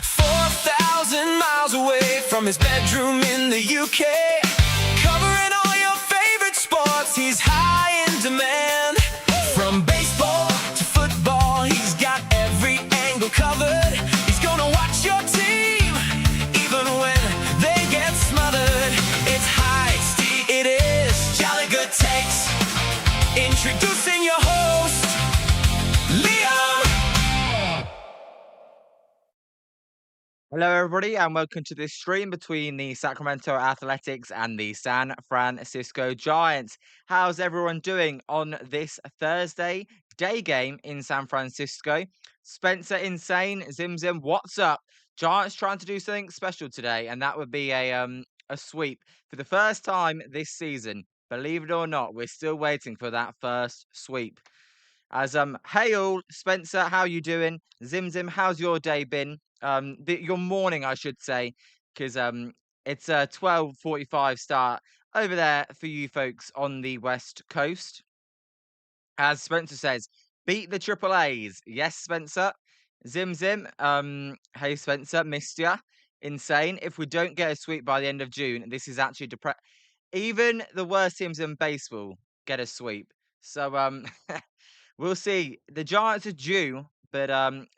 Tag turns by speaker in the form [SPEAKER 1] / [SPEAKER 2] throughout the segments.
[SPEAKER 1] 4,000 miles away from his bedroom in the UK, covering all your favorite sports, he's high in demand. From baseball to football, he's got every angle covered. He's gonna watch your team, even when they get smothered. It's Heisty, it is Jolly Good Takes. Introducing your host, Liam.
[SPEAKER 2] Hello, everybody, and welcome to this stream between the Sacramento Athletics and the San Francisco Giants. How's everyone doing on this Thursday day game in San Francisco? Spencer Insane, Zim Zim, what's up? Giants trying to do something special today, and that would be a sweep for the first time this season. Believe it or not, we're still waiting for that first sweep. Hey all, Spencer, how you doing? Zim Zim, how's your day been? Your morning, I should say, because it's a 12:45 start over there for you folks on the West Coast. As Spencer says, beat the Triple A's. Yes, Spencer. Zim Zim. Hey Spencer, missed ya. Insane. If we don't get a sweep by the end of June, this is actually even the worst teams in baseball get a sweep. So we'll see. The Giants are due, but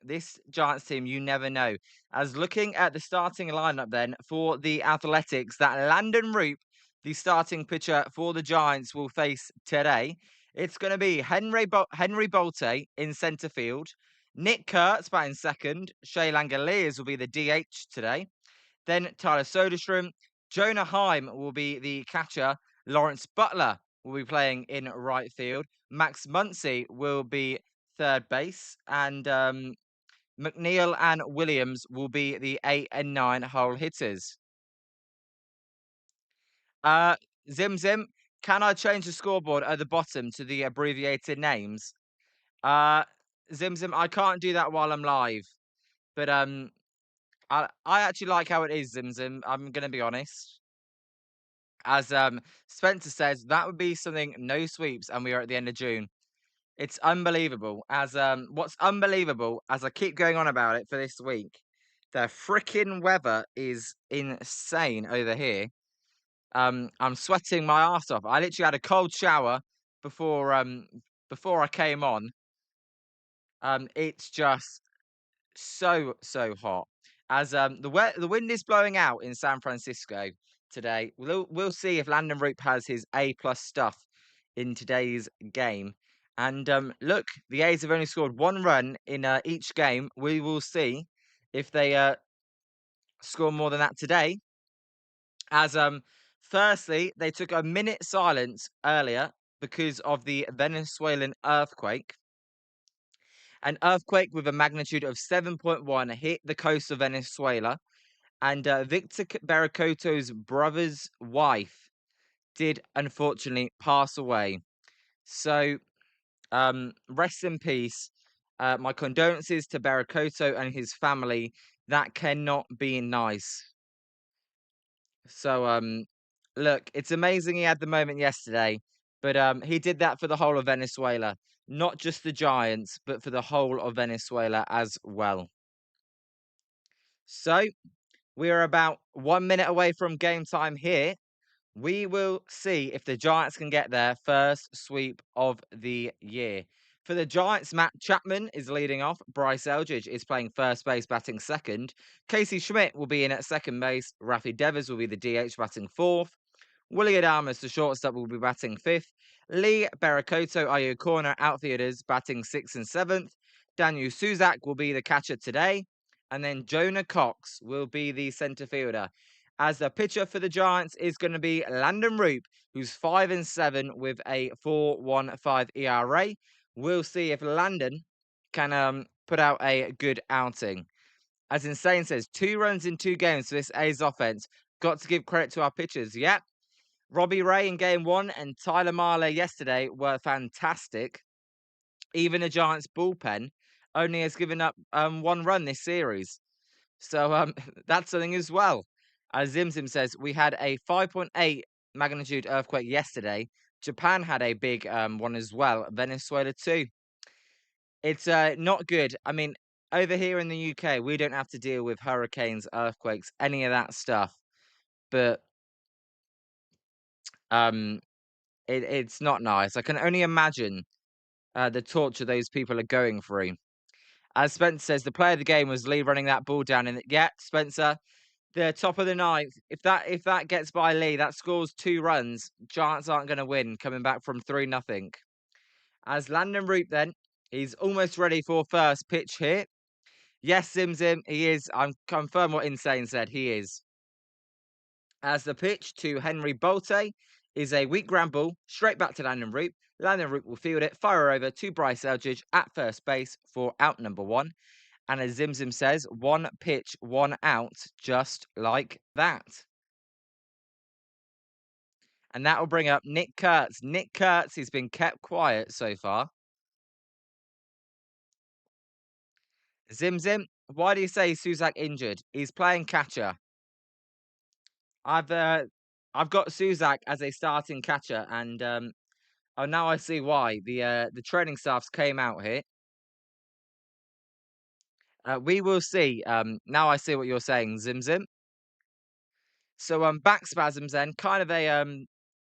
[SPEAKER 2] this Giants team, you never know. As looking at the starting lineup then for the Athletics, that Landen Roupp, the starting pitcher for the Giants, will face today. It's going to be Henry Bolte in centre field. Nick Kurtz batting second. Shea Langoliers will be the DH today. Then Tyler Soderstrom. Jonah Heim will be the catcher. Lawrence Butler will be playing in right field. Max Muncy will be third base. And McNeil and Williams will be the 8 and 9 hole hitters. Zim Zim, can I change the scoreboard at the bottom to the abbreviated names? Zim Zim, I can't do that while I'm live. But I actually like how it is, Zim Zim. I'm gonna be honest. As Spencer says, that would be something no sweeps, and we are at the end of June. It's unbelievable. As what's unbelievable, as I keep going on about it for this week, the freaking weather is insane over here. I'm sweating my ass off. I literally had a cold shower before I came on. It's just so hot. As the wind is blowing out in San Francisco today. We'll see if Landen Roupp has his A+ stuff in today's game. And look, the A's have only scored one run in each game. We will see if they score more than that today. As firstly, they took a minute silence earlier because of the Venezuelan earthquake. An earthquake with a magnitude of 7.1 hit the coast of Venezuela, and Victor Baracoto's brother's wife did unfortunately pass away. So, rest in peace. My condolences to Baracoto and his family. That cannot be nice. So, look, it's amazing he had the moment yesterday, but he did that for the whole of Venezuela, not just the Giants, but for the whole of Venezuela as well. So, we are about 1 minute away from game time here. We will see if the Giants can get their first sweep of the year. For the Giants, Matt Chapman is leading off. Bryce Eldridge is playing first base, batting second. Casey Schmidt will be in at second base. Rafi Devers will be the DH, batting fourth. Willie Adames, the shortstop, will be batting fifth. Lee Barakoto, Ayo Corner, outfielders, batting sixth and seventh. Daniel Suzak will be the catcher today. And then Jonah Cox will be the centre fielder. As the pitcher for the Giants is going to be Landen Roupp, who's 5 and 7 with a 4.15 ERA. We'll see if Landen can put out a good outing. As Insane says, 2 runs in 2 games for this A's offense. Got to give credit to our pitchers. Yep. Robbie Ray in game 1 and Tyler Mahle yesterday were fantastic. Even the Giants bullpen only has given up 1 run this series. So that's something as well. As Zim Zim says, we had a 5.8 magnitude earthquake yesterday. Japan had a big one as well. Venezuela too. It's not good. I mean, over here in the UK, we don't have to deal with hurricanes, earthquakes, any of that stuff. But um, it's not nice. I can only imagine the torture those people are going through. As Spencer says, the player of the game was Lee running that ball down. And yeah, Spencer, the top of the ninth. If that gets by Lee, that scores 2 runs. Giants aren't going to win, coming back from 3-0. As Landen Roupp then, he's almost ready for first pitch here. Yes, Zim Zim, he is. I'm confirm what Insane said. He is. As the pitch to Henry Bolte is a weak ground ball, straight back to Landen Roupp. Landen Roupp will field it, fire over to Bryce Eldridge at first base for out number 1. And as Zim Zim says, 1 pitch, 1 out, just like that. And that will bring up Nick Kurtz. Nick Kurtz, he's been kept quiet so far. Zim Zim, why do you say Suzak injured? He's playing catcher. I've uh, I've got Suzak as a starting catcher, and oh, now I see why. The training staffs came out here. We will see. Now I see what you're saying, Zim Zim. So back spasms then, kind of a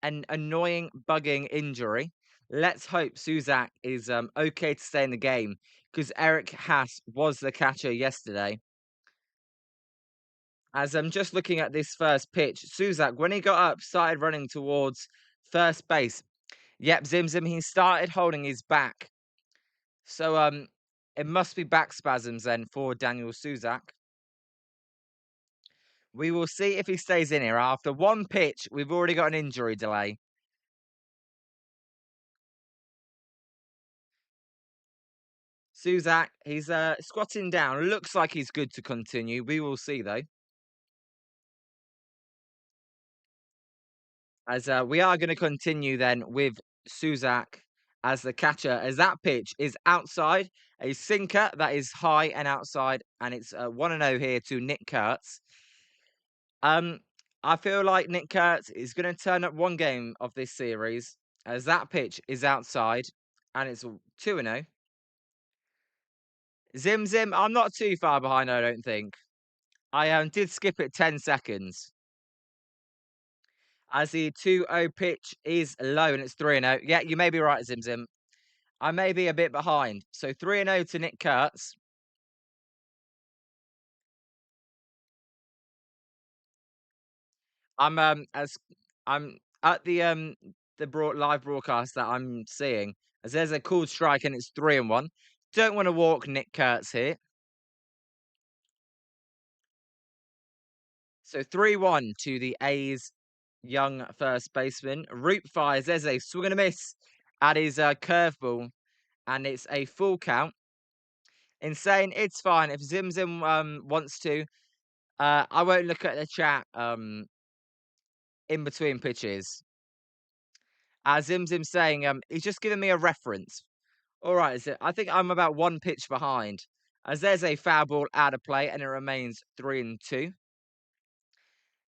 [SPEAKER 2] an annoying, bugging injury. Let's hope Suzak is okay to stay in the game because Eric Haas was the catcher yesterday. As I'm just looking at this first pitch, Suzak, when he got up, started running towards first base. Yep, Zim Zim, he started holding his back. So it must be back spasms then for Daniel Suzak. We will see if he stays in here. After 1 pitch, we've already got an injury delay. Suzak, he's squatting down. Looks like he's good to continue. We will see though. As we are going to continue then with Suzak as the catcher, as that pitch is outside, a sinker that is high and outside, and it's 1-0 here to Nick Kurtz. Um, I feel like Nick Kurtz is going to turn up one game of this series, as that pitch is outside, and it's 2-0. Zim Zim, I'm not too far behind, I don't think. I did skip it 10 seconds. As the 2-0 pitch is low and it's 3-0. Yeah, you may be right, Zim Zim. I may be a bit behind. So 3-0 to Nick Kurtz. As I'm at the live broadcast that I'm seeing, as there's a called strike and it's 3-1. Don't want to walk Nick Kurtz here. So 3-1 to the A's young first baseman. Root fires. There's a swing and a miss at his curveball, and it's a full count. Insane. It's fine if Zim Zim wants to. I won't look at the chat in between pitches. As Zim Zim saying he's just giving me a reference. All right, is it? I think I'm about 1 pitch behind. As there's a foul ball out of play, and it remains 3-2.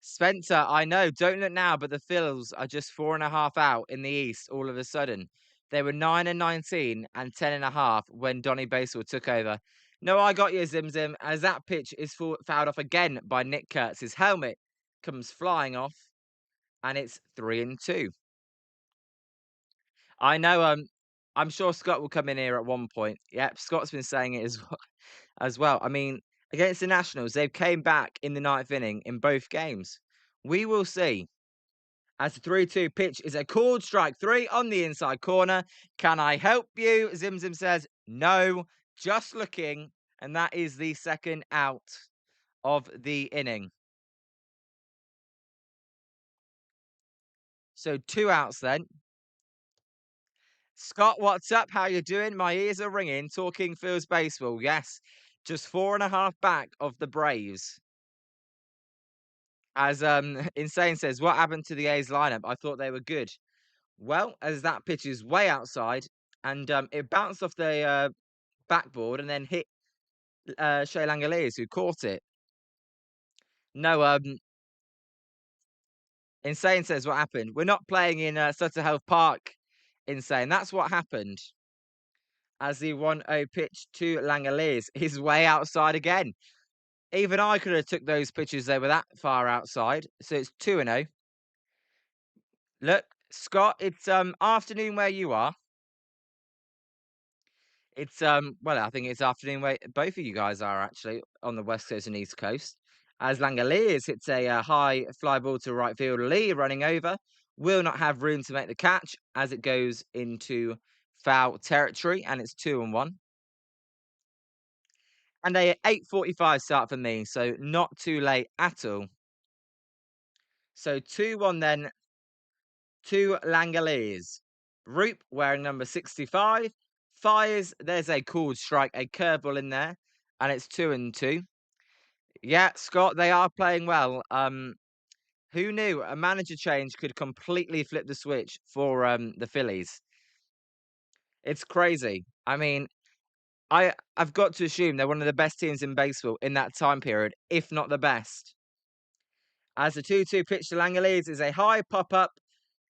[SPEAKER 2] Spencer, I know, don't look now, but the Phils are just 4.5 out in the East all of a sudden. They were 9-19 and 10.5 when Donny Basel took over. No, I got you, Zim Zim, as that pitch is fouled off again by Nick Kurtz. His helmet comes flying off, and it's 3-2. I know, I'm sure Scott will come in here at one point. Yep, Scott's been saying it as well. I mean, against the Nationals, they've came back in the 9th inning in both games. We will see. As the 3-2 pitch is a called strike 3 on the inside corner. Can I help you? Zim Zim says, no, just looking. And that is the second out of the inning. So 2 outs then. Scott, what's up? How you doing? My ears are ringing. Talking Phil's baseball. Yes, just 4.5 back of the Braves. As Insane says, what happened to the A's lineup? I thought they were good. Well, as that pitch is way outside, and it bounced off the backboard and then hit Shea Langoliers, who caught it. No, Insane says what happened. We're not playing in Sutter Health Park. Insane. That's what happened. as the 1-0 pitch to Langoliers is way outside again. Even I could have took those pitches they were that far outside. So it's 2-0. Look, Scott, it's afternoon where you are. It's well, I think it's afternoon where both of you guys are actually on the west coast and east coast. As Langoliers hits a high fly ball to right field, Lee running over will not have room to make the catch as it goes into foul territory, and it's 2-1. And a 8:45 start for me, so not too late at all. So 2-1 then to Langoliers. Roupp wearing number 65 fires. There's a called strike, a curveball in there, and it's 2-2. Yeah, Scott, they are playing well. Who knew a manager change could completely flip the switch for the Phillies? It's crazy. I mean, I've got to assume they're one of the best teams in baseball in that time period, if not the best. As the 2-2 pitch to Langoliers is a high pop up.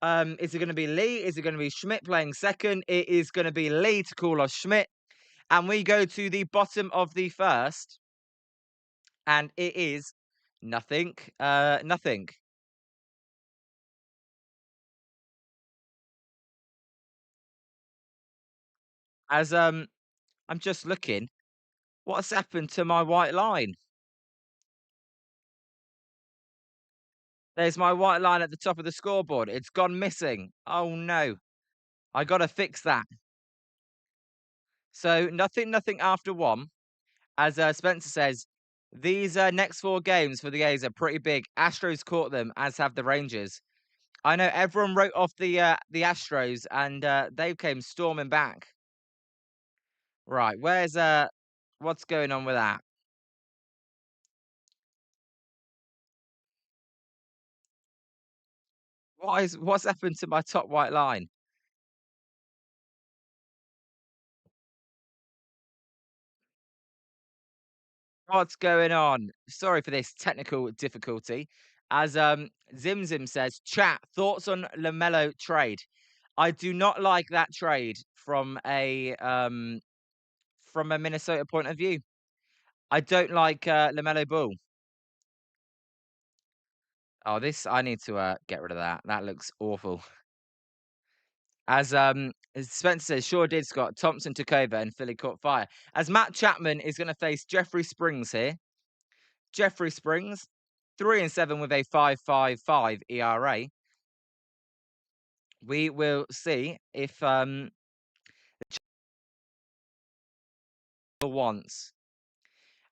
[SPEAKER 2] Is it going to be Lee? Is it going to be Schmidt playing second? It is going to be Lee to call off Schmidt. And we go to the bottom of the first. And it is nothing. Nothing. As I'm just looking. What's happened to my white line? There's my white line at the top of the scoreboard. It's gone missing. Oh no. I gotta fix that. So nothing after one. As Spencer says, these next four games for the A's are pretty big. Astros caught them, as have the Rangers. I know everyone wrote off the Astros, and they came storming back. Right, where's what's going on with that? What's happened to my top white line? What's going on? Sorry for this technical difficulty. As Zim Zim says, chat thoughts on Lamelo trade. I do not like that trade from a Minnesota point of view. I don't like Lamelo Ball. Oh, this I need to get rid of that. That looks awful. As Spencer says, sure did Scott. Thompson took over and Philly caught fire. As Matt Chapman is going to face Jeffrey Springs here. Jeffrey Springs, 3-7 with a 5.55 ERA. We will see if wants.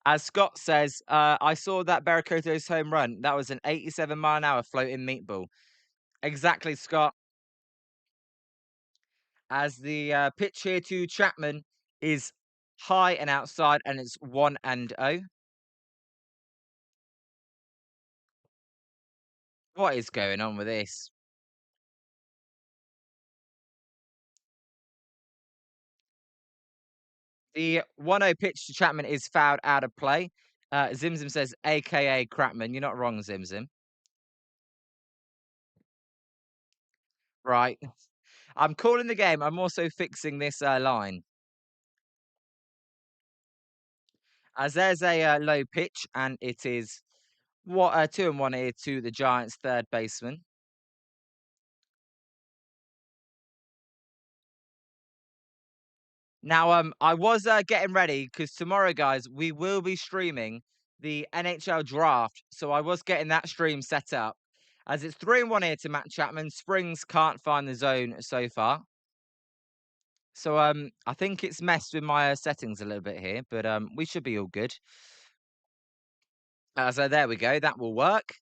[SPEAKER 2] As Scott says, I saw that Barracoto's home run. That was an 87-mile-an-hour floating meatball. Exactly, Scott. As the pitch here to Chapman is high and outside, and it's 1-0. What is going on with this? The 1-0 pitch to Chapman is fouled out of play. Zim Zim says, AKA Crapman. You're not wrong, Zim Zim. Right. I'm calling the game. I'm also fixing this line. As there's a low pitch, and it is what 2-1 here to the Giants' third baseman. Now, I was getting ready because tomorrow, guys, we will be streaming the NHL draft. So I was getting that stream set up. As it's 3-1 here to Matt Chapman. Springs can't find the zone so far. So I think it's messed with my settings a little bit here, but we should be all good. So there we go. That will work.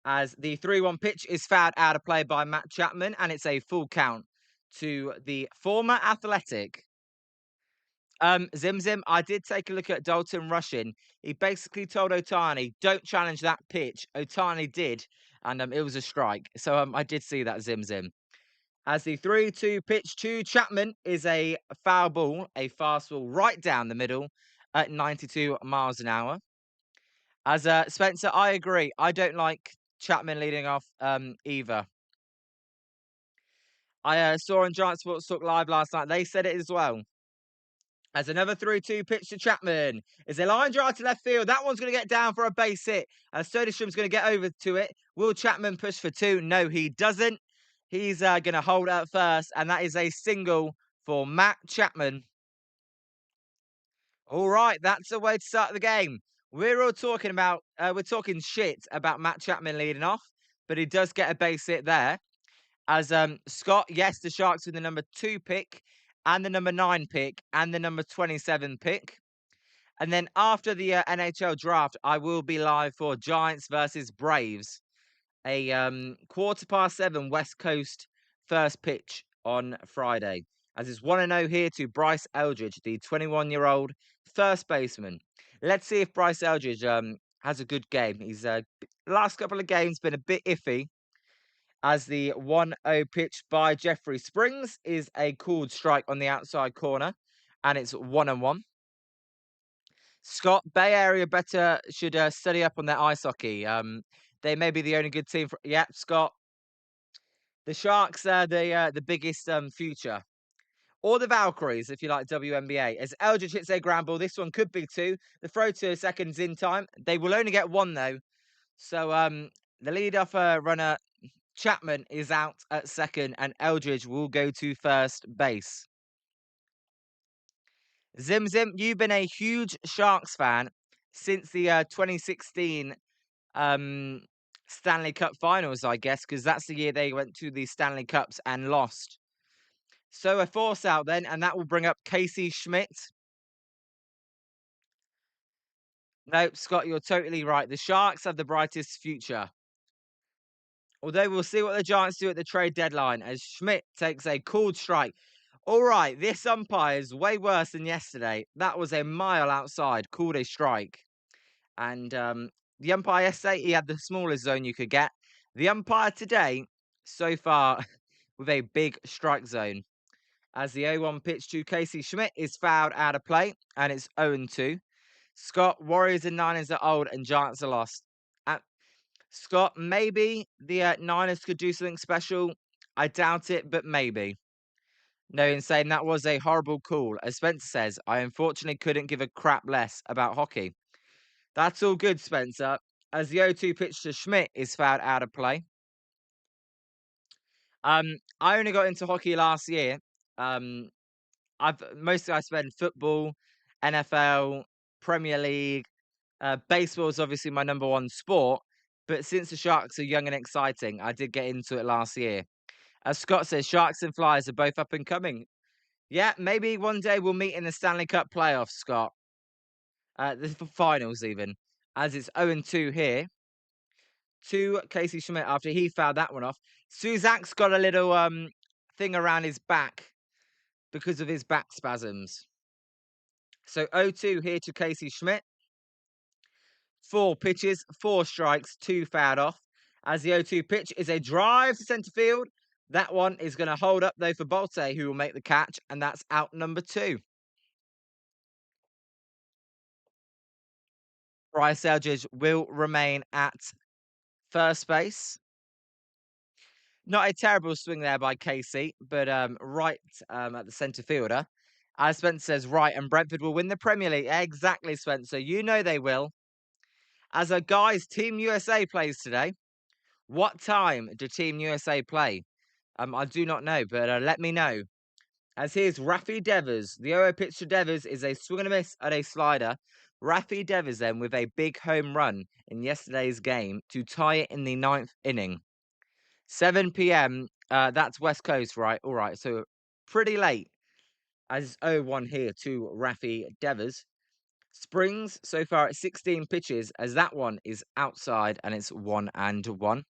[SPEAKER 2] As the 3-1 pitch is fouled out of play by Matt Chapman, and it's a full count to the former Athletic. Zim Zim, I did take a look at Dalton Rushing. He basically told Otani, "Don't challenge that pitch." Otani did, and it was a strike. So I did see that, Zim Zim. As the 3-2 pitch to Chapman is a foul ball, a fastball right down the middle at 92 miles an hour. As Spencer, I agree. I don't like Chapman leading off either. I saw on Giant Sports Talk Live last night. They said it as well. As another 3-2 pitch to Chapman. Is a line drive to left field. That one's going to get down for a base hit. As Soderstrom's going to get over to it. Will Chapman push for two? No, he doesn't. He's going to hold at first, and that is a single for Matt Chapman. All right, that's the way to start the game. We're talking shit about Matt Chapman leading off, but he does get a base hit there. As Scott, yes, the Sharks with the number 2 pick and the number 9 pick and the number 27 pick. And then after the NHL draft, I will be live for Giants versus Braves, a 7:15 West Coast first pitch on Friday. As it's 1-0 here to Bryce Eldridge, the 21-year-old first baseman. Let's see if Bryce Eldridge has a good game. He's last couple of games been a bit iffy, as the 1-0 pitch by Jeffrey Springs is a called strike on the outside corner, and it's 1-1. Scott, Bay Area better should study up on their ice hockey. They may be the only good team. Yeah, Scott. The Sharks are the biggest future. Or the Valkyries, if you like WNBA. As Eldridge hits a ground ball, this one could be two. The throw to seconds in time. They will only get one, though. So the leadoff runner, Chapman, is out at second, and Eldridge will go to first base. Zim Zim, you've been a huge Sharks fan since the 2016 Stanley Cup Finals, I guess, because that's the year they went to the Stanley Cups and lost. So a force out then, and that will bring up Casey Schmidt. No, Scott, you're totally right. The Sharks have the brightest future. Although we'll see what the Giants do at the trade deadline as Schmidt takes a called strike. All right, this umpire is way worse than yesterday. That was a mile outside, called a strike. And the umpire yesterday, he had the smallest zone you could get. The umpire today, so far, with a big strike zone. As the 0-1 pitch to Casey Schmidt is fouled out of play, and it's 0-2. Scott, Warriors and Niners are old, and Giants are lost. Scott, maybe the Niners could do something special. I doubt it, but maybe. No, in saying that was a horrible call. As Spencer says, I unfortunately couldn't give a crap less about hockey. That's all good, Spencer. As the 0-2 pitch to Schmidt is fouled out of play. I only got into hockey last year. I spend football, NFL, Premier League. Baseball is obviously my number one sport, but since the Sharks are young and exciting, I did get into it last year. As Scott says, Sharks and Flyers are both up and coming. Yeah, maybe one day we'll meet in the Stanley Cup playoffs, Scott. The finals even, as it's 0-2 here to Casey Schmidt after he fouled that one off. Suzak's got a little thing around his back because of his back spasms. So 0-2 here to Casey Schmidt. 4 pitches, 4 strikes, 2 fouled off. As the 0-2 pitch is a drive to centre field. That one is going to hold up though for Bolte, who will make the catch, and that's out number 2. Bryce Eldridge will remain at first base. Not a terrible swing there by Casey, but right at the centre fielder. As Spencer says, right, and Brentford will win the Premier League. Exactly, Spencer. You know they will. As a guys, Team USA plays today. What time do Team USA play? I do not know, but let me know. As here's Rafi Devers. The 0 pitch to Devers is a swing and a miss at a slider. Rafi Devers then with a big home run in yesterday's game to tie it in the 9th inning. 7 p.m. That's West Coast, right? All right, so pretty late. As 0-1 here to Rafi Devers. Springs so far at 16 pitches, as that one is outside and it's 1-1.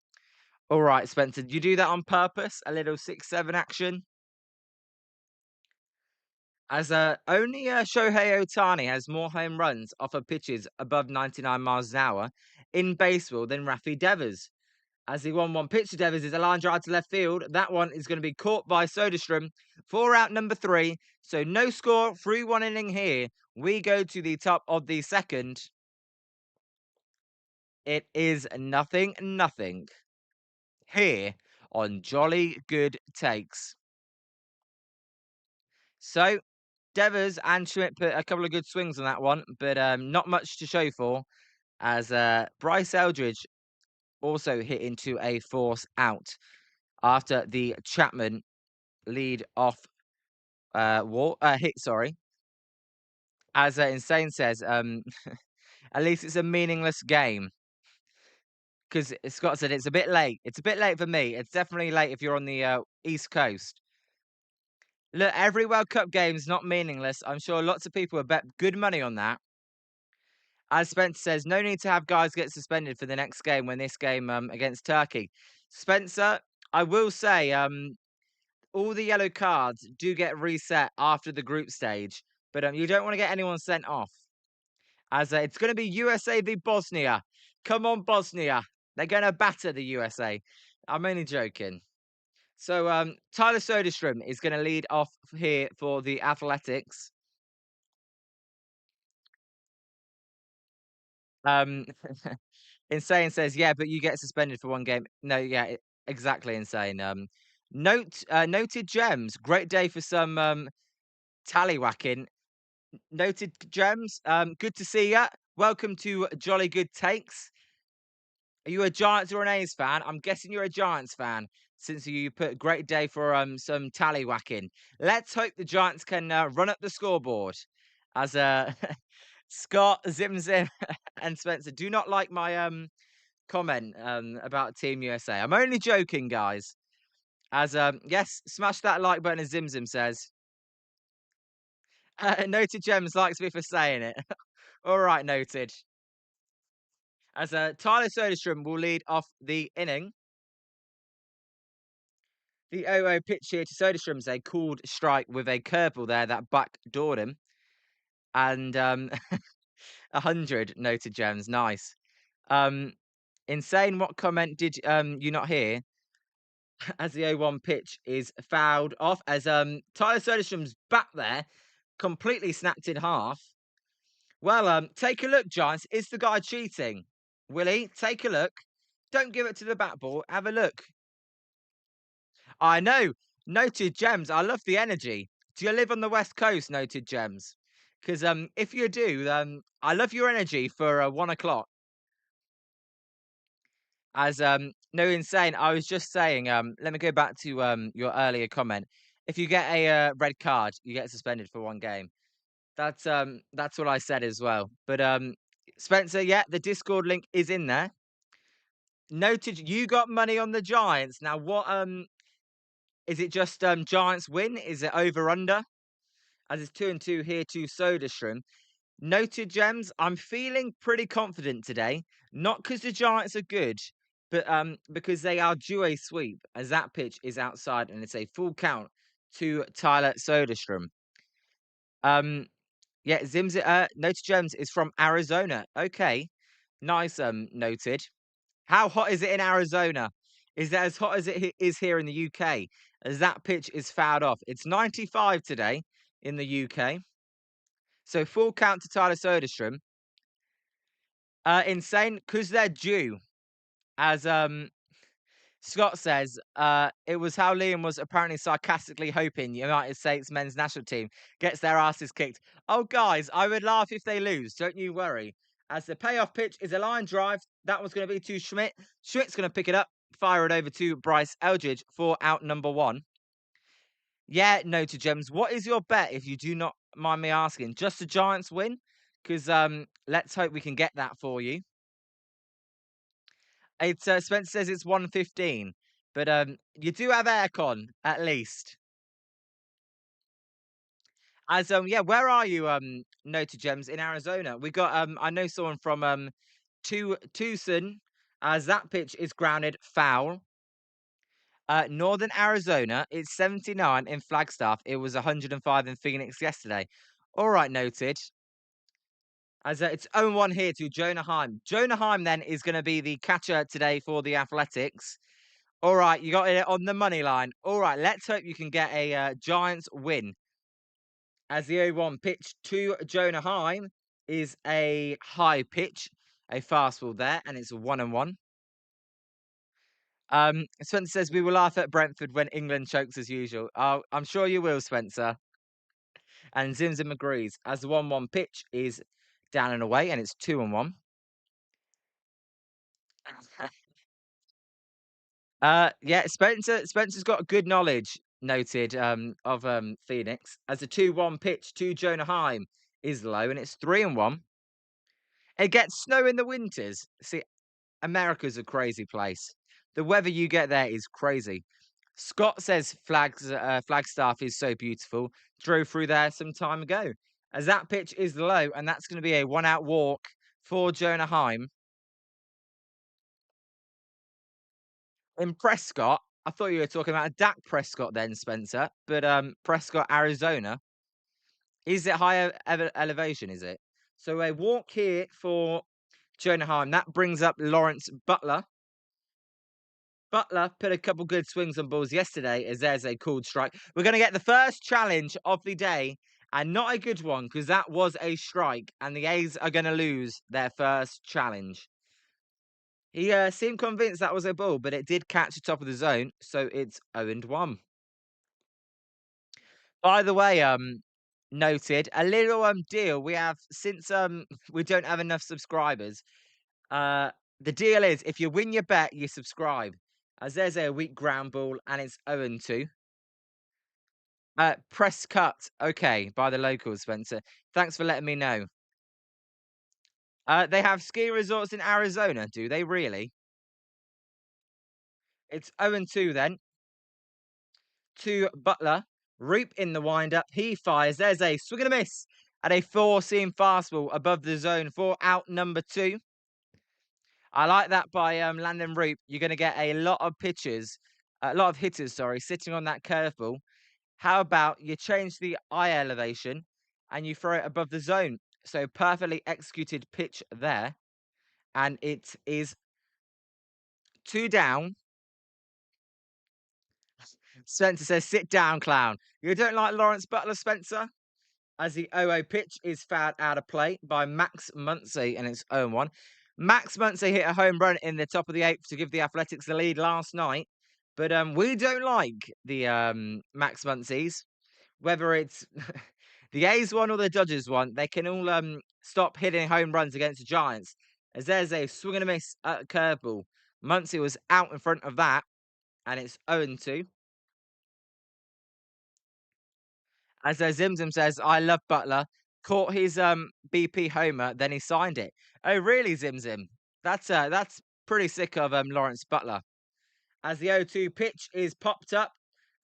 [SPEAKER 2] All right, Spencer, did you do that on purpose? A little 6-7 action? As only Shohei Ohtani has more home runs off of pitches above 99 miles an hour in baseball than Rafi Devers. As the 1-1 pitch to Devers is a line drive to left field. That one is going to be caught by Soderstrom for out number 3. So no score, 3-1 inning here. We go to the top of the second. It is 0-0 here on Jolly Good Takes. So Devers and Schmidt put a couple of good swings on that one, but not much to show for as Bryce Eldridge also hit into a force out after the Chapman lead off hit. Sorry, as Insane says, at least it's a meaningless game because Scott said it's a bit late. It's a bit late for me. It's definitely late if you're on the East Coast. Look, every World Cup game is not meaningless. I'm sure lots of people have bet good money on that. As Spencer says, no need to have guys get suspended for the next game when this game against Turkey. Spencer, I will say, all the yellow cards do get reset after the group stage, but you don't want to get anyone sent off. As it's going to be USA v Bosnia. Come on, Bosnia. They're going to batter the USA. I'm only joking. So Tyler Soderstrom is going to lead off here for the Athletics. Um, Insane says, yeah, but you get suspended for one game. No, yeah, exactly, Insane. Noted gems. Great day for some tallywhacking. Noted gems. Good to see ya. Welcome to Jolly Good Takes. Are you a Giants or an A's fan? I'm guessing you're a Giants fan since you put great day for some tallywhacking. Let's hope the Giants can run up the scoreboard. As Scott, Zim Zim, and Spencer do not like my comment about Team USA. I'm only joking, guys. As yes, smash that like button, as Zim Zim says. Noted Gems likes me for saying it. All right, noted. As Tyler Soderstrom will lead off the inning. The 0-0 pitch here to Soderstrom's a called strike with a curveball there that backdoored him. And 100 noted Gems, nice. Insane, what comment did you not hear? As the 0-1 pitch is fouled off as Tyler Soderstrom's back there completely snapped in half. Well, take a look, Giants. Is the guy cheating? Willie, take a look. Don't give it to the bat ball. Have a look. I know. Noted Gems. I love the energy. Do you live on the West Coast, Noted Gems? Because if you do, I love your energy for 1 o'clock. As no insane. I was just saying. Let me go back to your earlier comment. If you get a red card, you get suspended for one game. That's what I said as well. But Spencer, yeah, the Discord link is in there. Noted you got money on the Giants. Now what is it just Giants win? Is it over under? As it's 2-2 here to Soderstrom. Noted Gems, I'm feeling pretty confident today. Not because the Giants are good, but because they are due a sweep, as that pitch is outside and it's a full count to Tyler Soderstrom. Yeah, Noted Gems is from Arizona. Okay. Nice, noted. How hot is it in Arizona? Is it as hot as is here in the UK? As that pitch is fouled off. It's 95 today in the UK. So full count to Tyler Soderstrom. Insane, because they're due. As Scott says, it was how Liam was apparently sarcastically hoping United States men's national team gets their asses kicked. Oh, guys, I would laugh if they lose. Don't you worry. As the payoff pitch is a line drive, that was going to be to Schmidt. Schmidt's going to pick it up, fire it over to Bryce Eldridge for out number one. Yeah, no to Gems. What is your bet if you do not mind me asking? Just the Giants win? Because let's hope we can get that for you. It's Spencer says it's 1:15, but you do have aircon at least. As yeah, where are you? Noted Gems in Arizona. We got I know someone from Tucson, as that pitch is grounded foul. Northern Arizona, it's 79 in Flagstaff. It was 105 in Phoenix yesterday. All right, noted. As it's 0-1 here to Jonah Heim. Jonah Heim then is going to be the catcher today for the Athletics. All right, you got it on the money line. All right, let's hope you can get a Giants win. As the 0-1 pitch to Jonah Heim is a high pitch, a fastball there, and it's a 1-1. Spencer says we will laugh at Brentford when England chokes as usual. Oh, I'm sure you will, Spencer. And Zimzim agrees, as the 1-1 pitch is down and away, and it's 2-1. Yeah, Spencer's got good knowledge, noted, of Phoenix. As the 2-1 pitch to Jonah Heim is low, and it's 3-1. It gets snow in the winters. See, America's a crazy place. The weather you get there is crazy. Scott says Flagstaff is so beautiful. Drove through there some time ago. As that pitch is low, and that's going to be a one-out walk for Jonah Heim. In Prescott, I thought you were talking about Dak Prescott then, Spencer. But Prescott, Arizona, is it higher elevation? Is it? So a walk here for Jonah Heim. That brings up Lawrence Butler. Butler put a couple good swings on balls yesterday as there's a called strike. We're going to get the first challenge of the day and not a good one because that was a strike and the A's are going to lose their first challenge. He seemed convinced that was a ball, but it did catch the top of the zone, so it's 0-1. By the way, noted a little deal we have since we don't have enough subscribers. The deal is if you win your bet, you subscribe. As there's a weak ground ball and it's 0-2. Press cut. Okay, by the locals, Spencer. Thanks for letting me know. They have ski resorts in Arizona, do they really? It's 0-2 then. To Butler. Roupp in the wind-up. He fires. There's a swing and a miss at a four-seam fastball above the zone for out number 2. I like that by Landen Roupp. You're going to get a lot of pitchers, a lot of hitters, sorry, sitting on that curveball. How about you change the eye elevation and you throw it above the zone? So perfectly executed pitch there. And it is 2 down. Spencer says, sit down, clown. You don't like Lawrence Butler, Spencer? As the 0-0 pitch is fouled out of play by Max Muncy, and it's 0-1. Max Muncy hit a home run in the top of the 8th to give the Athletics the lead last night. But we don't like the Max Muncies. Whether it's the A's one or the Dodgers one, they can all stop hitting home runs against the Giants. As there's a swing and a miss at a curveball. Muncy was out in front of that, and it's 0-2. As Zimzim says, I love Butler. Caught his BP homer, then he signed it. Oh, really, Zimzim? That's pretty sick of Lawrence Butler. As the 0-2 pitch is popped up,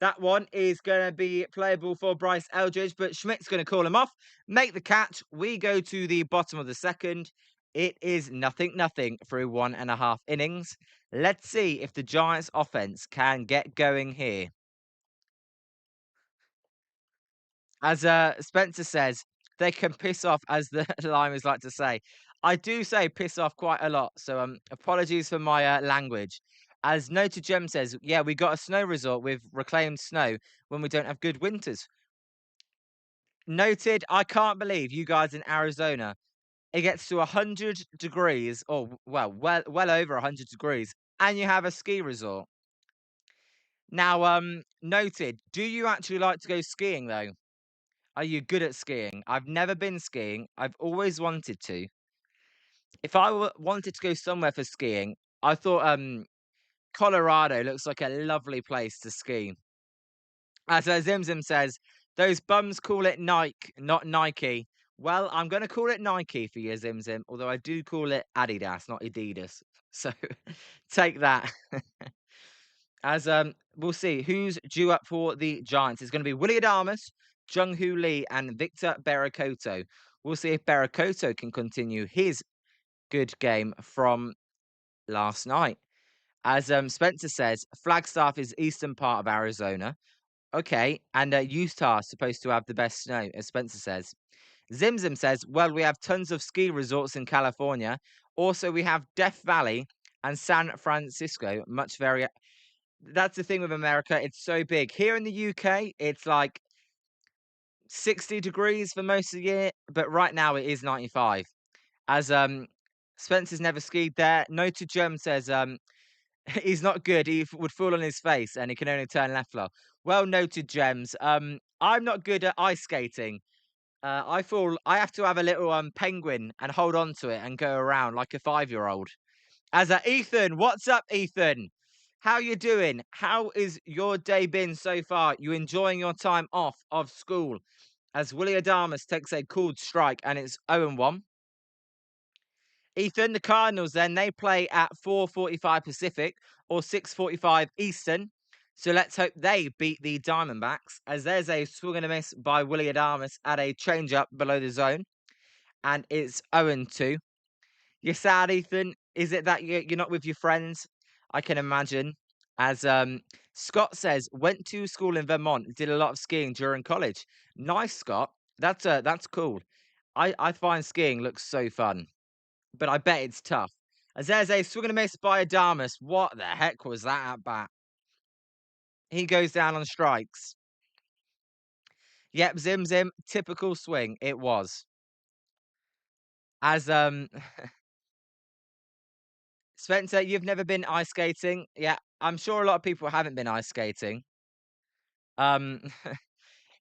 [SPEAKER 2] that one is going to be playable for Bryce Eldridge, but Schmidt's going to call him off, make the catch. We go to the bottom of the second. It is 0-0 through 1.5 innings. Let's see if the Giants offense can get going here. As Spencer says, they can piss off, as the Limers like to say. I do say piss off quite a lot, so apologies for my language. As Noted Gem says, yeah, we got a snow resort with reclaimed snow when we don't have good winters. Noted, I can't believe you guys in Arizona, it gets to 100 degrees, or well over 100 degrees, and you have a ski resort. Now, noted, do you actually like to go skiing though? Are you good at skiing? I've never been skiing. I've always wanted to. If I wanted to go somewhere for skiing, I thought Colorado looks like a lovely place to ski. As Zimzim says, those bums call it Nike, not Nike. Well, I'm going to call it Nike for you, Zimzim, although I do call it Adidas, not Adidas. So take that. As we'll see who's due up for the Giants. It's going to be Willie Adames, Jung-Hoo Lee, and Victor Barakoto. We'll see if Barakoto can continue his good game from last night. As Spencer says, Flagstaff is eastern part of Arizona. Okay, and Utah is supposed to have the best snow, as Spencer says. Zimzim says, well, we have tons of ski resorts in California. Also, we have Death Valley and San Francisco. That's the thing with America. It's so big. Here in the UK, it's like 60 degrees for most of the year, but right now it is 95. As Spencer's never skied there. Noted Gem says he's not good. He would fall on his face and he can only turn left low. Well noted, Gems. I'm not good at ice skating. I have to have a little penguin and hold on to it and go around like a 5-year-old. As Ethan, what's up, Ethan? How you doing? How is your day been so far? You enjoying your time off of school? As Willie Adamas takes a cold strike and it's 0-1. Ethan, the Cardinals then they play at 4:45 Pacific or 6:45 Eastern. So let's hope they beat the Diamondbacks as there's a swing and a miss by Willie Adamas at a changeup below the zone and it's 0-2. You're sad, Ethan. Is it that you're not with your friends? I can imagine. As Scott says, went to school in Vermont, did a lot of skiing during college. Nice, Scott. That's cool. I find skiing looks so fun, but I bet it's tough. As there's a swing and a miss by Adamas. What the heck was that at bat? He goes down on strikes. Yep, Zim Zim, typical swing. It was. As Spencer, you've never been ice skating? Yeah, I'm sure a lot of people haven't been ice skating. Um,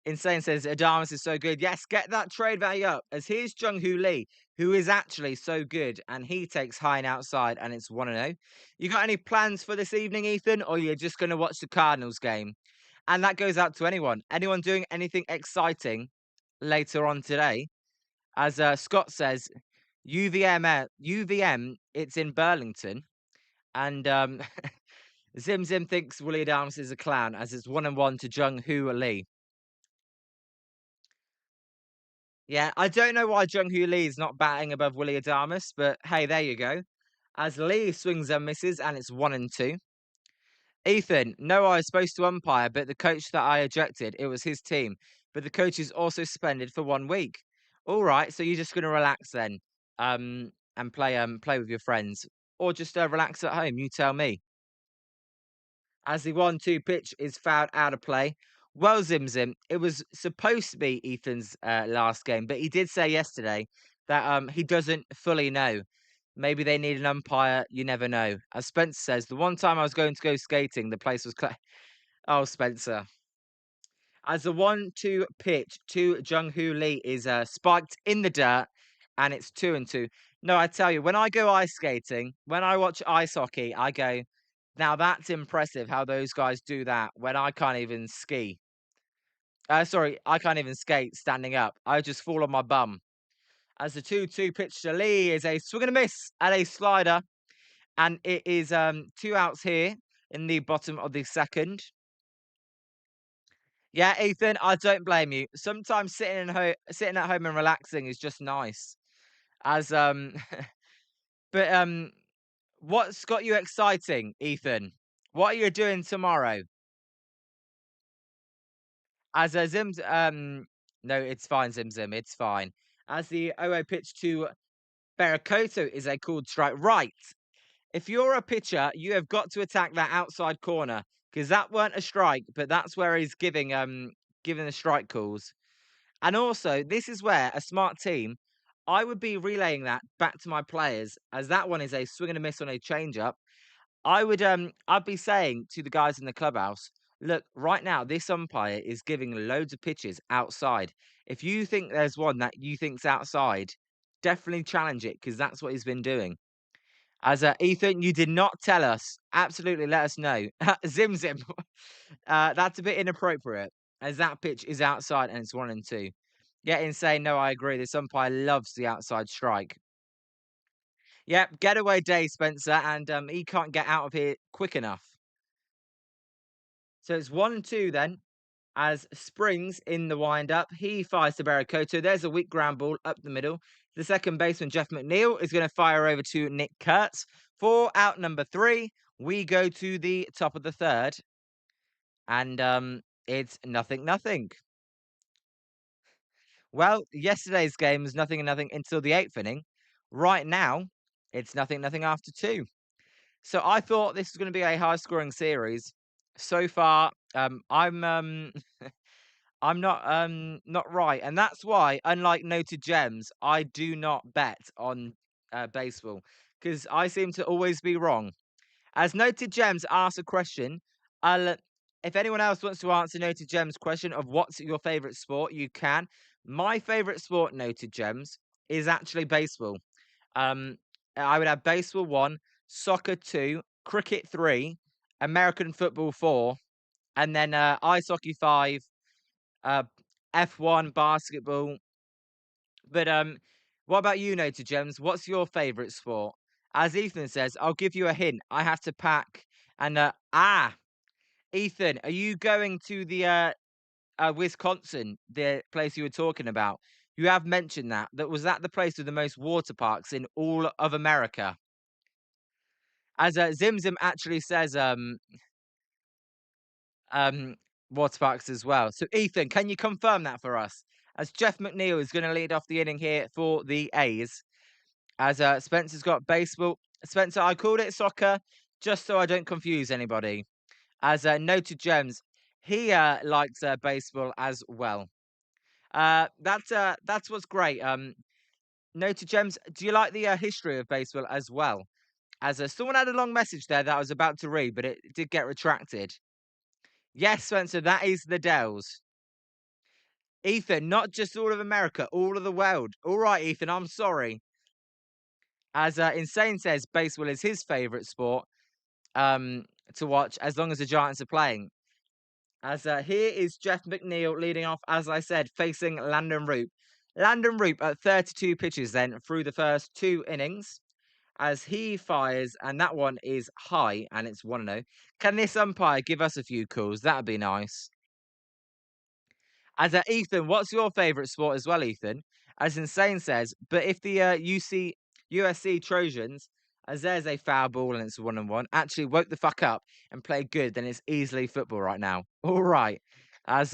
[SPEAKER 2] Insane says Adamas is so good. Yes, get that trade value up. As here's Jung Hoo Lee, who is actually so good, and he takes high and outside, and it's 1-0. You got any plans for this evening, Ethan, or you're just going to watch the Cardinals game? And that goes out to anyone. Anyone doing anything exciting later on today? As Scott says, UVM, it's in Burlington. And Zim Zim thinks Willie Adams is a clown as it's 1-1 to Jung Hoo Lee. Yeah, I don't know why Jung Hoo Lee is not batting above Willie Adamas, but hey, there you go. As Lee swings and misses, and it's 1-2. Ethan, no, I was supposed to umpire, but the coach that I ejected, it was his team. But the coach is also suspended for 1 week. All right, so you're just gonna relax then, and play with your friends, or just relax at home. You tell me. As the 1-2 pitch is fouled out of play. Well, Zim Zim, it was supposed to be Ethan's last game, but he did say yesterday that he doesn't fully know. Maybe they need an umpire. You never know. As Spencer says, the one time I was going to go skating, the place was closed. Oh, Spencer. As the 1-2 pitch to Jung Hoo Lee is spiked in the dirt, and it's 2-2. No, I tell you, when I go ice skating, when I watch ice hockey, I go, now that's impressive how those guys do that when I can't even ski. Sorry, I can't even skate standing up. I just fall on my bum. As the 2-2 pitch to Lee is a swing and a miss at a slider, and it is 2 outs here in the bottom of the second. Yeah, Ethan, I don't blame you. Sometimes sitting at home and relaxing is just nice. As but what's got you exciting, Ethan? What are you doing tomorrow? As a Zim's no, it's fine, Zim Zim, it's fine. As the 0 pitch to Barakoto is a called strike. Right. If you're a pitcher, you have got to attack that outside corner because that weren't a strike, but that's where he's giving the strike calls. And also, this is where a smart team, I would be relaying that back to my players as that one is a swing and a miss on a changeup. I'd be saying to the guys in the clubhouse, look, right now this umpire is giving loads of pitches outside. If you think there's one that you think's outside, definitely challenge it because that's what he's been doing. As Ethan, you did not tell us. Absolutely, let us know. Zim Zim, that's a bit inappropriate as that pitch is outside and it's 1-2. Yeah, insane. No, I agree. This umpire loves the outside strike. Yep, getaway day, Spencer, and he can't get out of here quick enough. So it's 1-2 then. As Springs in the wind up, he fires to Barakoto. There's a weak ground ball up the middle. The second baseman, Jeff McNeil, is going to fire over to Nick Kurtz. For out number 3, we go to the top of the third. And it's 0-0. Well, yesterday's game was 0-0 until the 8th inning. Right now, it's 0-0 after 2. So I thought this was going to be a high-scoring series. So far, I'm not right, and that's why, unlike Noted Gems, I do not bet on baseball because I seem to always be wrong. As Noted Gems asks a question, I'll if anyone else wants to answer Noted Gems' question of what's your favorite sport, you can. My favorite sport, noted gems, is actually baseball. Um, I would have baseball 1, soccer 2, cricket 3, American football 4, and then ice hockey 5, uh, F1, basketball. But what about you, noted gems? What's your favorite sport? As Ethan says, I'll give you a hint. I have to pack. And Ethan, are you going to the Wisconsin, the place you were talking about? You have mentioned that. That was that the place with the most water parks in all of America. As Zimzim actually says, um, water parks as well. So, Ethan, can you confirm that for us? As Jeff McNeil is going to lead off the inning here for the A's. As Spencer's got baseball. Spencer, I called it soccer just so I don't confuse anybody. As noted gems, he likes baseball as well. That's what's great. Noted gems, do you like the history of baseball as well? As someone had a long message there that I was about to read, but it did get retracted. Yes, Spencer, that is the Dells. Ethan, not just all of America, all of the world. All right, Ethan, I'm sorry. As Insane says, baseball is his favorite sport um, to watch as long as the Giants are playing. As here is Jeff McNeil leading off, as I said, facing Landen Roupp. Landen Roupp at 32 pitches then through the first 2 innings as he fires, and that one is high and it's 1-0. Can this umpire give us a few calls? That'd be nice. As Ethan, what's your favourite sport as well, Ethan? As Insane says, but if the USC Trojans, as there's a foul ball and it's 1-1, actually woke the fuck up and played good, then it's easily football right now. All right. As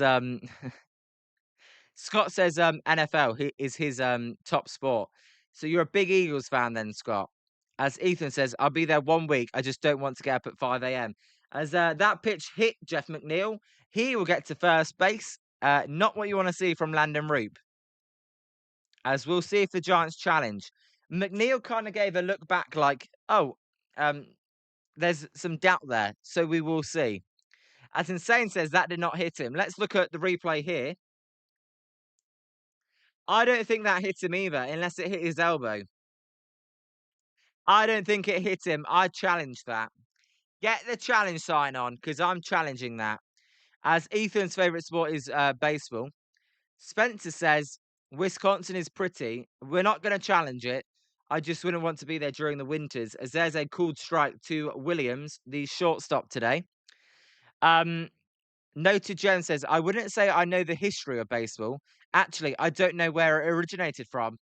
[SPEAKER 2] Scott says, NFL is his top sport. So you're a big Eagles fan then, Scott. As Ethan says, I'll be there 1 week. I just don't want to get up at 5 a.m. As that pitch hit Jeff McNeil, he will get to first base. Not what you want to see from Landen Roupp. As we'll see if the Giants challenge. McNeil kind of gave a look back like, oh, um, there's some doubt there. So we will see. As Insane says, that did not hit him. Let's look at the replay here. I don't think that hit him either, unless it hit his elbow. I don't think it hit him. I challenge that. Get the challenge sign on, because I'm challenging that. As Ethan's favourite sport is baseball. Spencer says, Wisconsin is pretty. We're not going to challenge it. I just wouldn't want to be there during the winters, as there's a called strike to Williams, the shortstop today. Noted Jones says, I wouldn't say I know the history of baseball. Actually, I don't know where it originated from.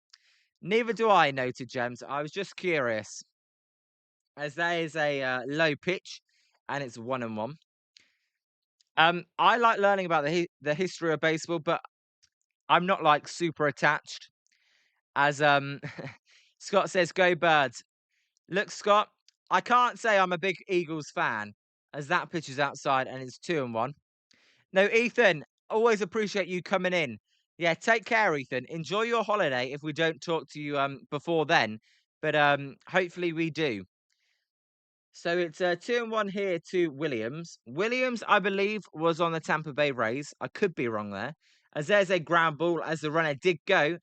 [SPEAKER 2] Neither do I, noted Gems. I was just curious. As there is a low pitch and it's 1-1. I like learning about the history of baseball, but I'm not like super attached. As Scott says, go birds. Look, Scott, I can't say I'm a big Eagles fan, as that pitch is outside and it's 2-1. No, Ethan, always appreciate you coming in. Yeah, take care, Ethan. Enjoy your holiday if we don't talk to you before then. But hopefully we do. So it's 2-1 here to Williams. Williams, I believe, was on the Tampa Bay Rays. I could be wrong there. As there's a ground ball as the runner did go,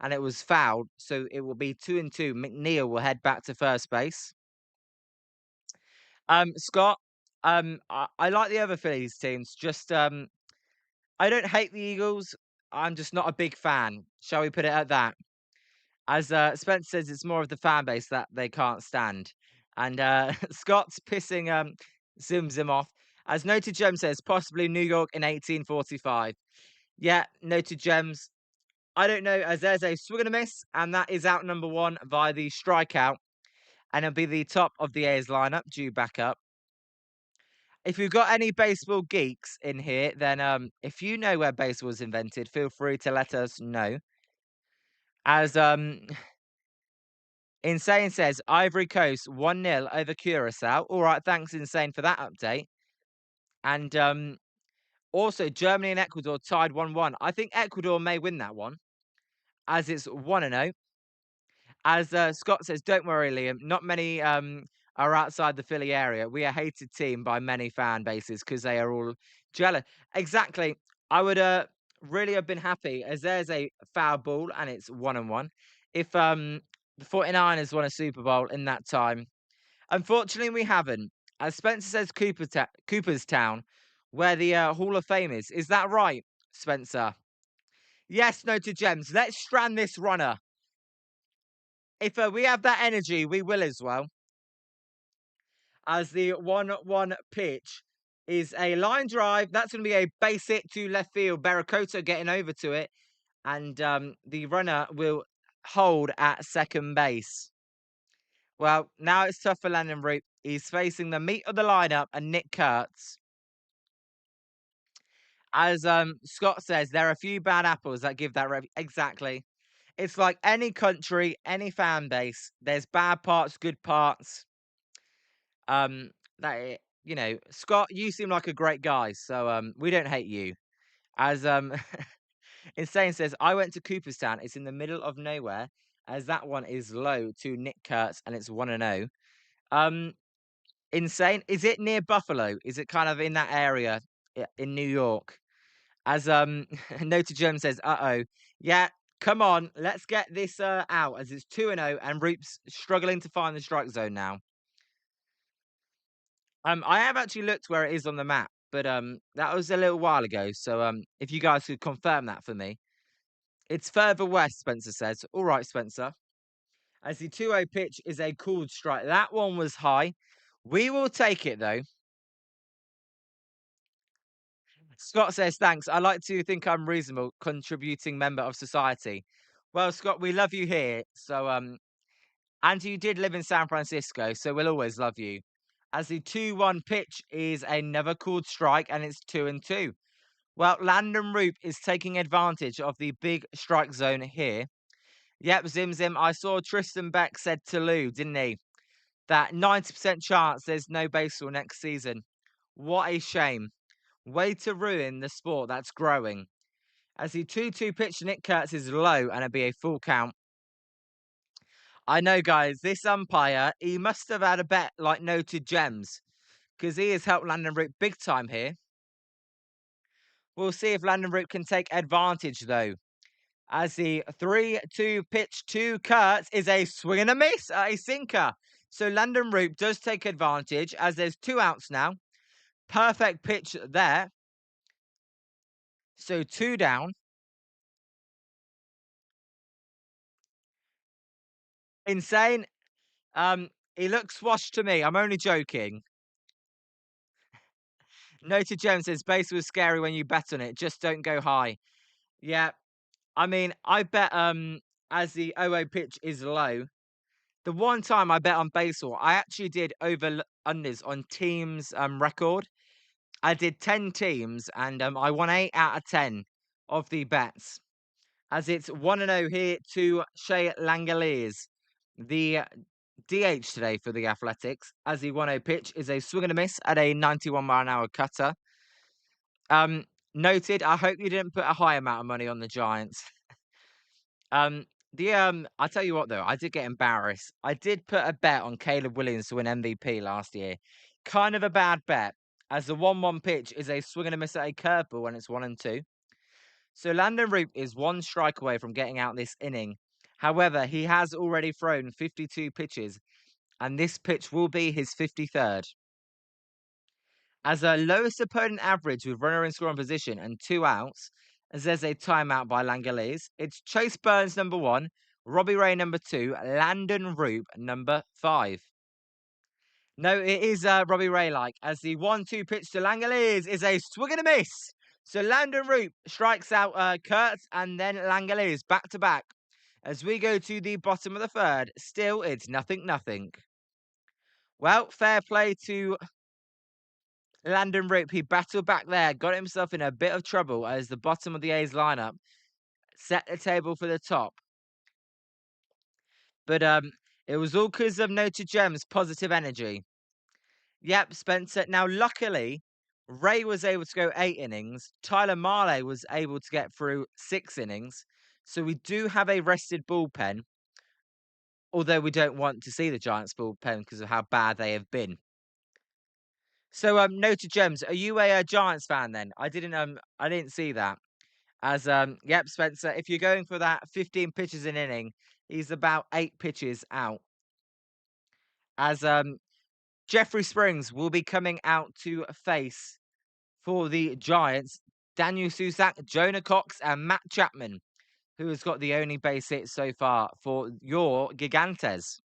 [SPEAKER 2] and it was fouled. So it will be 2-2. McNeil will head back to first base. Scott, I like the other Phillies teams. Just I don't hate the Eagles. I'm just not a big fan. Shall we put it at that? As Spencer says, it's more of the fan base that they can't stand. And Scott's pissing Zim off. As Noted Gem says, possibly New York in 1845. Yeah, Noted Gems. I don't know, as there's a swing and a miss, and that is out number 1 via the strikeout. And it'll be the top of the A's lineup, due back up. If you've got any baseball geeks in here, then if you know where baseball was invented, feel free to let us know. As Insane says, Ivory Coast 1-0 over Curacao. All right, thanks, Insane, for that update. And also, Germany and Ecuador tied 1-1. I think Ecuador may win that one, as it's 1-0. As Scott says, don't worry, Liam. Not many are outside the Philly area. We are a hated team by many fan bases because they are all jealous. Exactly. I would really have been happy as there's a foul ball and it's 1-1. If the 49ers won a Super Bowl in that time, unfortunately we haven't. As Spencer says, Cooperstown, where the Hall of Fame is. Is that right, Spencer? Yes, no to Gems. Let's strand this runner. If we have that energy, we will as well. As the 1-1 pitch is a line drive. That's going to be a base hit to left field. Barracoto getting over to it. And the runner will hold at second base. Well, now it's tough for Landen Roupp. He's facing the meat of the lineup and Nick Kurtz. As Scott says, there are a few bad apples that give that exactly. It's like any country, any fan base. There's bad parts, good parts. Um, Scott, you seem like a great guy, so we don't hate you. As Insane says, I went to Cooperstown. It's in the middle of nowhere, as that one is low to Nick Kurtz, and it's 1-0. Insane, is it near Buffalo? Is it kind of in that area in New York? As Nota Germ says, uh-oh. Yeah, come on, let's get this out as it's 2-0 and Roop's struggling to find the strike zone now. I have actually looked where it is on the map, but that was a little while ago. So if you guys could confirm that for me. It's further west, Spencer says. All right, Spencer. As the 2-0 pitch is a cooled strike. That one was high. We will take it though. Scott says, thanks. I like to think I'm reasonable, contributing member of society. Well, Scott, we love you here. So, and you did live in San Francisco, so we'll always love you. As the 2-1 pitch is another called strike, and it's 2-2. Well, Landen Roupp is taking advantage of the big strike zone here. Yep, Zim Zim, I saw Tristan Beck said to Lou, didn't he? That 90% chance there's no baseball next season. What a shame. Way to ruin the sport that's growing. As the 2-2 pitch to Nick Kurtz is low and it'll be a full count. I know, guys, this umpire, he must have had a bet like Noted Gems because he has helped Landen Roupp big time here. We'll see if Landen Roupp can take advantage, though. As the 3-2 pitch to Kurtz is a swing and a miss, a sinker. So Landen Roupp does take advantage as there's 2 outs now. Perfect pitch there. So 2 down. Insane. He looks washed to me. I'm only joking. Noted Jones says base was scary when you bet on it. Just don't go high. Yeah. I mean, I bet as the 0 pitch is low. The one time I bet on baseball, I actually did over unders on teams record. I did 10 teams and I won 8 out of 10 of the bets. As it's 1-0 here to Shea Langoliers. The DH today for the Athletics, as the 1-0 pitch is a swing and a miss at a 91-mile-an-hour cutter. Noted, I hope you didn't put a high amount of money on the Giants. I'll tell you what though, I did get embarrassed. I did put a bet on Caleb Williams to win MVP last year. Kind of a bad bet, as the 1-1 pitch is a swing and a miss at a curveball when it's 1-2. So Landen Roupp is 1 strike away from getting out this inning. However, he has already thrown 52 pitches, and this pitch will be his 53rd. As a lowest opponent average with runner in scoring position and 2 outs, as there's a timeout by Langoliers, it's Chase Burns number 1, Robbie Ray number 2, Landen Roupp number 5. No, it is Robbie Ray like, as the 1-2 pitch to Langoliers is a swing and a miss. So Landen Roupp strikes out Kurtz and then Langoliers back to back. As we go to the bottom of the 3rd, still it's 0-0. Well, fair play to Landen Roupp. He battled back there, got himself in a bit of trouble as the bottom of the A's lineup set the table for the top. But it was all because of Notre Dame's positive energy. Yep, Spencer. Now, luckily, Ray was able to go 8 innings. Tyler Marley was able to get through 6 innings. So we do have a rested bullpen. Although we don't want to see the Giants bullpen because of how bad they have been. So, Notre Gems, are you a Giants fan then? I didn't see that. Yep, Spencer, if you're going for that 15 pitches an inning, he's about 8 pitches out. As Jeffrey Springs will be coming out to face for the Giants, Daniel Susak, Jonah Cox, and Matt Chapman, who has got the only base hit so far for your Gigantes.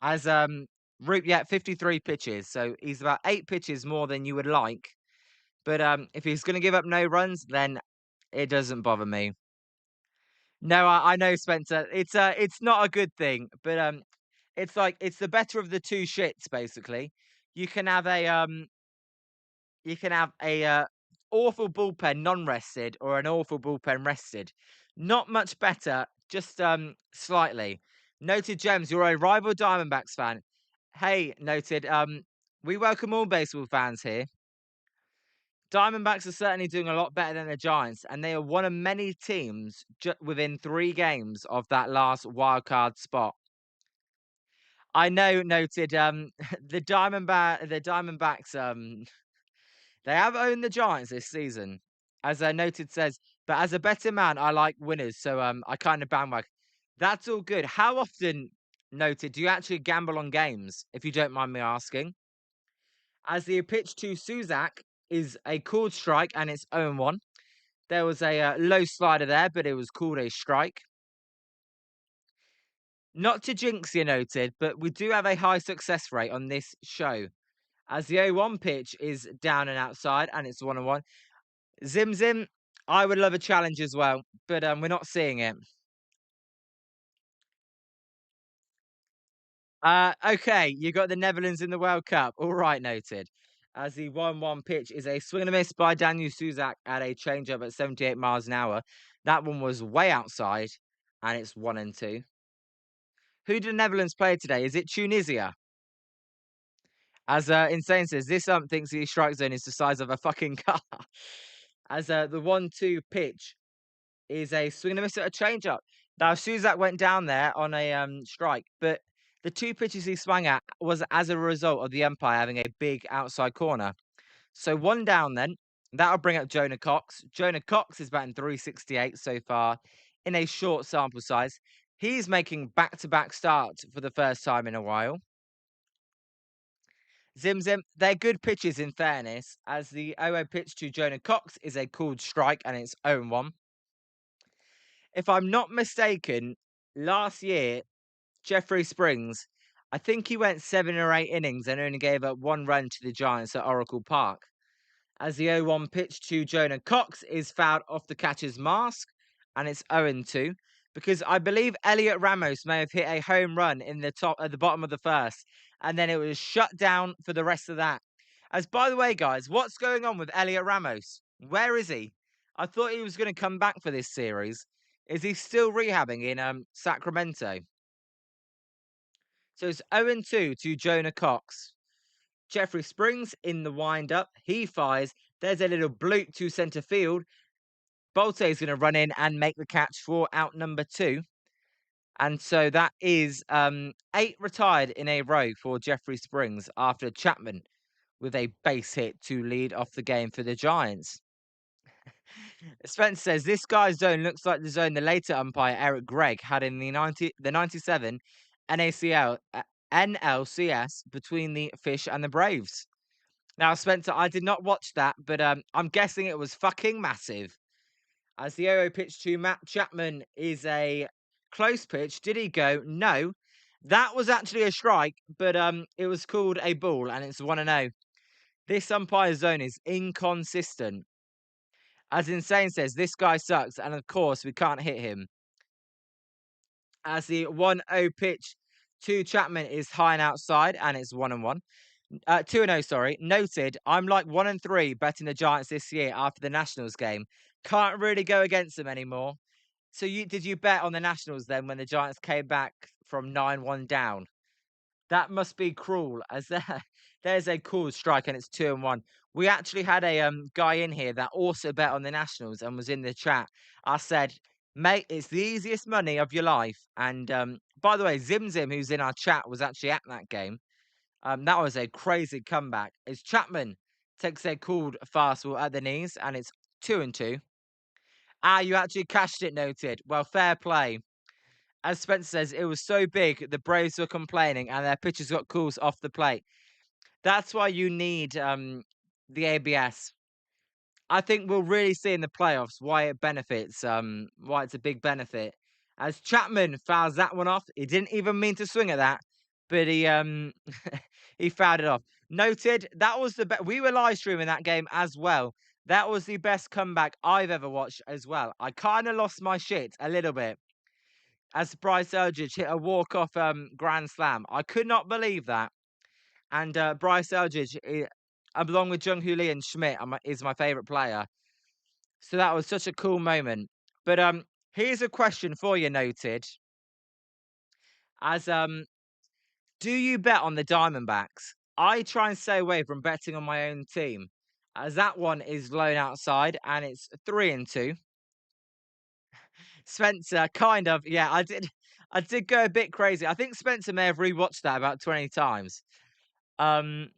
[SPEAKER 2] As Roupp, yeah, 53 pitches, so he's about 8 pitches more than you would like. But if he's going to give up no runs, then it doesn't bother me. No, I know, Spencer. It's not a good thing, but it's like it's the better of the two shits. Basically, you can have a awful bullpen non-rested or an awful bullpen rested. Not much better, just slightly. Noted Gems, you're a rival Diamondbacks fan. Hey, noted. We welcome all baseball fans here. Diamondbacks are certainly doing a lot better than the Giants, and they are one of many teams within 3 games of that last wild card spot. I know, noted. The Diamondbacks. They have owned the Giants this season, as noted says. But as a betting man, I like winners, so I kind of bandwag. That's all good. How often, noted, do you actually gamble on games, if you don't mind me asking? As the pitch to Suzak is a called strike and it's 0-1. There was a low slider there, but it was called a strike. Not to jinx you, noted, but we do have a high success rate on this show. As the 0-1 pitch is down and outside and it's 1-1. Zim Zim, I would love a challenge as well, but we're not seeing it. Okay, you got the Netherlands in the World Cup. All right, noted. As the 1-1 pitch is a swing and a miss by Daniel Suzak at a changeup at 78 miles an hour. That one was way outside, and it's 1-2. Who did the Netherlands play today? Is it Tunisia? As Insane says, this thinks the strike zone is the size of a fucking car. As the 1-2 pitch is a swing and a miss at a changeup. Now Suzak went down there on a strike, but the 2 pitches he swung at was as a result of the umpire having a big outside corner. So 1 down then. That'll bring up Jonah Cox. Jonah Cox is batting 368 so far in a short sample size. He's making back-to-back starts for the first time in a while. Zim Zim, they're good pitches in fairness, as the 0 pitch to Jonah Cox is a called strike and it's 0-1. If I'm not mistaken, last year, Jeffrey Springs, I think he went 7 or 8 innings and only gave up 1 run to the Giants at Oracle Park. As the 0-1 pitch to Jonah Cox is fouled off the catcher's mask, and it's 0-2. Because I believe Elliot Ramos may have hit a home run in the top at the bottom of the first, and then it was shut down for the rest of that. As by the way, guys, what's going on with Elliot Ramos? Where is he? I thought he was going to come back for this series. Is he still rehabbing in Sacramento? So it's 0-2 to Jonah Cox. Jeffrey Springs in the wind-up. He fires. There's a little bloop to centre field. Bolte is going to run in and make the catch for out number 2. And so that is 8 retired in a row for Jeffrey Springs after Chapman with a base hit to lead off the game for the Giants. Spence says, this guy's zone looks like the zone the later umpire Eric Gregg had in the 97 NLCS between the Fish and the Braves. Now, Spencer, I did not watch that, but I'm guessing it was fucking massive. As the 0 pitch to Matt Chapman is a close pitch. Did he go? No. That was actually a strike, but it was called a ball, and it's 1-0. This umpire zone is inconsistent. As Insane says, this guy sucks, and of course, we can't hit him. As the 1-0 pitch to Chapman is high and outside, and it's 1-1. 2-0, sorry. Noted, I'm like 1-3 betting the Giants this year after the Nationals game. Can't really go against them anymore. So did you bet on the Nationals then when the Giants came back from 9-1 down? That must be cruel, as there's a cool strike and it's 2-1. We actually had a guy in here that also bet on the Nationals and was in the chat. I said, mate, it's the easiest money of your life. And by the way, Zim Zim, who's in our chat, was actually at that game. That was a crazy comeback. As Chapman takes a called fastball at the knees, and it's 2-2. Ah, you actually cashed it, noted. Well, fair play. As Spencer says, it was so big, the Braves were complaining and their pitchers got calls off the plate. That's why you need the ABS. I think we'll really see in the playoffs why it benefits, why it's a big benefit. As Chapman fouls that one off, he didn't even mean to swing at that, but he he fouled it off. Noted, that was the best. We were live streaming that game as well. That was the best comeback I've ever watched as well. I kind of lost my shit a little bit as Bryce Eldridge hit a walk-off grand slam. I could not believe that. And Bryce Eldridge, along with Jung Hoo Lee and Schmidt, is my favorite player. So that was such a cool moment. But here's a question for you, noted. As do you bet on the Diamondbacks? I try and stay away from betting on my own team, as that one is blown outside and it's 3-2. Spencer, kind of, yeah, I did go a bit crazy. I think Spencer may have rewatched that about 20 times. Um,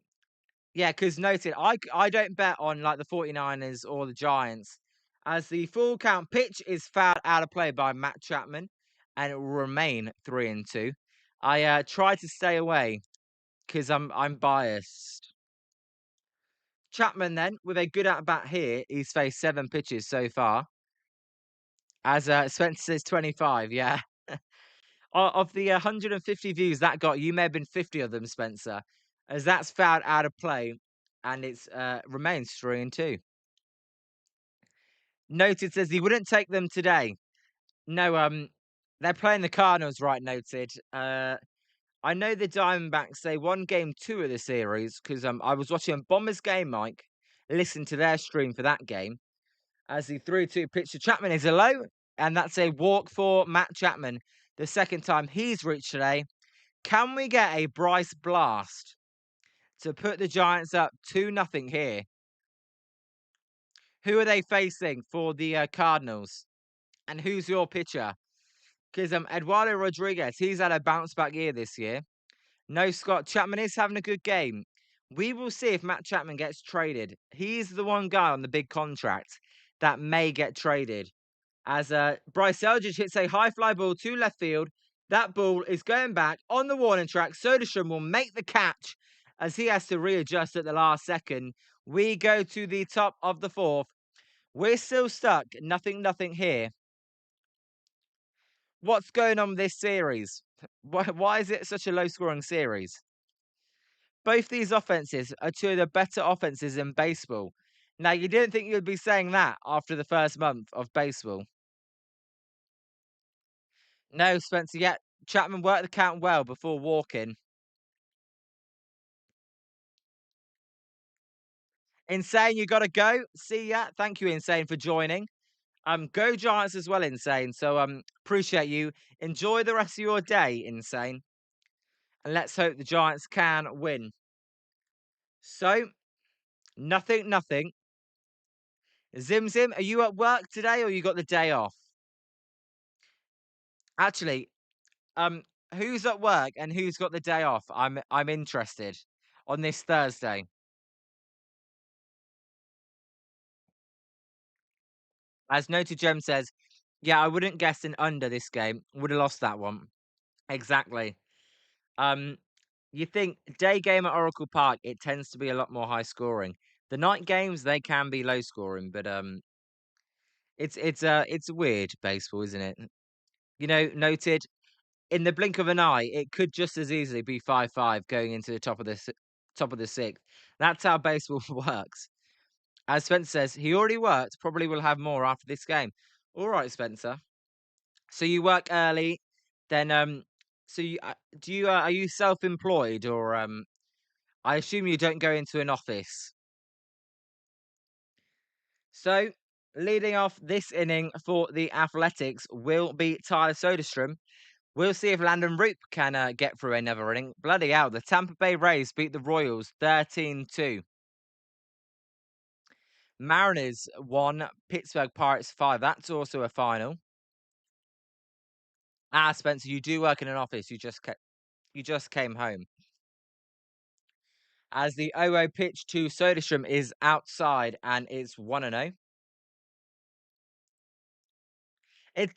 [SPEAKER 2] yeah, because noted, I don't bet on like the 49ers or the Giants, as the full count pitch is fouled out of play by Matt Chapman, and it will remain 3-2. I try to stay away because I'm biased. Chapman then, with a good at bat here, he's faced 7 pitches so far. As Spencer says 25, yeah. Of the 150 views that got, you may have been 50 of them, Spencer, as that's fouled out of play, and it's remains 3-2. Noted says he wouldn't take them today. No, they're playing the Cardinals, right? Noted. I know the Diamondbacks. They won game 2 of the series because I was watching Bombers game, Mike. Listen to their stream for that game as the 3-2 pitch to Chapman is a low, and that's a walk for Matt Chapman. The second time he's reached today. Can we get a Bryce blast to put the Giants up 2-0 here? Who are they facing for the Cardinals? And who's your pitcher? Because Eduardo Rodriguez, he's had a bounce back year this year. No, Scott Chapman is having a good game. We will see if Matt Chapman gets traded. He's the one guy on the big contract that may get traded. As Bryce Eldridge hits a high fly ball to left field. That ball is going back on the warning track. Soderstrom will make the catch as he has to readjust at the last second. We go to the top of the 4th. We're still stuck. Nothing here. What's going on with this series? Why is it such a low-scoring series? Both these offenses are 2 of the better offenses in baseball. Now, you didn't think you'd be saying that after the first month of baseball. No, Spencer, yet Chapman worked the count well before walking. Insane, you gotta go. See ya. Thank you, Insane, for joining. Go Giants as well, Insane. So appreciate you. Enjoy the rest of your day, Insane. And let's hope the Giants can win. So, nothing. Zim, are you at work today or you got the day off? Actually, um, who's at work and who's got the day off? I'm interested on this Thursday. As Noted Gem says, yeah, I wouldn't guess an under this game. Would have lost that one. Exactly. Um, you think day game at Oracle Park, it tends to be a lot more high scoring. The night games, they can be low scoring, but it's weird baseball, isn't it? You know, Noted, in the blink of an eye, it could just as easily be 5-5 going into the top of the 6th. That's how baseball works. As Spencer says, he already worked, probably will have more after this game. All right, Spencer. So you work early, then so you do you are you self-employed or I assume you don't go into an office. So leading off this inning for the Athletics will be Tyler Soderstrom. We'll see if Landen Roupp can get through another inning. Bloody hell, the Tampa Bay Rays beat the Royals 13-2. Mariners won, Pittsburgh Pirates 5. That's also a final. Ah, Spencer, you do work in an office. You just came home. As the 0-0 pitch to Soderstrom is outside and it's 1-0. It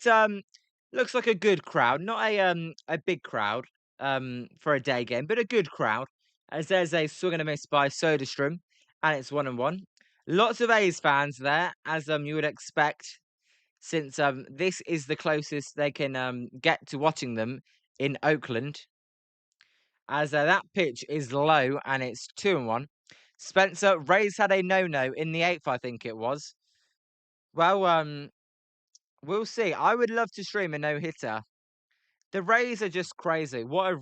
[SPEAKER 2] looks like a good crowd, not a big crowd for a day game, but a good crowd. As there's a swing and a miss by Soderstrom, and it's 1-1. Lots of A's fans there, as you would expect, since this is the closest they can get to watching them in Oakland. As that pitch is low and it's 2-1. Spencer, Rays had a no-no in the eighth, I think it was. Well, we'll see. I would love to stream a no-hitter. The Rays are just crazy. What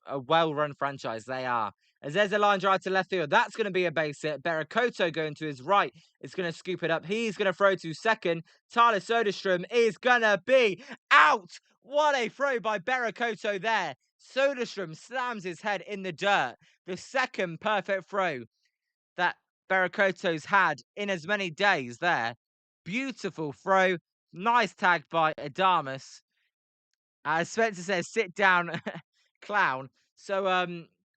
[SPEAKER 2] a well-run franchise they are. As there's a line drive to left field, that's going to be a base hit. Berakoto going to his right is going to scoop it up. He's going to throw to second. Tyler Soderstrom is going to be out. What a throw by Berakoto there. Soderstrom slams his head in the dirt. The second perfect throw that Berakoto's had in as many days there. Beautiful throw. Nice tag by Adamus. As Spencer says, sit down, clown. So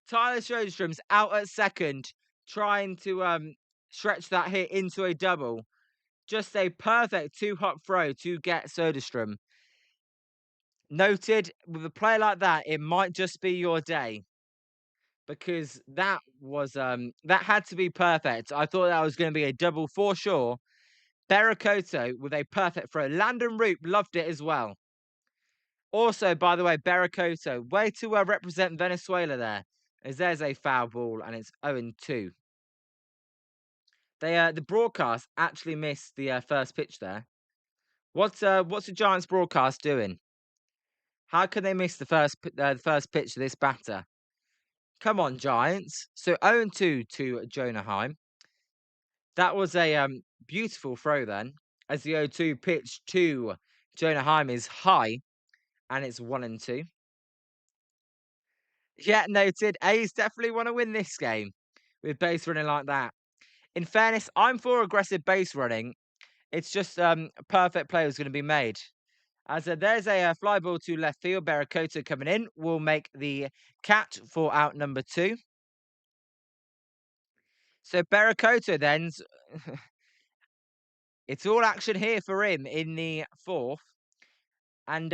[SPEAKER 2] Tyler Soderstrom's out at second, trying to stretch that hit into a double. Just a perfect two-hop throw to get Soderstrom. Noted, with a play like that, it might just be your day. Because that was that had to be perfect. I thought that was going to be a double for sure. Berakoto with a perfect throw. Landen Roupp loved it as well. Also, by the way, Berakoto, way to represent Venezuela there, as there's a foul ball and it's 0-2. The broadcast actually missed the first pitch there. What's the Giants broadcast doing? How can they miss the first pitch of this batter? Come on, Giants. So 0-2 to Jonah Heim. That was a beautiful throw then, as the 0-2 pitch to Jonah Heim is high, and it's 1-2. Yeah, noted. A's definitely want to win this game with base running like that. In fairness, I'm for aggressive base running. It's just a perfect play was going to be made. As there's a fly ball to left field. Berakoto coming in will make the catch for out number 2. So Berakoto then, it's all action here for him in the 4th. And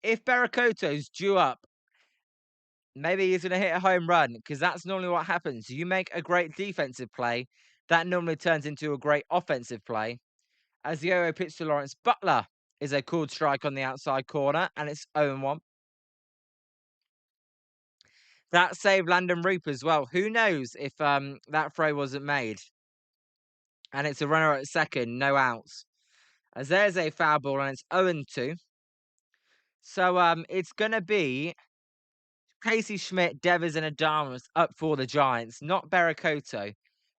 [SPEAKER 2] if Berakoto's due up, maybe he's going to hit a home run, because that's normally what happens. You make a great defensive play, that normally turns into a great offensive play. As the 0 pitch to Lawrence Butler is a called strike on the outside corner, and it's 0-1. That saved Landen Roupp as well. Who knows if that throw wasn't made? And it's a runner at second, no outs. As there's a foul ball, and it's 0-2. So it's going to be Casey Schmidt, Devers, and Adamas up for the Giants, not Berakoto.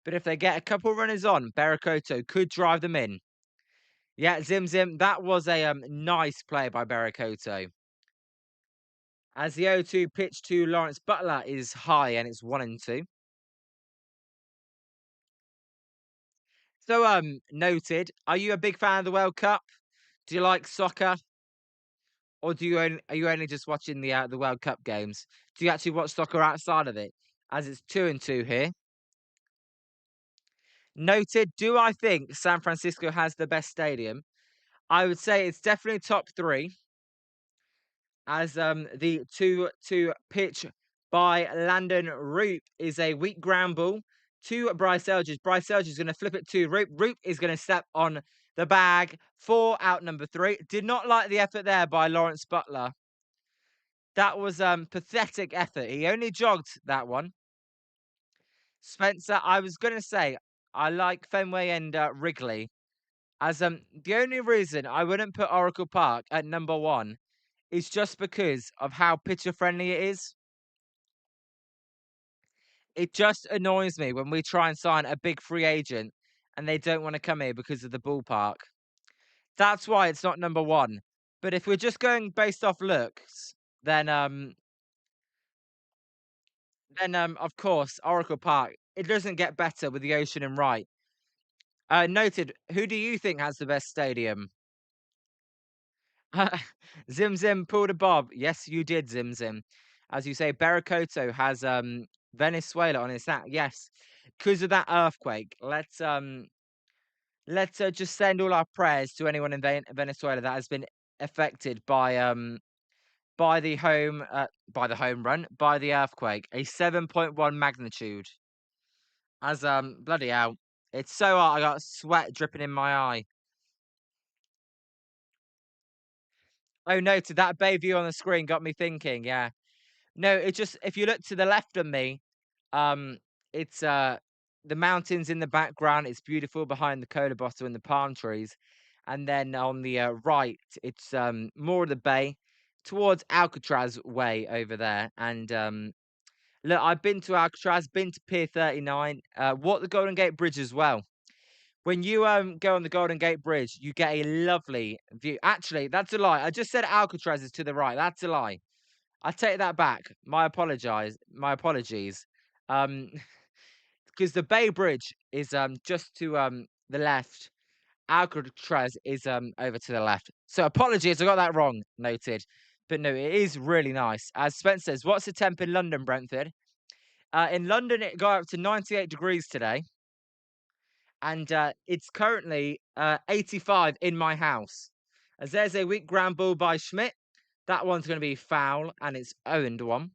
[SPEAKER 2] But if they get a couple runners on, Berakoto could drive them in. Yeah, Zim Zim, that was a nice play by Berakoto. As the 0-2 pitch to Lawrence Butler is high, and it's 1-2. So noted. Are you a big fan of the World Cup? Do you like soccer? Or are you only just watching the World Cup games? Do you actually watch soccer outside of it? As it's 2-2 here. Noted. Do I think San Francisco has the best stadium? I would say it's definitely top 3. As the 2-2 pitch by Landen Roupp is a weak ground ball to Bryce Elgers. Bryce Elgers is going to flip it to Roupp. Roupp is going to step on the bag for out number 3. Did not like the effort there by Lawrence Butler. That was pathetic effort. He only jogged that one. Spencer, I was going to say, I like Fenway and Wrigley. As the only reason I wouldn't put Oracle Park at number 1 is just because of how pitcher friendly it is. It just annoys me when we try and sign a big free agent and they don't want to come here because of the ballpark. That's why it's not number 1. But if we're just going based off looks, then of course Oracle Park, it doesn't get better with the ocean and right. Noted. Who do you think has the best stadium? Zim Zim pulled a bob. Yes, you did, Zim Zim. As you say, Berakoto has Venezuela on his hat. Yes, because of that earthquake. Let's just send all our prayers to anyone in Venezuela that has been affected by the home run, by the earthquake, a 7.1 magnitude. As bloody hell, it's so hot. I got sweat dripping in my eye. Oh, noted that bay view on the screen got me thinking. Yeah, no, it just if you look to the left of me, um, it's the mountains in the background. It's beautiful behind the cola bottle and the palm trees, and then on the right, it's more of the bay towards Alcatraz Way over there. And look, I've been to Alcatraz, been to Pier 39, walked the Golden Gate Bridge as well. When you go on the Golden Gate Bridge, you get a lovely view. Actually, that's a lie. I just said Alcatraz is to the right. That's a lie. I take that back. My apologies. Um, because the Bay Bridge is just to the left. Alcatraz is over to the left. So apologies, I got that wrong. Noted. But no, it is really nice. As Spence says, what's the temp in London, Brentford? In London, it got up to 98 degrees today, and it's currently 85 in my house. As there's a weak ground ball by Schmidt. That one's going to be foul, and it's 0-1.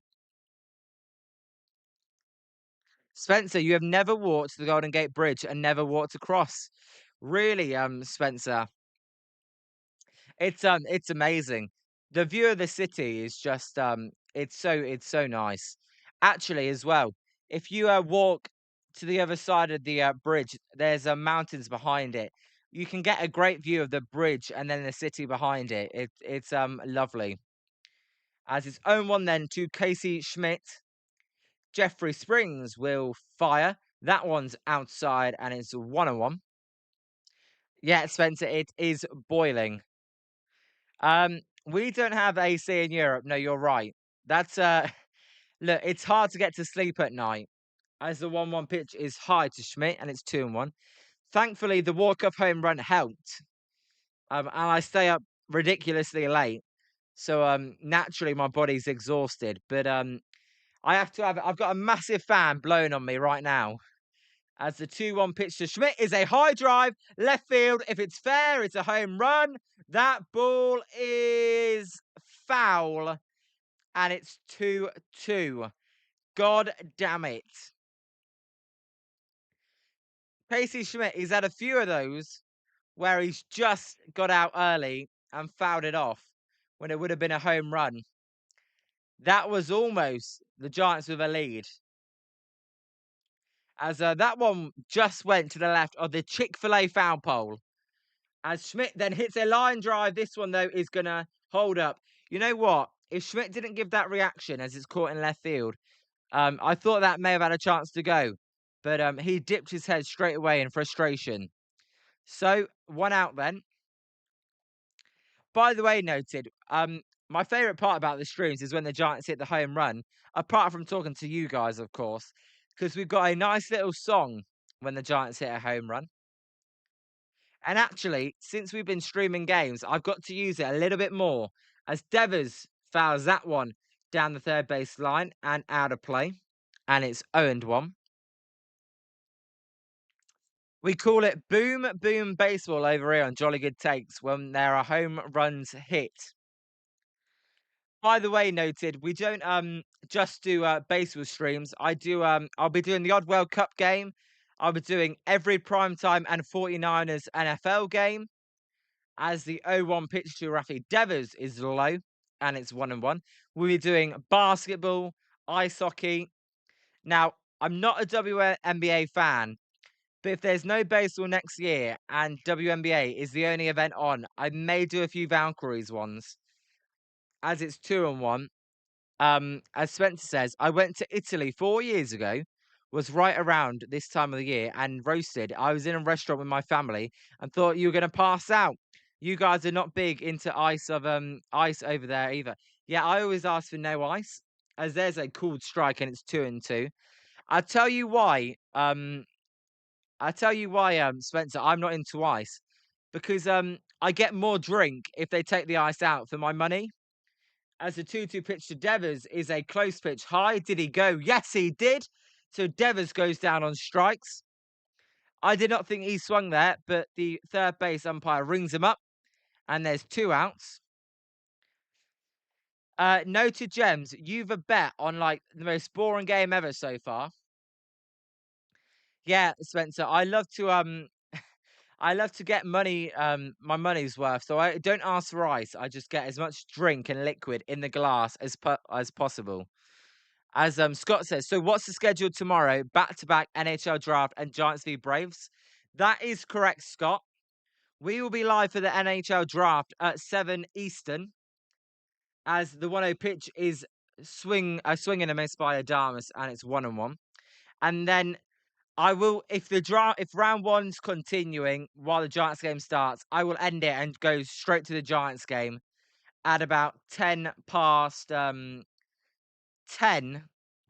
[SPEAKER 2] Spencer, you have never walked the Golden Gate Bridge and never walked across. Really, Spencer, it's amazing. The view of the city is just it's so nice. Actually, as well, if you walk to the other side of the bridge, there's mountains behind it. You can get a great view of the bridge and then the city behind it. It's lovely. As its own one then to Casey Schmidt. Jeffrey Springs will fire. That one's outside and it's 1-1. Yeah, Spencer, it is boiling. We don't have AC in Europe. No, you're right. That's look, it's hard to get to sleep at night as the 1-1 pitch is high to Schmidt and it's 2-1. Thankfully, the walk-off home run helped. And I stay up ridiculously late. So naturally my body's exhausted. But I've got a massive fan blowing on me right now. As the 2-1 pitch to Schmidt is a high drive, left field. If it's fair, it's a home run. That ball is foul, and it's 2-2. God damn it. Casey Schmidt, he's had a few of those where he's just got out early and fouled it off when it would have been a home run. That was almost the Giants with a lead. As that one just went to the left of the Chick-fil-A foul pole. As Schmidt then hits a line drive, this one though is going to hold up. You know what? If Schmidt didn't give that reaction as it's caught in left field, I thought that may have had a chance to go. But he dipped his head straight away in frustration. So, one out then. By the way, noted, my favourite part about the streams is when the Giants hit the home run, apart from talking to you guys, of course, because we've got a nice little song when the Giants hit a home run. And actually, since we've been streaming games, I've got to use it a little bit more as Devers fouls that one down the third base line and out of play. And it's 0-1. We call it boom, boom baseball over here on Jolly Good Takes when there are home runs hit. By the way, noted, we don't just do baseball streams. I'll be doing the odd World Cup game. I'll be doing every primetime and 49ers NFL game. As the 0-1 pitch to Rafi Devers is low and it's 1-1. We'll be doing basketball, ice hockey. Now, I'm not a WNBA fan, but if there's no baseball next year and WNBA is the only event on, I may do a few Valkyries ones. As it's 2-1. As Spencer says, I went to Italy 4 years ago, was right around this time of the year and roasted. I was in a restaurant with my family and thought you were going to pass out. You guys are not big into ice over there either. Yeah, I always ask for no ice, as there's a cooled strike and it's 2-2. I'll tell you why. Spencer, I'm not into ice because I get more drink if they take the ice out for my money. As the 2-2 pitch to Devers is a close pitch high. Did he go? Yes, he did. So Devers goes down on strikes. I did not think he swung there, but the third base umpire rings him up, and there's 2 outs. Noted Gems, you've a bet on like the most boring game ever so far. Yeah, Spencer, I love to get money, my money's worth. So I don't ask for ice. I just get as much drink and liquid in the glass as possible. As Scott says, so what's the schedule tomorrow? Back to back NHL draft and Giants v Braves. That is correct, Scott. We will be live for the NHL draft at 7 Eastern, as the 1-0 pitch is swing and a miss by Adamas, and it's 1-1. And then I will, if round one's continuing while the Giants game starts, I will end it and go straight to the Giants game at about 10 past 10,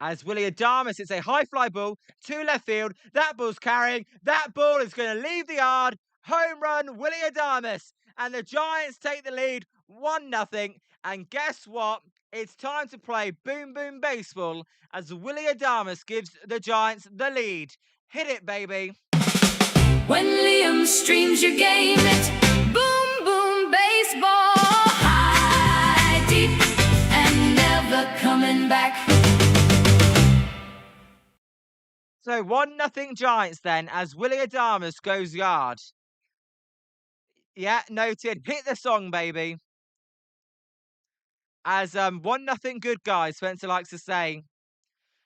[SPEAKER 2] as Willie Adamas hits a high fly ball to left field. That ball's carrying. That ball is going to leave the yard. Home run, Willie Adamas. And the Giants take the lead 1-0. And guess what? It's time to play Boom Boom Baseball as Willie Adamas gives the Giants the lead. Hit it, baby.
[SPEAKER 1] When Liam streams your game, it's boom boom baseball, high, deep, and never coming back.
[SPEAKER 2] So 1-0 Giants then, as Willie Adamas goes yard. Yeah, noted. Hit the song, baby. As 1-0 good guys, Spencer likes to say.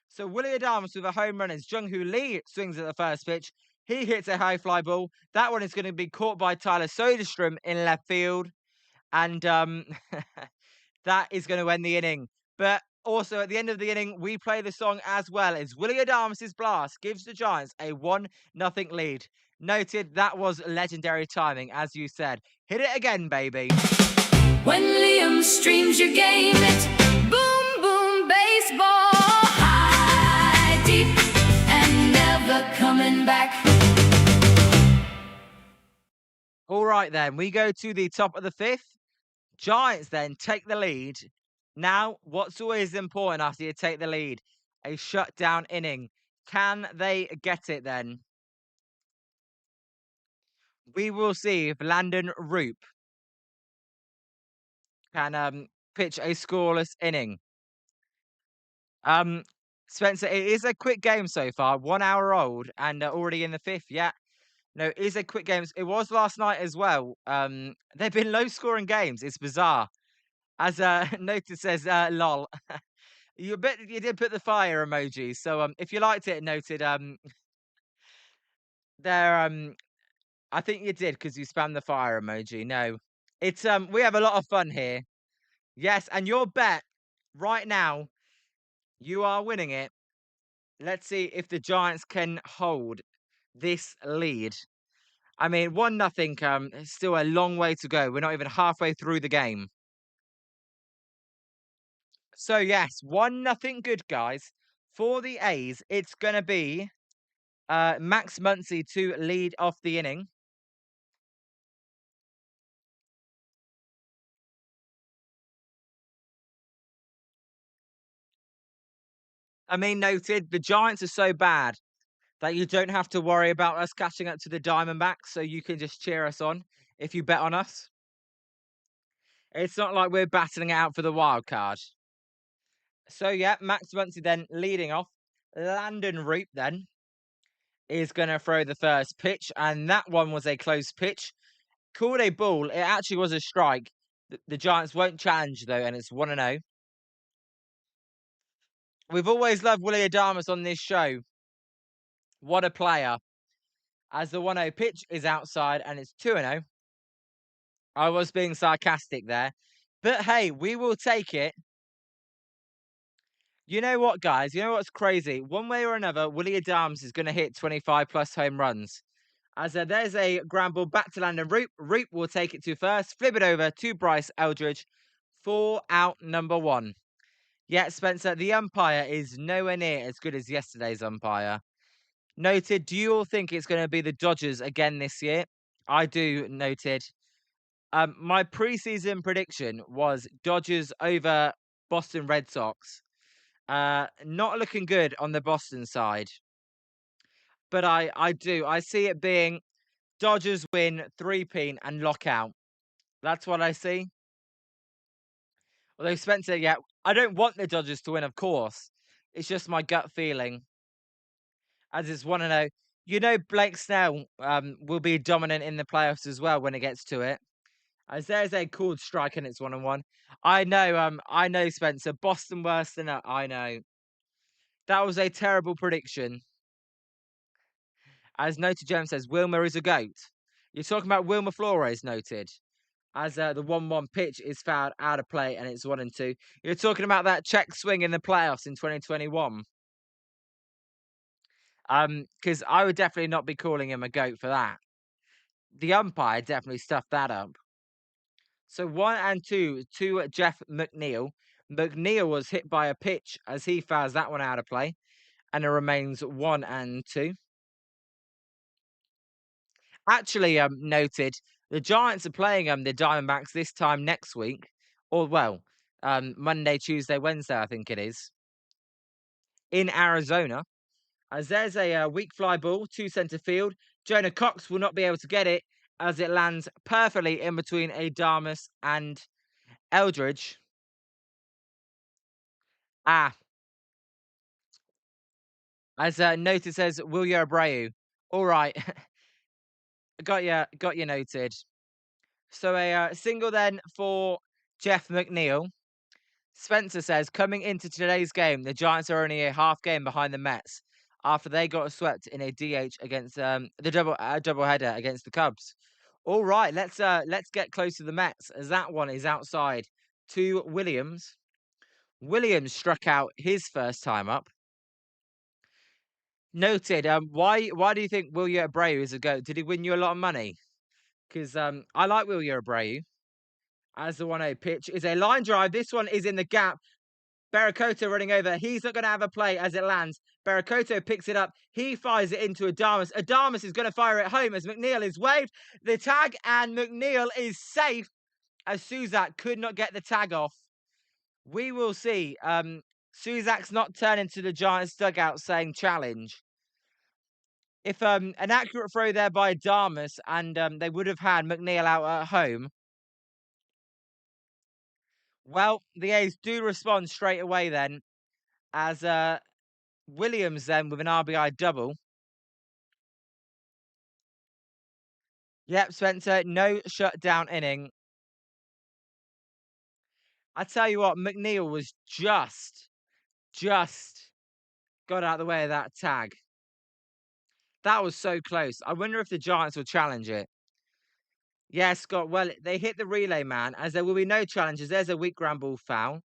[SPEAKER 2] So Willie Adamas with a home run as Jung-Hoo Lee swings at the first pitch. He hits a high fly ball. That one is going to be caught by Tyler Soderstrom in left field. And that is going to end the inning. But also at the end of the inning, we play the song as well as Willie Adamas' blast gives the Giants a 1-0 lead. Noted, that was legendary timing, as you said. Hit it again, baby.
[SPEAKER 1] When Liam streams your game, it's boom boom baseball, high, deep, and never coming back.
[SPEAKER 2] All right, then. We go to the top of the fifth. Giants then take the lead. Now, what's always important after you take the lead? A shutdown inning. Can they get it then? We will see if Landen Roupp can pitch a scoreless inning. Um, Spencer, it is a quick game so far, 1 hour old, and already in the fifth. Yeah, no, it is a quick game. It was last night as well. They've been low scoring games. It's bizarre. As Noted says, lol. You did put the fire emoji. So if you liked it, Noted, there I think you did because you spammed the fire emoji. No. It's we have a lot of fun here. Yes, and your bet right now, you are winning it. Let's see if the Giants can hold this lead. I mean, 1-0, it's still a long way to go. We're not even halfway through the game. So yes, 1-0 good guys. For the A's, it's gonna be Max Muncy to lead off the inning. I mean, noted, the Giants are so bad that you don't have to worry about us catching up to the Diamondbacks, so you can just cheer us on if you bet on us. It's not like we're battling it out for the wild card. So yeah, Max Muncy then leading off. Landen Roupp then is going to throw the first pitch, and that one was a close pitch. Called a ball. It actually was a strike. The Giants won't challenge though, and it's 1-0. We've always loved Willie Adamas on this show. What a player. As the 1-0 pitch is outside and it's 2-0. I was being sarcastic there. But hey, we will take it. You know what, guys? You know what's crazy? One way or another, Willie Adamas is going to hit 25 plus home runs. As there's a ground ball back to Landen Roupp. Roupp will take it to first, flip it over to Bryce Eldridge for out number 1. Yeah, Spencer, the umpire is nowhere near as good as yesterday's umpire. Noted, do you all think it's going to be the Dodgers again this year? I do, noted. My preseason prediction was Dodgers over Boston Red Sox. Not looking good on the Boston side. But I see it being Dodgers win 3-peat and lockout. That's what I see. Although Spencer, yeah, I don't want the Dodgers to win, of course. It's just my gut feeling. I just want to know. You know, Blake Snell will be dominant in the playoffs as well when it gets to it. As there's a called strike and it's 1-1. I know, Spencer. Boston worse than I know. That was a terrible prediction. As Noted Gem says, Wilmer is a goat. You're talking about Wilmer Flores, noted. As the 1-1 pitch is fouled out of play and it's 1-2. You're talking about that check swing in the playoffs in 2021. Because I would definitely not be calling him a goat for that. The umpire definitely stuffed that up. So 1-2 to Jeff McNeil. McNeil was hit by a pitch as he fouls that one out of play, and it remains 1-2. Actually, noted the Giants are playing the Diamondbacks this time next week, or well, Monday, Tuesday, Wednesday, I think it is, in Arizona. As there's a weak fly ball to centre field, Jonah Cox will not be able to get it as it lands perfectly in between Adamas and Eldridge. Ah, as noted says, Will you Abreu? All right, got you noted. So a single then for Jeff McNeil. Spencer says, coming into today's game, the Giants are only a half game behind the Mets after they got swept in a DH against the double header against the Cubs. All right, let's get close to the Mets as that one is outside to Williams. Williams struck out his first time up. Noted. Why do you think Will Abreu is a goat? Did he win you a lot of money? Because I like Will Abreu as the 1-0 pitch is a line drive. This one is in the gap. Barracoto running over. He's not going to have a play as it lands. Barracoto picks it up. He fires it into Adamas. Adamas is going to fire it home as McNeil is waved. The tag and McNeil is safe as Suzak could not get the tag off. We will see. Suzak's not turning to the Giants dugout saying challenge. If an accurate throw there by Adamas and they would have had McNeil out at home. Well, the A's do respond straight away then as Williams then with an RBI double. Yep, Spencer, no shutdown inning. I tell you what, McNeil was just got out of the way of that tag. That was so close. I wonder if the Giants will challenge it. Yes, Scott. Well, they hit the relay man as there will be no challenges. There's a weak ground ball foul.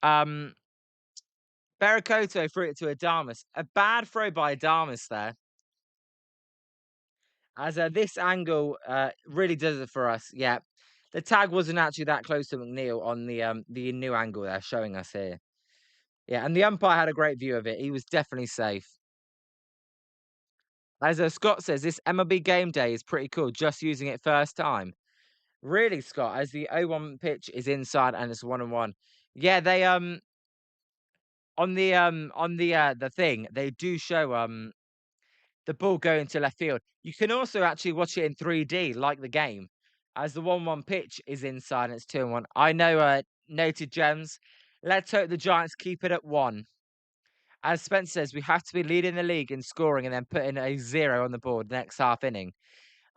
[SPEAKER 2] Um, Barracoto threw it to Adamas. A bad throw by Adamas there. As this angle really does it for us. Yeah, the tag wasn't actually that close to McNeil on the new angle they're showing us here. Yeah, and the umpire had a great view of it. He was definitely safe. As Scott says, this MLB game day is pretty cool. Just using it first time. Really, Scott, as the 0-1 pitch is inside and it's 1-1. Yeah, they on the thing, they do show the ball going to left field. You can also actually watch it in 3D, like the game, as the 1-1 pitch is inside and it's 2-1. I know Noted Gems. Let's hope the Giants keep it at 1. As Spencer says, we have to be leading the league in scoring and then putting a 0 on the board next half inning.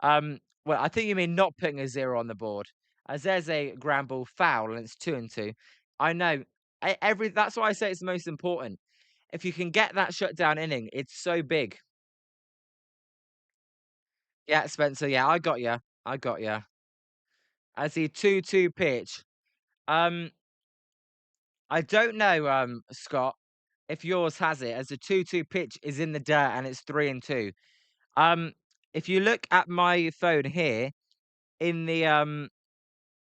[SPEAKER 2] Well, I think you mean not putting a 0 on the board, as there's a ground ball foul and it's 2-2. I know. That's why I say it's the most important. If you can get that shutdown inning, it's so big. Yeah, Spencer. Yeah, I got you. I got you. As the 2-2 pitch. Um, I don't know, Scott, if yours has it, as the 2-2 pitch is in the dirt and it's 3-2. Um, if you look at my phone here in the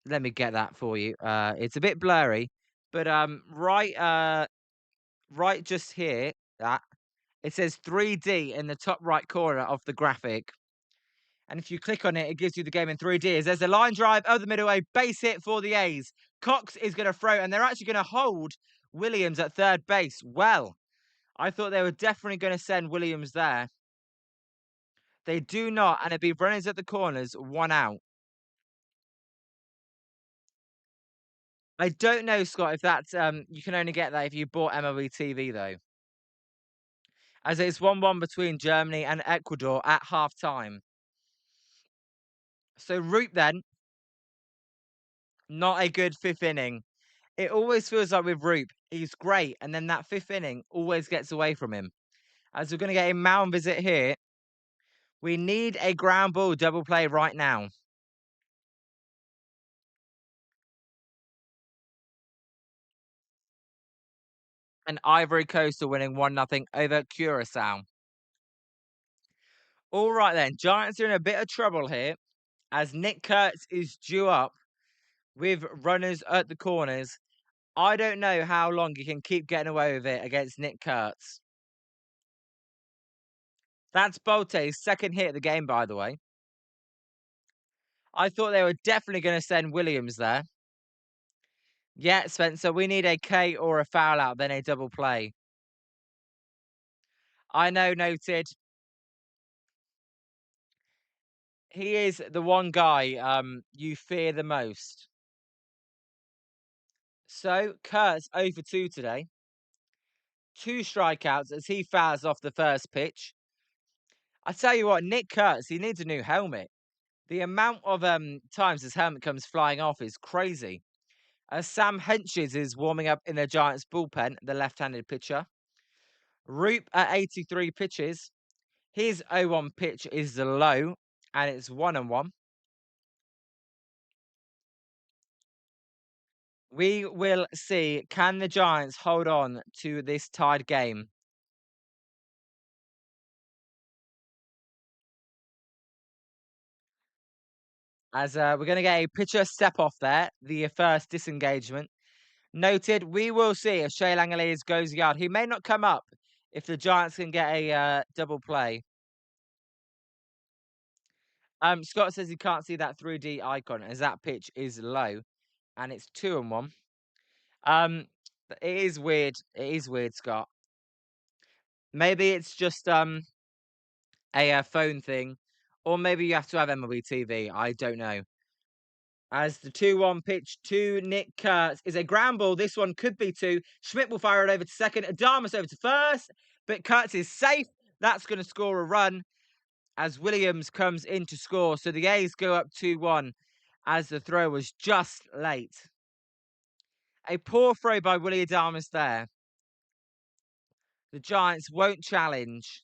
[SPEAKER 2] let me get that for you. It's a bit blurry, but right just here, that it says 3D in the top right corner of the graphic. And if you click on it, it gives you the game in 3D. There's a line drive over the middle, a base hit for the A's. Cox is going to throw, and they're actually going to hold Williams at third base. Well, I thought they were definitely going to send Williams there. They do not, and it'd be runners at the corners, 1 out. I don't know, Scott, if that's you can only get that if you bought MLB TV though. As it's 1-1 between Germany and Ecuador at half time. So Root then, not a good fifth inning. It always feels like with Roop, he's great, and then that fifth inning always gets away from him. As we're going to get a mound visit here, we need a ground ball double play right now. And Ivory Coast are winning 1-0 over Curacao. All right then, Giants are in a bit of trouble here as Nick Kurtz is due up with runners at the corners. I don't know how long he can keep getting away with it against Nick Kurtz. That's Bolte's second hit of the game, by the way. I thought they were definitely going to send Williams there. Yeah, Spencer, we need a K or a foul out, then a double play. I know, noted. He is the one guy you fear the most. So, Kurtz 0 for 2 today. 2 strikeouts as he fouls off the first pitch. I tell you what, Nick Kurtz, he needs a new helmet. The amount of times his helmet comes flying off is crazy. As Sam Henches is warming up in the Giants bullpen, the left-handed pitcher. Roop at 83 pitches. His 0-1 pitch is low, and it's 1-1. We will see. Can the Giants hold on to this tied game? As we're going to get a pitcher step off there, the first disengagement. Noted. We will see if Shea Langeliers goes yard. He may not come up if the Giants can get a double play. Scott says he can't see that 3D icon as that pitch is low, and it's 2-1. Um, it is weird. It is weird, Scott. Maybe it's just a phone thing, or maybe you have to have MLB TV. I don't know. As the 2-1 pitch to Nick Kurtz is a ground ball. This one could be two. Schmidt will fire it over to second. Adamas over to first, but Kurtz is safe. That's going to score a run as Williams comes in to score. So the A's go up 2-1 as the throw was just late. A poor throw by Willie Adamas there. The Giants won't challenge.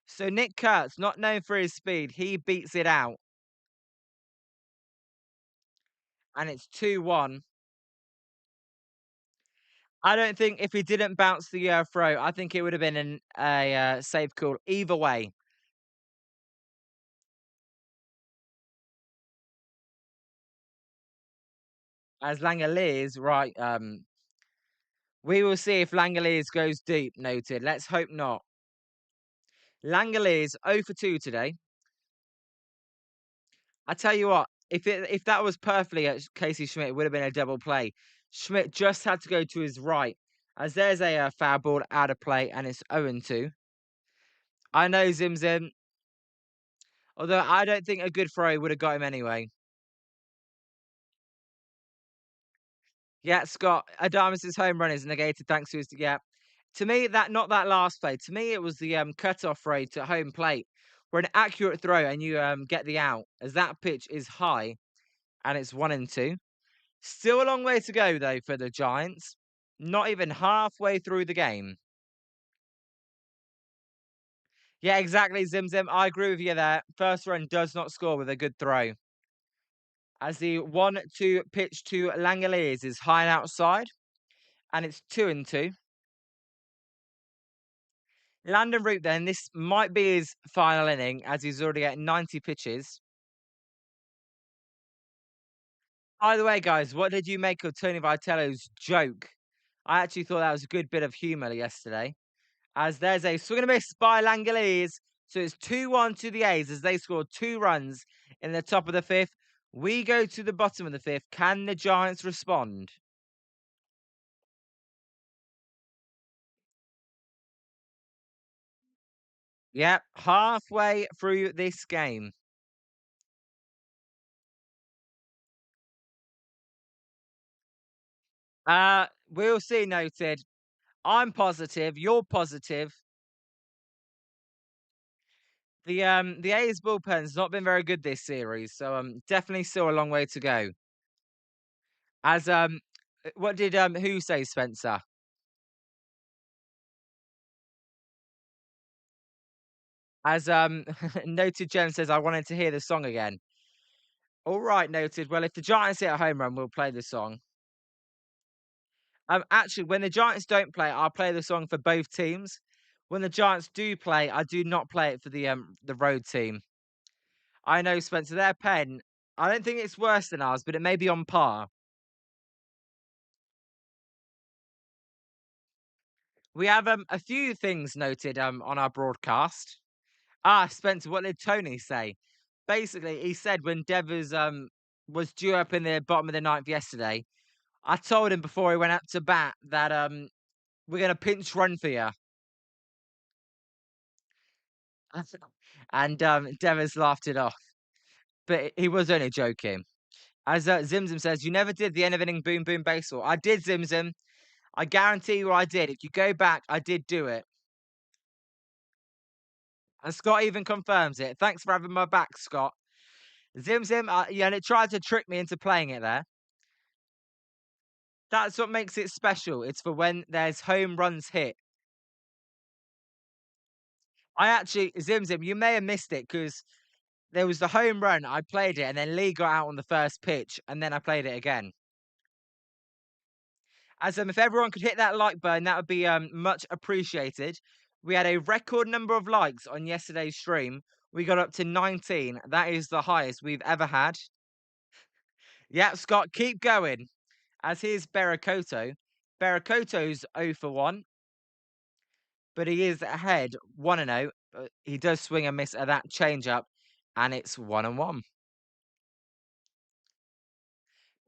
[SPEAKER 2] So Nick Kurtz, not known for his speed, he beats it out. And it's 2-1. I don't think if he didn't bounce the throw, I think it would have been a safe call either way. As Langoliers, right, we will see if Langoliers goes deep, noted. Let's hope not. Langoliers 0 for 2 today. I tell you what, if that was perfectly at Casey Schmidt, it would have been a double play. Schmidt just had to go to his right, as there's a foul ball out of play, and it's 0-2. I know Zim Zim, although I don't think a good throw would have got him anyway. Yeah, Scott, Adamas's home run is negated thanks to his yeah. To me, that not that last play. To me, it was the cutoff rate at home plate, where an accurate throw and you get the out, as that pitch is high, and it's 1-2. Still a long way to go though for the Giants. Not even halfway through the game. Yeah, exactly, Zim Zim. I agree with you there. First run does not score with a good throw. As the 1-2 pitch to Langoliers is high and outside, and it's 2-2. Landen Roupp then, this might be his final inning as he's already at 90 pitches. By the way, guys, what did you make of Tony Vitello's joke? I actually thought that was a good bit of humour yesterday. As there's a swing and a miss by Langoliers. So it's 2-1 to the A's as they score 2 runs in the top of the fifth. We go to the bottom of the fifth. Can the Giants respond? Yep, halfway through this game. We'll see, noted. I'm positive, you're positive. The A's bullpen's not been very good this series, so definitely still a long way to go. As what did who say, Spencer? As noted, Jen says I wanted to hear the song again. All right, noted. Well, if the Giants hit a home run, we'll play the song. Actually, when the Giants don't play, I'll play the song for both teams. When the Giants do play, I do not play it for the road team. I know, Spencer, their pen. I don't think it's worse than ours, but it may be on par. We have a few things noted on our broadcast. Spencer, what did Tony say? Basically, he said when Devers was due up in the bottom of the ninth yesterday, I told him before he went out to bat that we're gonna pinch run for you. And Devers laughed it off, but he was only joking. As Zimzim says, you never did the end of inning boom boom baseball. I did, Zimzim. I guarantee you I did. If you go back, I did do it. And Scott even confirms it. Thanks for having my back, Scott. Zimzim, yeah, and it tried to trick me into playing it there. That's what makes it special. It's for when there's home runs hit. I actually, Zimzim, you may have missed it because there was the home run. I played it, and then Lee got out on the first pitch, and then I played it again. As if everyone could hit that like button, that would be much appreciated. We had a record number of likes on yesterday's stream. We got up to 19. That is the highest we've ever had. Yeah, Scott, keep going. As here's Berakoto. Berakoto's 0 for 1, but he is ahead 1 0. But he does swing and miss at that change-up, and it's 1 1.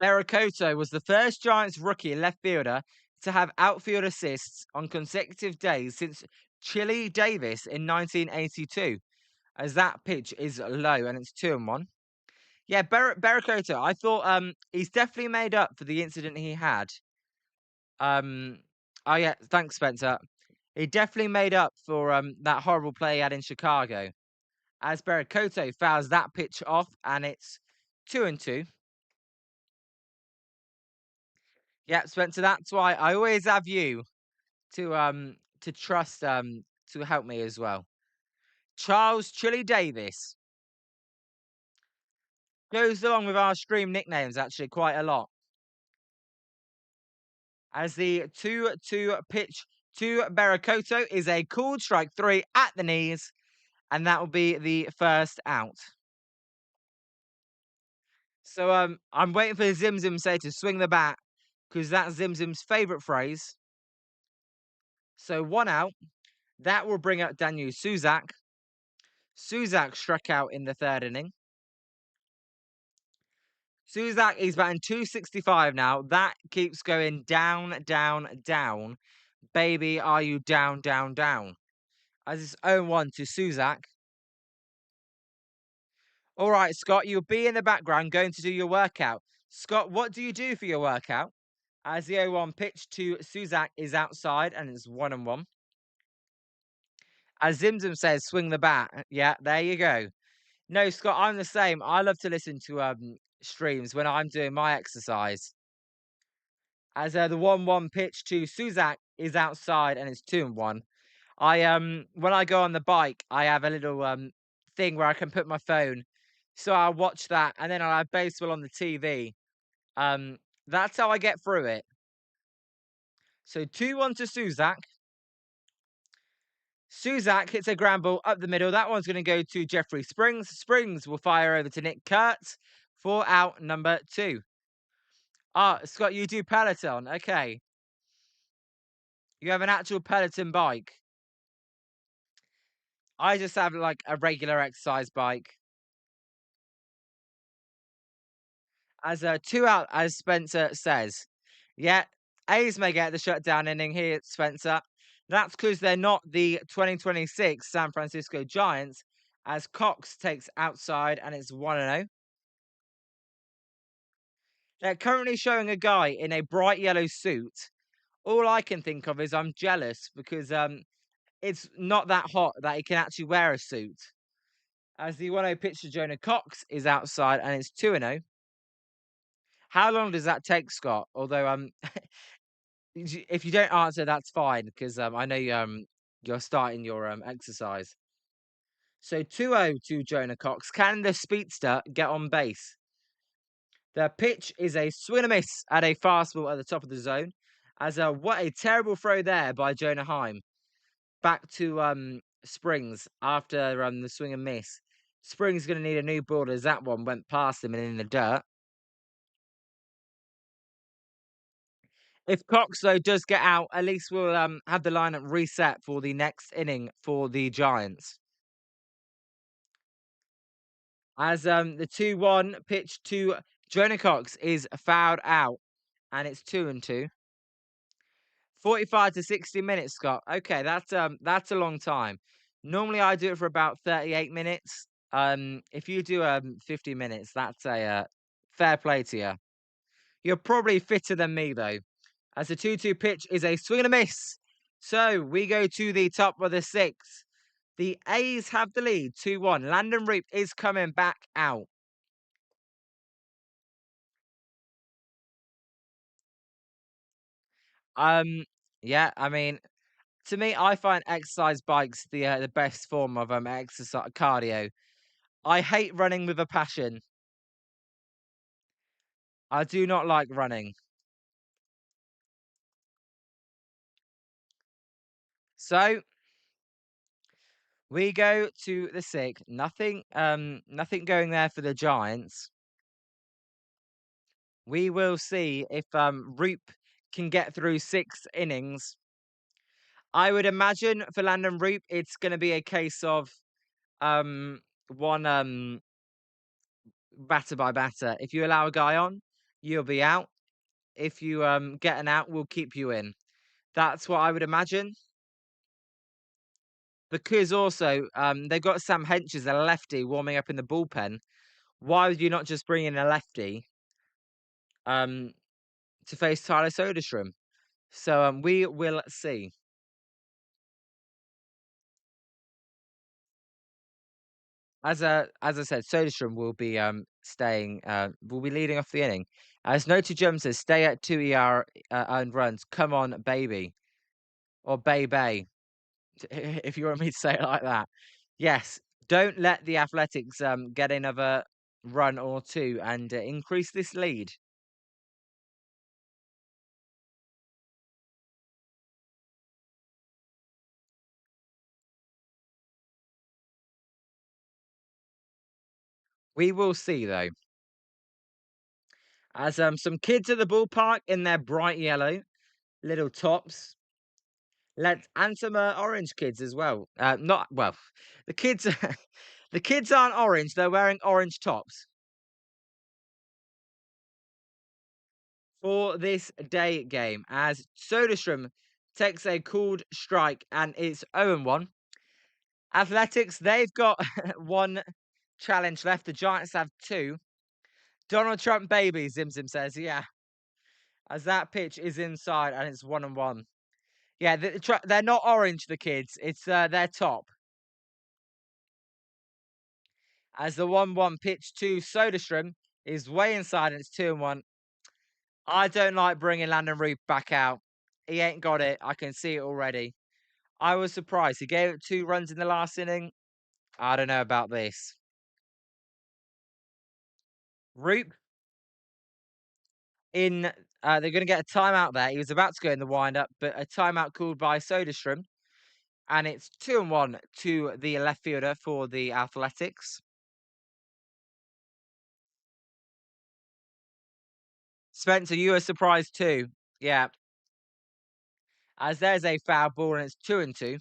[SPEAKER 2] Berakoto was the first Giants rookie left fielder to have outfield assists on consecutive days since Chili Davis in 1982, as that pitch is low and it's 2 1. Yeah, Berakoto, I thought he's definitely made up for the incident he had. Um, oh yeah, thanks, Spencer. He definitely made up for that horrible play he had in Chicago. As Berakoto fouls that pitch off, and it's 2 2. Yeah, Spencer, that's why I always have you to trust to help me as well. Charles Chili Davis goes along with our stream nicknames actually quite a lot. As the 2-2 pitch to Berakoto is a cool strike 3 at the knees, and that will be the first out. So I'm waiting for Zimzim say to swing the bat because that's Zimzim's favourite phrase. So 1 out. That will bring up Daniel Suzak. Suzak struck out in the third inning. Suzak is batting 265 now. That keeps going down, down, down. Baby, are you down, down, down? As it's 0-1 to Suzak. All right, Scott, you'll be in the background going to do your workout. Scott, what do you do for your workout? As the 0-1 pitch to Suzak is outside and it's 1-1. As Zimzim says, swing the bat. Yeah, there you go. No, Scott, I'm the same. I love to listen to streams when I'm doing my exercise. As the 1-1 pitch to Suzak is outside and it's 2-1. When I go on the bike, I have a little thing where I can put my phone. So I'll watch that and then I'll have baseball on the TV. That's how I get through it. So 2-1 to Suzak. Suzak hits a ground ball up the middle. That one's going to go to Jeffrey Springs. Springs will fire over to Nick Kurtz for out number 2. Scott, you do Peloton. Okay. You have an actual Peloton bike. I just have like a regular exercise bike. As a 2 out, as Spencer says. Yeah, A's may get the shutdown inning here, Spencer. That's because they're not the 2026 San Francisco Giants, as Cox takes outside and it's 1-0. They're currently showing a guy in a bright yellow suit. All I can think of is I'm jealous because it's not that hot that he can actually wear a suit. As the 1-0 pitch to Jonah Cox is outside and it's 2-0. How long does that take, Scott? Although if you don't answer, that's fine because I know you're starting your exercise. So 2-0 to Jonah Cox. Can the speedster get on base? The pitch is a swing and a miss at a fastball at the top of the zone. As what a terrible throw there by Jonah Heim. Back to Springs after the swing and miss. Springs going to need a new ball as that one went past him and in the dirt. If Cox though does get out, at least we'll have the lineup reset for the next inning for the Giants. As the 2-1 pitch to Jonah Cox is fouled out, and it's 2-2. 45 to 60 minutes, Scott. Okay, that's a long time. Normally I do it for about 38 minutes. If you do 50 minutes, that's a fair play to you. You're probably fitter than me though. As the 2-2 pitch is a swing and a miss. So we go to the top of the sixth. The A's have the lead 2-1. Landen Roupp is coming back out. Um, yeah, I mean, to me, I find exercise bikes the best form of exercise cardio. I hate running with a passion. I do not like running. So we go to the sixth. Nothing going there for the Giants. We will see if Roop can get through 6 innings. I would imagine for Landon Roop, it's going to be a case of one batter by batter. If you allow a guy on, you'll be out. If you get an out, we'll keep you in. That's what I would imagine. Because also they've got Sam Henches, a lefty, warming up in the bullpen. Why would you not just bring in a lefty um, to face Tyler Soderstrom? So we will see. As I said, Soderstrom will be staying will be leading off the inning. As Noty Jump says, stay at 2 ER earned runs. Come on, baby. Or baby, if you want me to say it like that. Yes. Don't let the Athletics get another run or two and increase this lead. We will see though. As some kids at the ballpark in their bright yellow little tops. Let's and some orange kids as well. Not well, the kids the kids aren't orange, they're wearing orange tops. For this day game as Soderstrom takes a called strike and it's 0-1. Athletics, they've got one challenge left. The Giants have two. Donald Trump baby, Zim says, yeah. As that pitch is inside and it's 1-1. Yeah, they're not orange, the kids. It's their top. As the 1-1 pitch to Soderstrom is way inside and it's 2-1. I don't like bringing Landon Roupp back out. He ain't got it. I can see it already. I was surprised. He gave it 2 runs in the last inning. I don't know about this. Roupp in. They're going to get a timeout there. He was about to go in the windup, but a timeout called by Soderstrom. And it's 2-1 to the left fielder for the Athletics. Spencer, you were surprised too. Yeah. As there's a foul ball and it's 2-2.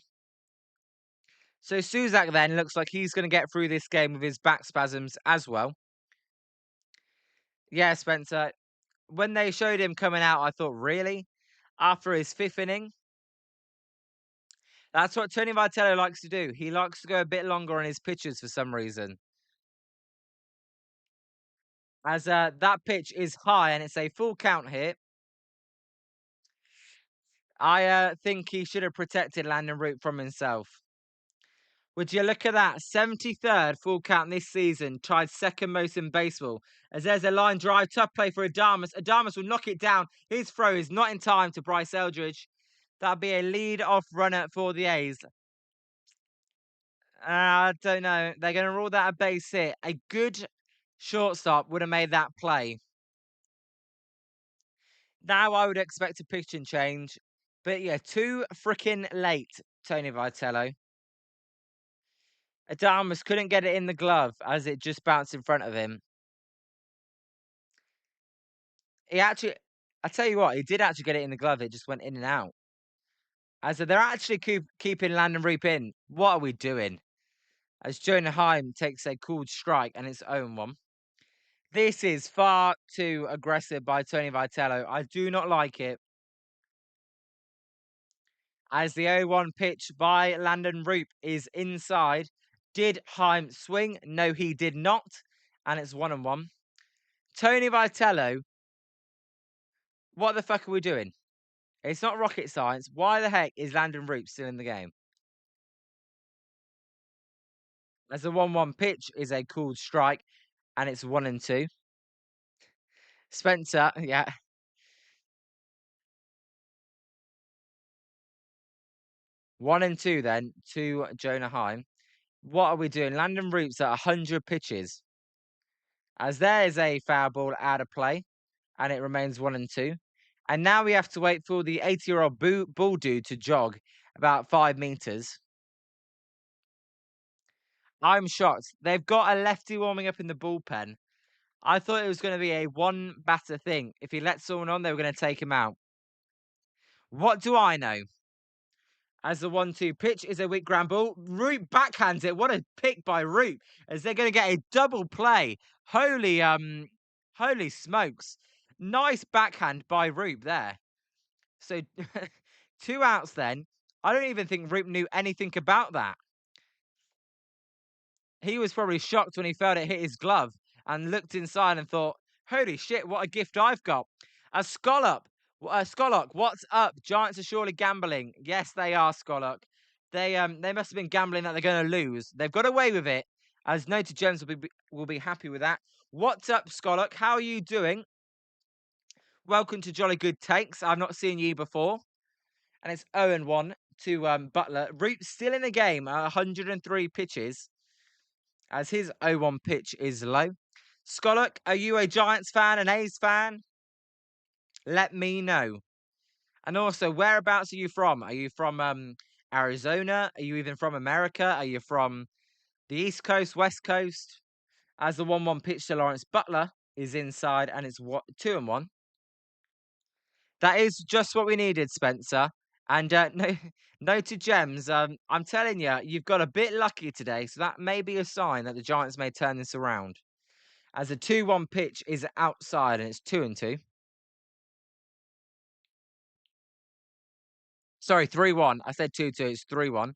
[SPEAKER 2] So Suzak then looks like he's going to get through this game with his back spasms as well. Yeah, Spencer. When they showed him coming out, I thought, really? After his 5th inning? That's what Tony Vitello likes to do. He likes to go a bit longer on his pitches for some reason. as that pitch is high and it's a full count here. I think he should have protected Landen Roupp from himself. Would you look at that? 73rd full count this season, tied second most in baseball. As there's a line drive, tough play for Adamas. Adamas will knock it down. His throw is not in time to Bryce Eldridge. That'll be a lead-off runner for the A's. I don't know. They're going to rule that a base hit. A good shortstop would have made that play. Now I would expect a pitching change. But yeah, too freaking late, Tony Vitello. Adamas couldn't get it in the glove as it just bounced in front of him. He actually, I tell you what, he did actually get it in the glove. It just went in and out. As they're actually keeping Landen Roupp in. What are we doing? As Jonah Heim takes a cooled strike and its own one. This is far too aggressive by Tony Vitello. I do not like it. As the 0-1 pitch by Landen Roupp is inside. Did Heim swing? No, he did not. And it's 1-1. Tony Vitello, what the fuck are we doing? It's not rocket science. Why the heck is Landen Roupp still in the game? As the 1-1 pitch is a cooled strike, and it's 1-2. Spencer, yeah. 1-2 then to Jonah Heim. What are we doing? Landen Roupp's at 100 pitches. As there is a foul ball out of play, and it remains 1-2. And now we have to wait for the 80-year-old bull dude to jog about 5 meters. I'm shocked. They've got a lefty warming up in the bullpen. I thought it was going to be a one batter thing. If he let someone on, they were going to take him out. What do I know? As the 1-2 pitch is a weak ground ball. Roupp backhands it. What a pick by Roupp. As they're going to get a double play. Holy smokes. Nice backhand by Roupp there. So 2 outs then. I don't even think Roupp knew anything about that. He was probably shocked when he felt it hit his glove and looked inside and thought, holy shit, what a gift I've got. A Skolok, what's up? Giants are surely gambling. Yes, they are, Skolok. They must have been gambling that they're going to lose. They've got away with it, as Noted Gems will be happy with that. What's up, Skolok? How are you doing? Welcome to Jolly Good Takes. I've not seen you before. And it's 0-1 to Butler. Roupp still in the game at 103 pitches. As his 0-1 pitch is low. Skolok, are you a Giants fan, an A's fan? Let me know. And also, whereabouts are you from? Are you from Arizona? Are you even from America? Are you from the East Coast, West Coast? As the 1-1 pitch to Lawrence Butler is inside and it's 2-1. That is just what we needed, Spencer. And Noted Gems, I'm telling you, you've got a bit lucky today, so that may be a sign that the Giants may turn this around. As the 2-1 pitch is outside and it's 2-2. Sorry, 3-1. I said 2-2, it's 3-1.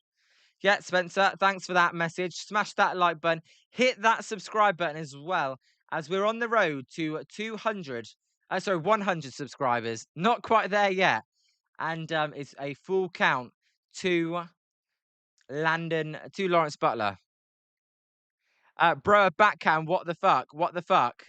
[SPEAKER 2] Yeah, Spencer, thanks for that message. Smash that like button. Hit that subscribe button as well, as we're on the road to 100 subscribers. Not quite there yet. And it's a full count to Lawrence Butler. Bro, backhand, what the fuck? What the fuck?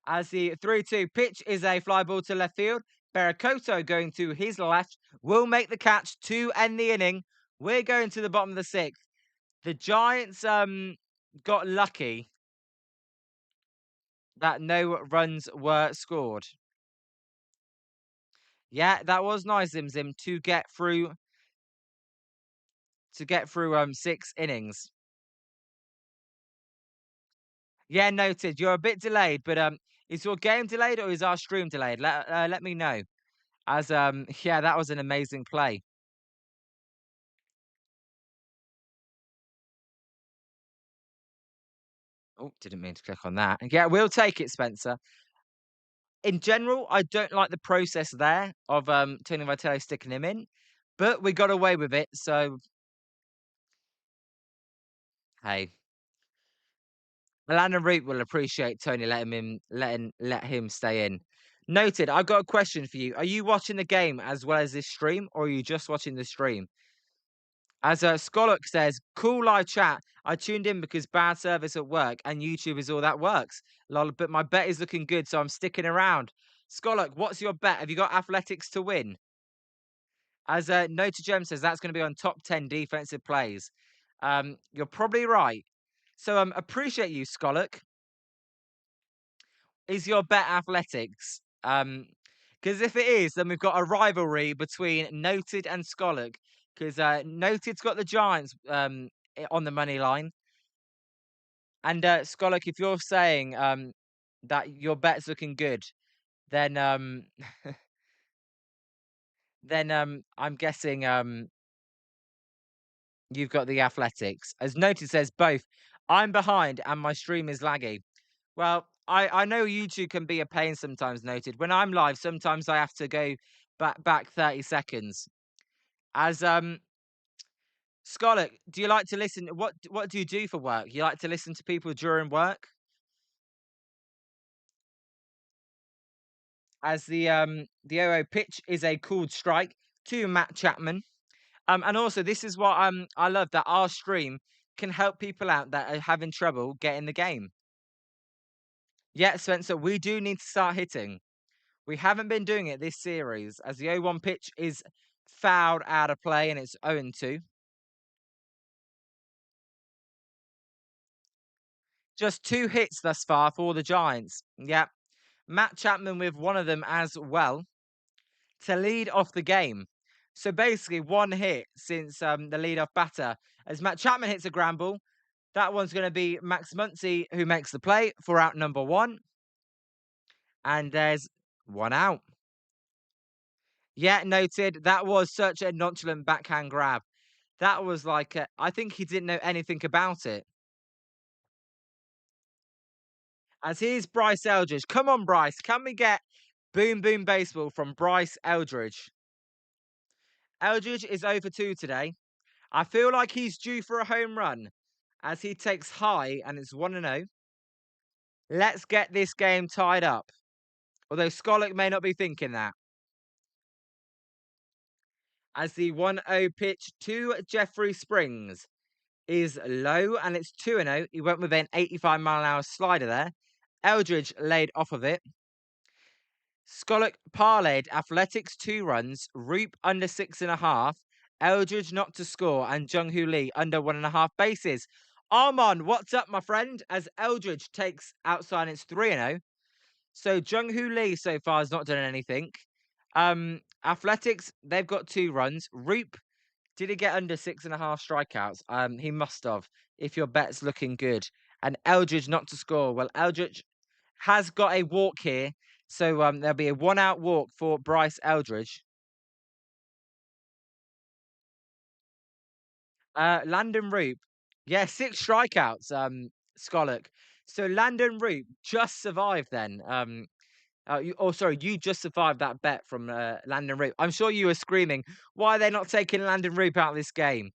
[SPEAKER 2] As the 3-2 pitch is a fly ball to left field. Barakoto going to his left will make the catch to end the inning. We're going to the bottom of the 6th. The Giants got lucky that no runs were scored. Yeah, that was nice, Zim Zim, to get through 6 innings. Yeah, noted. You're a bit delayed, but is your game delayed or is our stream delayed? Let me know. As yeah, that was an amazing play. Oh, didn't mean to click on that. Yeah, we'll take it, Spencer. In general, I don't like the process there of Tony Vitello sticking him in, but we got away with it. So hey, Landen Roupp will appreciate Tony let him stay in. Noted. I got a question for you. Are you watching the game as well as this stream, or are you just watching the stream? As Skolok says, cool live chat. I tuned in because bad service at work and YouTube is all that works. Lol, but my bet is looking good, so I'm sticking around. Skolok, what's your bet? Have you got athletics to win? As Nota Gem says, that's going to be on top 10 defensive plays. You're probably right. So appreciate you, Skolok. Is your bet athletics? Because if it is, then we've got a rivalry between Noted and Skolok. Because Noted's got the Giants on the money line, and Skolok, if you're saying that your bet's looking good, then I'm guessing you've got the athletics. As Noted says, both. I'm behind and my stream is laggy. Well, I know YouTube can be a pain sometimes, Noted. When I'm live, sometimes I have to go back 30 seconds. As Scarlett, do you like to listen? What do you do for work? You like to listen to people during work? As the OO pitch is a called strike to Matt Chapman. And also this is what I love, that our stream can help people out that are having trouble getting the game. Yeah, Spencer, we do need to start hitting. We haven't been doing it this series as the 0-1 pitch is fouled out of play and it's 0-2. Just 2 hits thus far for the Giants. Yeah. Matt Chapman with one of them as well to lead off the game. So basically 1 hit since the lead-off batter. As Matt Chapman hits a ground ball, that one's going to be Max Muncy who makes the play for out number 1. And there's 1 out. Yeah, noted. That was such a nonchalant backhand grab. That was like, I think he didn't know anything about it. As here's Bryce Eldridge. Come on, Bryce. Can we get boom boom baseball from Bryce Eldridge? Eldridge is over 2 today. I feel like he's due for a home run as he takes high and it's 1-0. Let's get this game tied up. Although Skollick may not be thinking that. As the 1-0 pitch to Jeffrey Springs is low and it's 2-0. He went with an 85-mile-an-hour slider there. Eldridge laid off of it. Skollick parlayed Athletics 2 runs, Roop under 6.5, Eldridge not to score, and Jung-Hoo Lee under 1.5 bases. Armand, what's up, my friend? As Eldridge takes outside, it's 3-0. So Jung-Hoo Lee so far has not done anything. Athletics, they've got 2 runs. Roop, did he get under 6.5 strikeouts? He must have, if your bet's looking good. And Eldridge not to score. Well, Eldridge has got a walk here. So there'll be a 1-out walk for Bryce Eldridge. Landen Roupp. Yeah, 6 strikeouts, Skollick. So Landen Roupp just survived then. You just survived that bet from Landen Roupp. I'm sure you were screaming, why are they not taking Landen Roupp out of this game?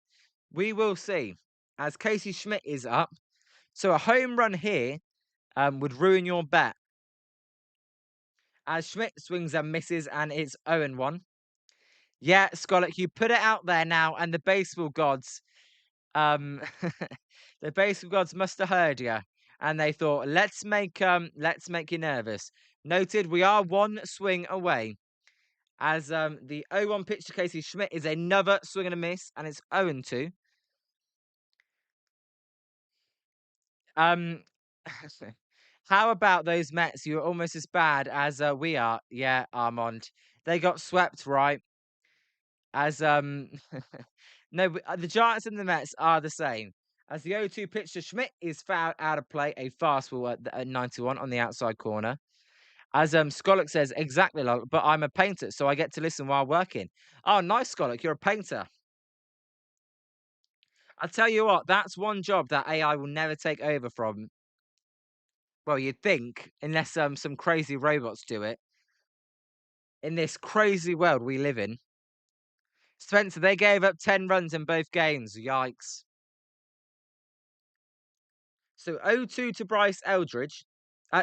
[SPEAKER 2] We will see. As Casey Schmidt is up. So a home run here would ruin your bet. As Schmidt swings and misses and it's 0-1. Yeah, Skollick, you put it out there now and the baseball gods, the baseball gods must have heard you. And they thought, let's make you nervous. Noted, we are 1 swing away. As the 0-1 pitch to Casey Schmidt is another swing and a miss, and it's 0-2. Um, how about those Mets? You're almost as bad as we are. Yeah, Armand. They got swept, right? As no, the Giants and the Mets are the same. As the 0-2 pitch to Schmidt is fouled out of play, a fastball at 91 on the outside corner. As Skollick says, exactly, but I'm a painter, so I get to listen while working. Oh, nice, Skollick, you're a painter. I'll tell you what, that's one job that AI will never take over from. Well, you'd think, unless some crazy robots do it. In this crazy world we live in. Spencer, they gave up 10 runs in both games. Yikes. So 0-2 to Bryce Eldridge.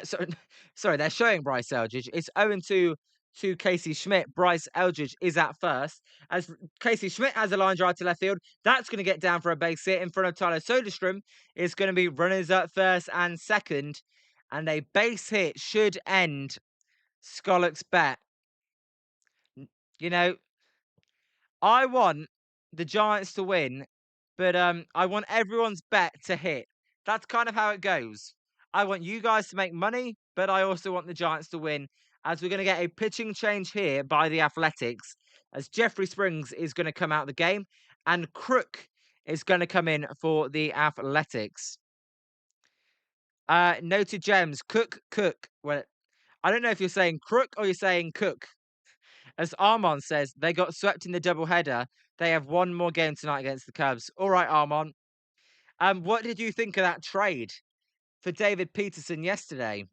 [SPEAKER 2] Sorry, sorry, they're showing Bryce Eldridge. It's 0-2 to Casey Schmidt. Bryce Eldridge is at first. As Casey Schmidt has a line drive to left field, that's going to get down for a base hit in front of Tyler Soderstrom. It's going to be runners at first and second. And a base hit should end Skollock's bet. You know, I want the Giants to win, but I want everyone's bet to hit. That's kind of how it goes. I want you guys to make money, but I also want the Giants to win, as we're going to get a pitching change here by the Athletics, as Jeffrey Springs is going to come out of the game, and Crook is going to come in for the Athletics. Noted gems, Cook. Well, I don't know if you're saying Crook or you're saying Cook. As Armand says, they got swept in the doubleheader. They have one more game tonight against the Cubs. All right, Armand. What did you think of that trade for David Peterson yesterday?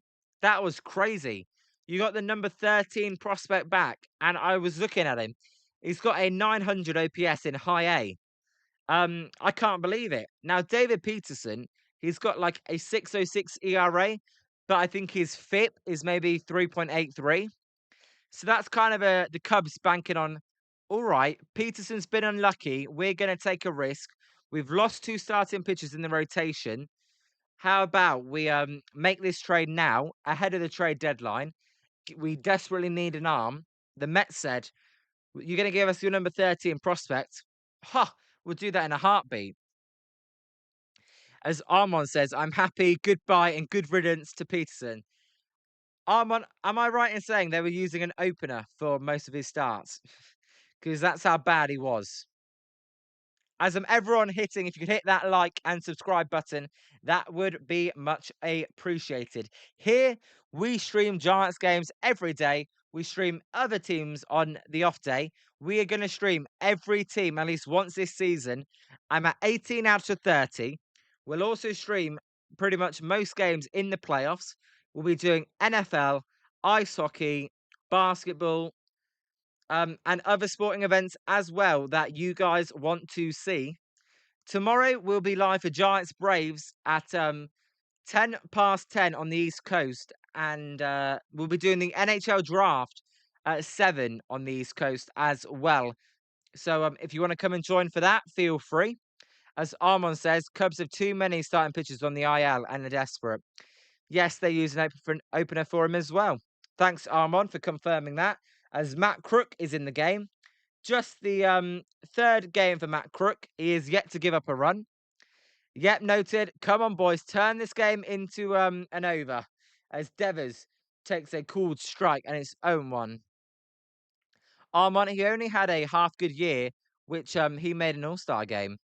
[SPEAKER 2] That was crazy. You got the number 13 prospect back, and I was looking at him. He's got a 900 OPS in high A. I can't believe it. Now, David Peterson, he's got like a 6.06 ERA, but I think his FIP is maybe 3.83. So that's kind of the Cubs banking on. All right, Peterson's been unlucky. We're going to take a risk. We've lost two starting pitchers in the rotation. How about we make this trade now ahead of the trade deadline? We desperately need an arm. The Mets said, "You're going to give us your number 13 prospect." Ha! We'll do that in a heartbeat. As Armand says, "I'm happy. Goodbye and good riddance to Peterson." Armand, am I right in saying they were using an opener for most of his starts? Because that's how bad he was. As I'm everyone hitting, if you could hit that like and subscribe button, that would be much appreciated. Here, we stream Giants games every day. We stream other teams on the off day. We are going to stream every team at least once this season. I'm at 18 out of 30. We'll also stream pretty much most games in the playoffs. We'll be doing NFL, ice hockey, basketball, and other sporting events as well that you guys want to see. Tomorrow we'll be live for Giants Braves at 10 past 10 on the East Coast, and we'll be doing the NHL draft at 7 on the East Coast as well. So if you want to come and join for that, feel free. As Armand says, Cubs have too many starting pitchers on the IL and are desperate. Yes, they use an opener for him as well. Thanks, Armand, for confirming that. As Matt Crook is in the game. Just the third game for Matt Crook. He is yet to give up a run. Yep, noted. Come on, boys. Turn this game into an over. As Devers takes a called strike and it's 0-1. Armand, he only had a half good year, which he made an all-star game.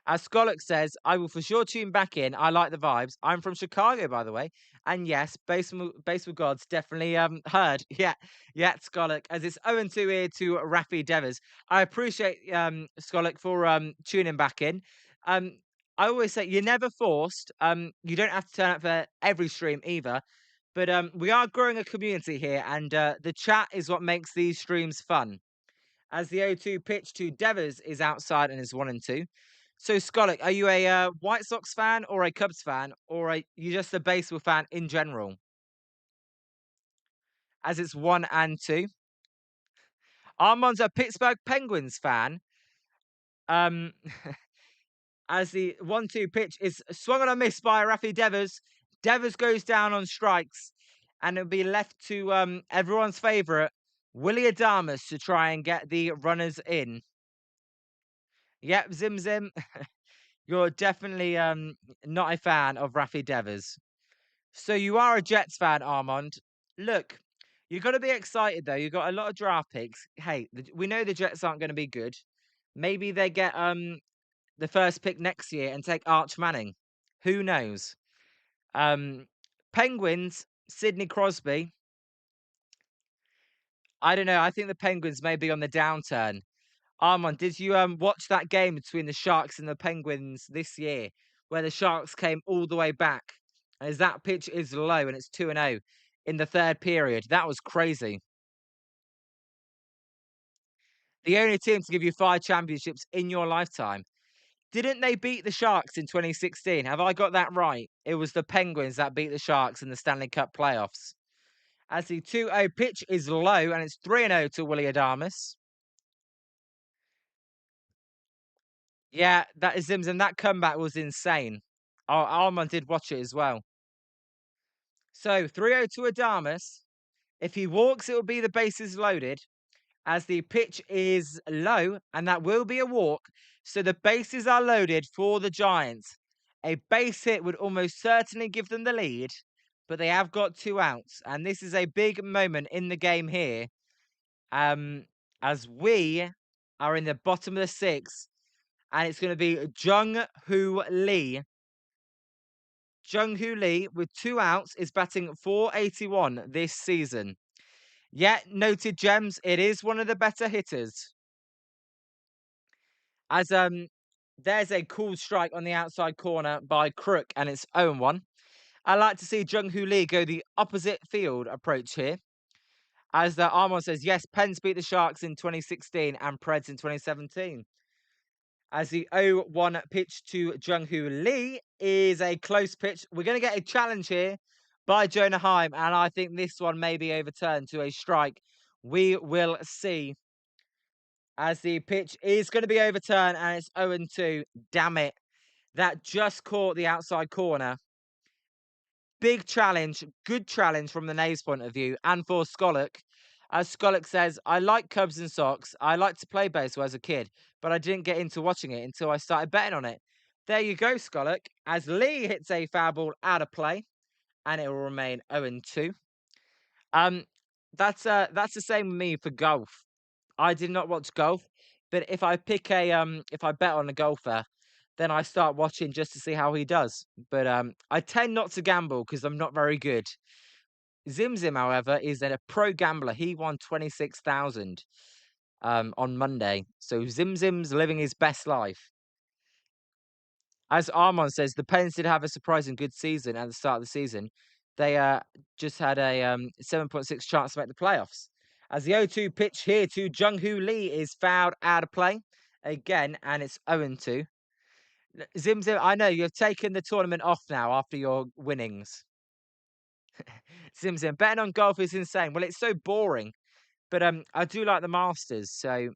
[SPEAKER 2] As Skollock says, I will for sure tune back in. I like the vibes. I'm from Chicago, by the way. And yes, Baseball Gods definitely heard. Yeah, Skollock. As it's 0-2 here to Rafi Devers. I appreciate Skollock for tuning back in. I always say you're never forced. You don't have to turn up for every stream either. But we are growing a community here, and the chat is what makes these streams fun. As the 0-2 pitch to Devers is outside and is 1-2. So, Skollick, are you a White Sox fan or a Cubs fan, or are you just a baseball fan in general? As it's 1-2. Armand's a Pittsburgh Penguins fan. Um, as the 1-2 pitch is swung on a miss by Rafi Devers. Devers goes down on strikes, and it'll be left to everyone's favourite, Willie Adames, to try and get the runners in. Yep, Zim Zim. You're definitely not a fan of Rafi Devers. So you are a Jets fan, Armand. Look, you've got to be excited though. You've got a lot of draft picks. Hey, we know the Jets aren't going to be good. Maybe they get the first pick next year and take Arch Manning. Who knows? Um, Penguins, Sidney Crosby. I don't know. I think the Penguins may be on the downturn. Armand, did you watch that game between the Sharks and the Penguins this year, where the Sharks came all the way back, as that pitch is low and it's 2-0 in the third period? That was crazy. The only team to give you 5 championships in your lifetime. Didn't they beat the Sharks in 2016? Have I got that right? It was the Penguins that beat the Sharks in the Stanley Cup playoffs. As the 2-0 pitch is low and it's 3-0 to Willie Adamas. Yeah, that is Zimzum. That comeback was insane. Armand did watch it as well. So 3-0 to Adamas. If he walks, it will be the bases loaded as the pitch is low, and that will be a walk. So the bases are loaded for the Giants. A base hit would almost certainly give them the lead, but they have got 2 outs, and this is a big moment in the game here. As we are in the bottom of the sixth, and it's going to be Jung Hoo Lee. Jung Hoo Lee with 2 outs is batting .481 this season. Yet noted gems, it is one of the better hitters. As there's a cool strike on the outside corner by Crook, and it's 0-1. I like to see Jung Hoo Lee go the opposite field approach here. As the Armand says, yes, Pens beat the Sharks in 2016 and Preds in 2017. As the 0-1 pitch to Jung Hoo Lee is a close pitch. We're going to get a challenge here by Jonah Heim, and I think this one may be overturned to a strike. We will see. As the pitch is going to be overturned and it's 0-2. Damn it. That just caught the outside corner. Big challenge, good challenge from the Knaves' point of view and for Skoluk. As Skoluk says, I like Cubs and Sox. I like to play baseball as a kid, but I didn't get into watching it until I started betting on it. There you go, Skoluk. As Lee hits a foul ball out of play, and it will remain 0-2. That's the same with me for golf. I did not watch golf, but if I pick a if I bet on a golfer, then I start watching just to see how he does. But I tend not to gamble because I'm not very good. Zimzim, however, is a pro gambler. He won 26,000 on Monday. So Zimzim's living his best life. As Armand says, the Pens did have a surprising good season at the start of the season. They just had a 7.6 chance to make the playoffs. As the 0-2 pitch here to Jung Hoo Lee is fouled out of play again, and it's 0-2. Zimzim, I know you've taken the tournament off now after your winnings. Zimzim, betting on golf is insane. Well, it's so boring, but I do like the Masters, so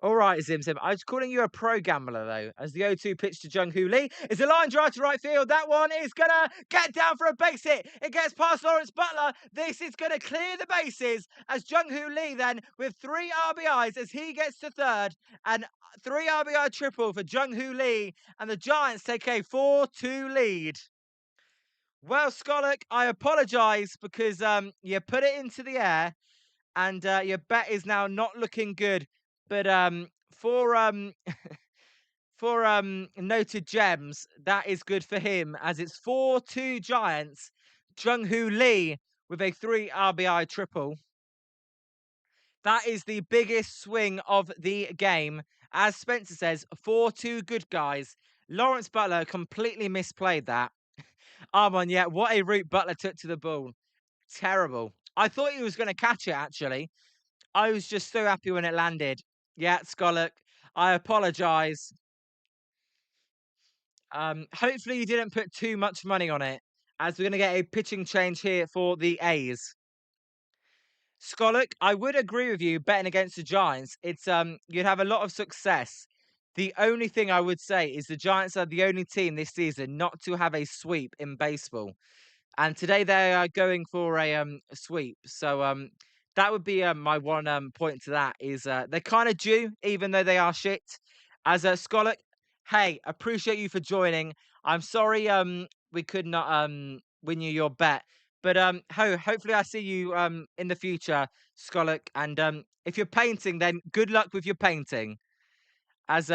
[SPEAKER 2] all right, Zimzim. I was calling you a pro gambler, though, as the 0-2 pitch to Jung Hoo Lee is a line drive to right field. That one is going to get down for a base hit. It gets past Lawrence Butler. This is going to clear the bases as Jung Hoo Lee then with 3 RBIs as he gets to third. And 3 RBI triple for Jung Hoo Lee. And the Giants take a 4-2 lead. Well, Skoluk, I apologise because you put it into the air and your bet is now not looking good. But for noted gems, that is good for him as it's 4-2 Giants. Jung Hoo Lee with a 3 RBI triple. That is the biggest swing of the game. As Spencer says, 4-2 good guys. Lawrence Butler completely misplayed that. Armand, yeah, what a route Butler took to the ball. Terrible. I thought he was going to catch it, actually. I was just so happy when it landed. Yeah, Skoluk, I apologise. Hopefully you didn't put too much money on it, as we're going to get a pitching change here for the A's. Skoluk, I would agree with you betting against the Giants. It's you'd have a lot of success. The only thing I would say is the Giants are the only team this season not to have a sweep in baseball. And today they are going for a sweep. So that would be my one point to that is they're kind of due, even though they are shit. As a Skoluk, hey, appreciate you for joining. I'm sorry we could not win you your bet. But hopefully I see you in the future, Skoluk. And if you're painting, then good luck with your painting. As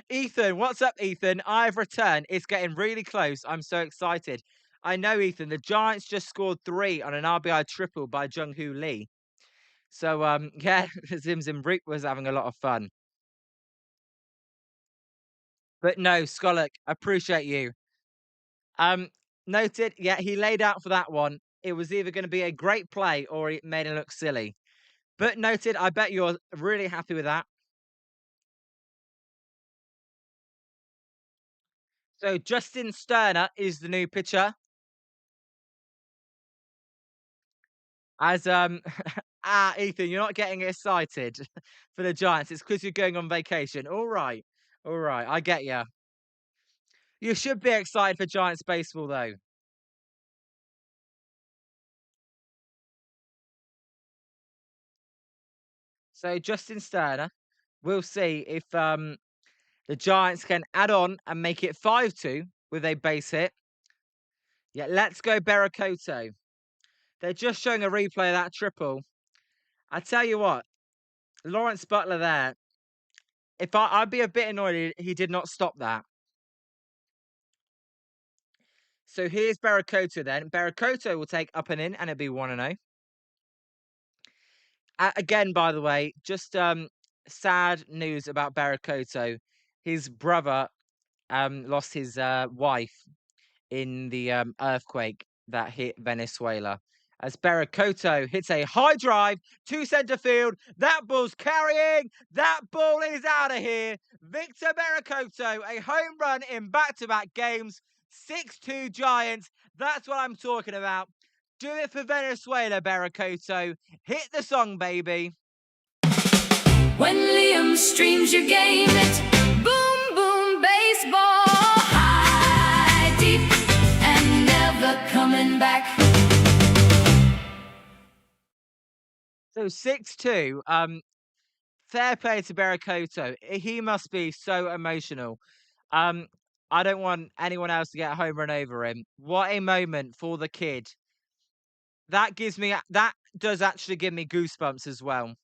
[SPEAKER 2] Ethan, what's up, Ethan? I've returned. It's getting really close. I'm so excited. I know, Ethan. The Giants just scored 3 on an RBI triple by Jung Hoo Lee. So yeah, Zimzim Reek was having a lot of fun. But no, Skoluk, appreciate you. Noted. Yeah, he laid out for that one. It was either going to be a great play or it made him look silly. But noted. I bet you're really happy with that. So Justin Sterner is the new pitcher. As Ethan, you're not getting excited for the Giants. It's because you're going on vacation. All right, I get you. You should be excited for Giants baseball, though. So Justin Sterner, we'll see if the Giants can add on and make it 5-2 with a base hit. Yeah, let's go Barakoto. They're just showing a replay of that triple. I tell you what, Lawrence Butler there. If I'd be a bit annoyed he did not stop that. So here's Barakoto then. Barakoto will take up and in, and it'll be 1-0. Again, by the way, just sad news about Barakoto. His brother lost his wife in the earthquake that hit Venezuela. As Barakoto hits a high drive to center field, that ball's carrying. That ball is out of here. Victor Barakoto, a home run in back-to-back games. 6-2 Giants. That's what I'm talking about. Do it for Venezuela, Barakoto. Hit the song, baby.
[SPEAKER 1] When Liam streams your game, it's boom, boom, baseball. High, deep, and never coming back.
[SPEAKER 2] So 6-2. Fair play to Barakoto. He must be so emotional. Um, I don't want anyone else to get a home run over him. What a moment for the kid. That does actually give me goosebumps as well.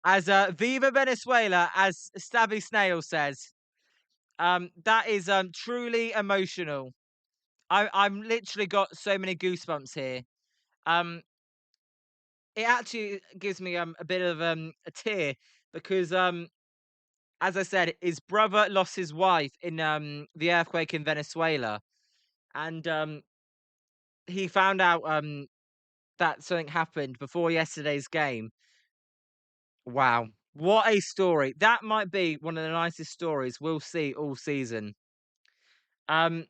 [SPEAKER 2] As Viva Venezuela, as Stabby Snail says, that is truly emotional. I'm literally got so many goosebumps here. Um, it actually gives me a bit of a tear because as I said, his brother lost his wife in the earthquake in Venezuela, and he found out that something happened before yesterday's game. Wow, what a story! That might be one of the nicest stories we'll see all season. Um,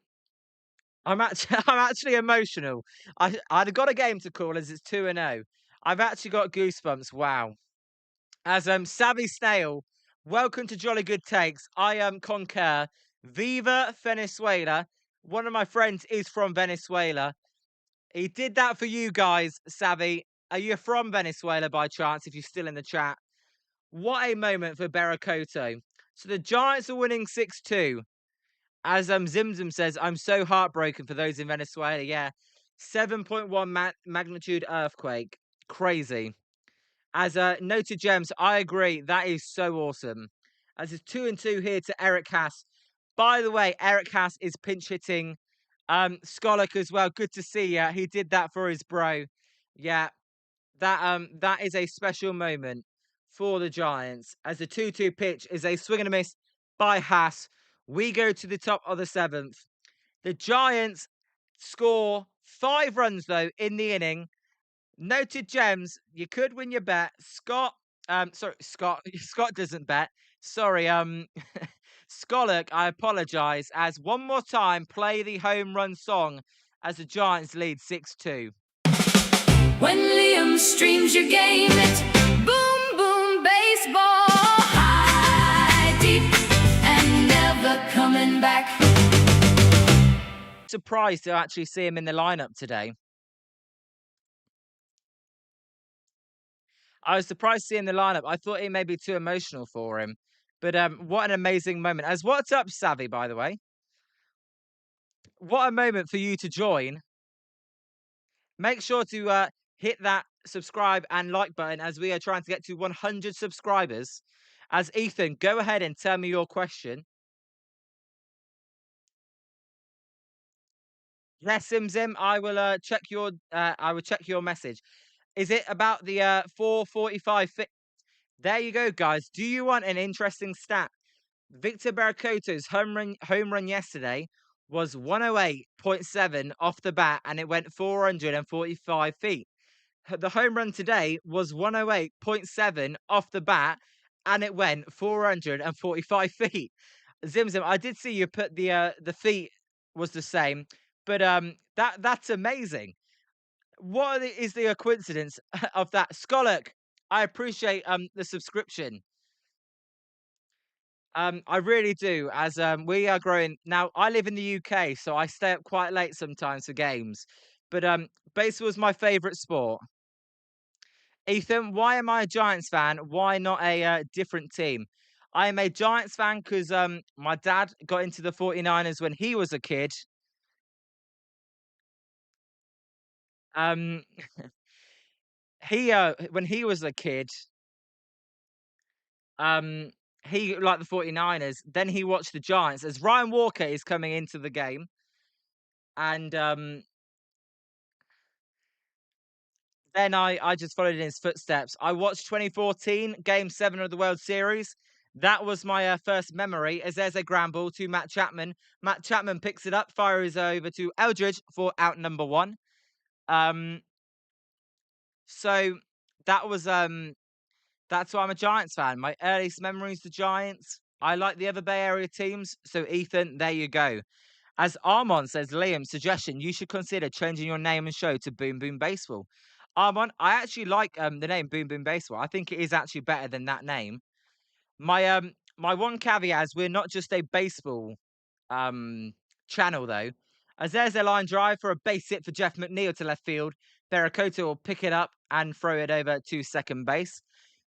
[SPEAKER 2] I'm actually I'm actually emotional. I'd got a game to call as it's 2-0. I've actually got goosebumps. Wow. As Savvy Snail, welcome to Jolly Good Takes. I concur. Viva Venezuela. One of my friends is from Venezuela. He did that for you guys, Savvy. Are you from Venezuela by chance? If you're still in the chat, what a moment for Barakoto. So the Giants are winning 6-2. As Zimzum says, I'm so heartbroken for those in Venezuela. Yeah, 7.1 magnitude earthquake. Crazy. As noted gems, I agree. That is so awesome. As it's 2-2 here to Eric Haas. By the way, Eric Haas is pinch hitting Skolak as well. Good to see ya. He did that for his bro. Yeah, that is a special moment for the Giants. As the 2-2 pitch is a swing and a miss by Haas. We go to the top of the seventh. The Giants score 5 runs though in the inning. Noted gems, you could win your bet. Sorry, Scott. Scott doesn't bet. Sorry, Skolak, I apologize. As one more time, play the home run song as the Giants lead 6-2.
[SPEAKER 1] When Liam streams your game, it's boom, boom, baseball. High, deep, and never coming back.
[SPEAKER 2] Surprised to actually see him in the lineup today. I was surprised to see him in the lineup. I thought it may be too emotional for him. But what an amazing moment. As what's up, Savvy, by the way? What a moment for you to join. Make sure to hit that subscribe and like button as we are trying to get to 100 subscribers. As Ethan, go ahead and tell me your question. Yes, Zim, I will check your message. Is it about the 445 fit? There you go, guys. Do you want an interesting stat? Victor Barakoto's home run yesterday was 108.7 off the bat, and it went 445 feet. The home run today was 108.7 off the bat, and it went 445 feet. Zim, I did see you put the feet was the same, but that's amazing. Is the coincidence of that? Skolak, I appreciate the subscription. I really do. As we are growing now, I live in the UK, so I stay up quite late sometimes for games. But baseball is my favourite sport. Ethan, why am I a Giants fan? Why not a different team? I am a Giants fan because my dad got into the 49ers when he was a kid. Um, he when he was a kid, um, he liked the 49ers. Then he watched the Giants as Ryan Walker is coming into the game, and then I just followed in his footsteps. I watched 2014 Game 7 of the World Series. That was my first memory as there's a ground ball to Matt Chapman. Matt Chapman picks it up, fires over to Eldridge for out number one. Um, so that was that's why I'm a Giants fan. My earliest memories, the Giants. I like the other Bay Area teams. So Ethan, there you go. As Armand says, Liam, suggestion, you should consider changing your name and show to Boom Boom Baseball. Armand, I actually like the name Boom Boom Baseball. I think it is actually better than that name. My one caveat is we're not just a baseball um channel though. As there's a line drive for a base hit for Jeff McNeil to left field. Berracotta will pick it up and throw it over to second base.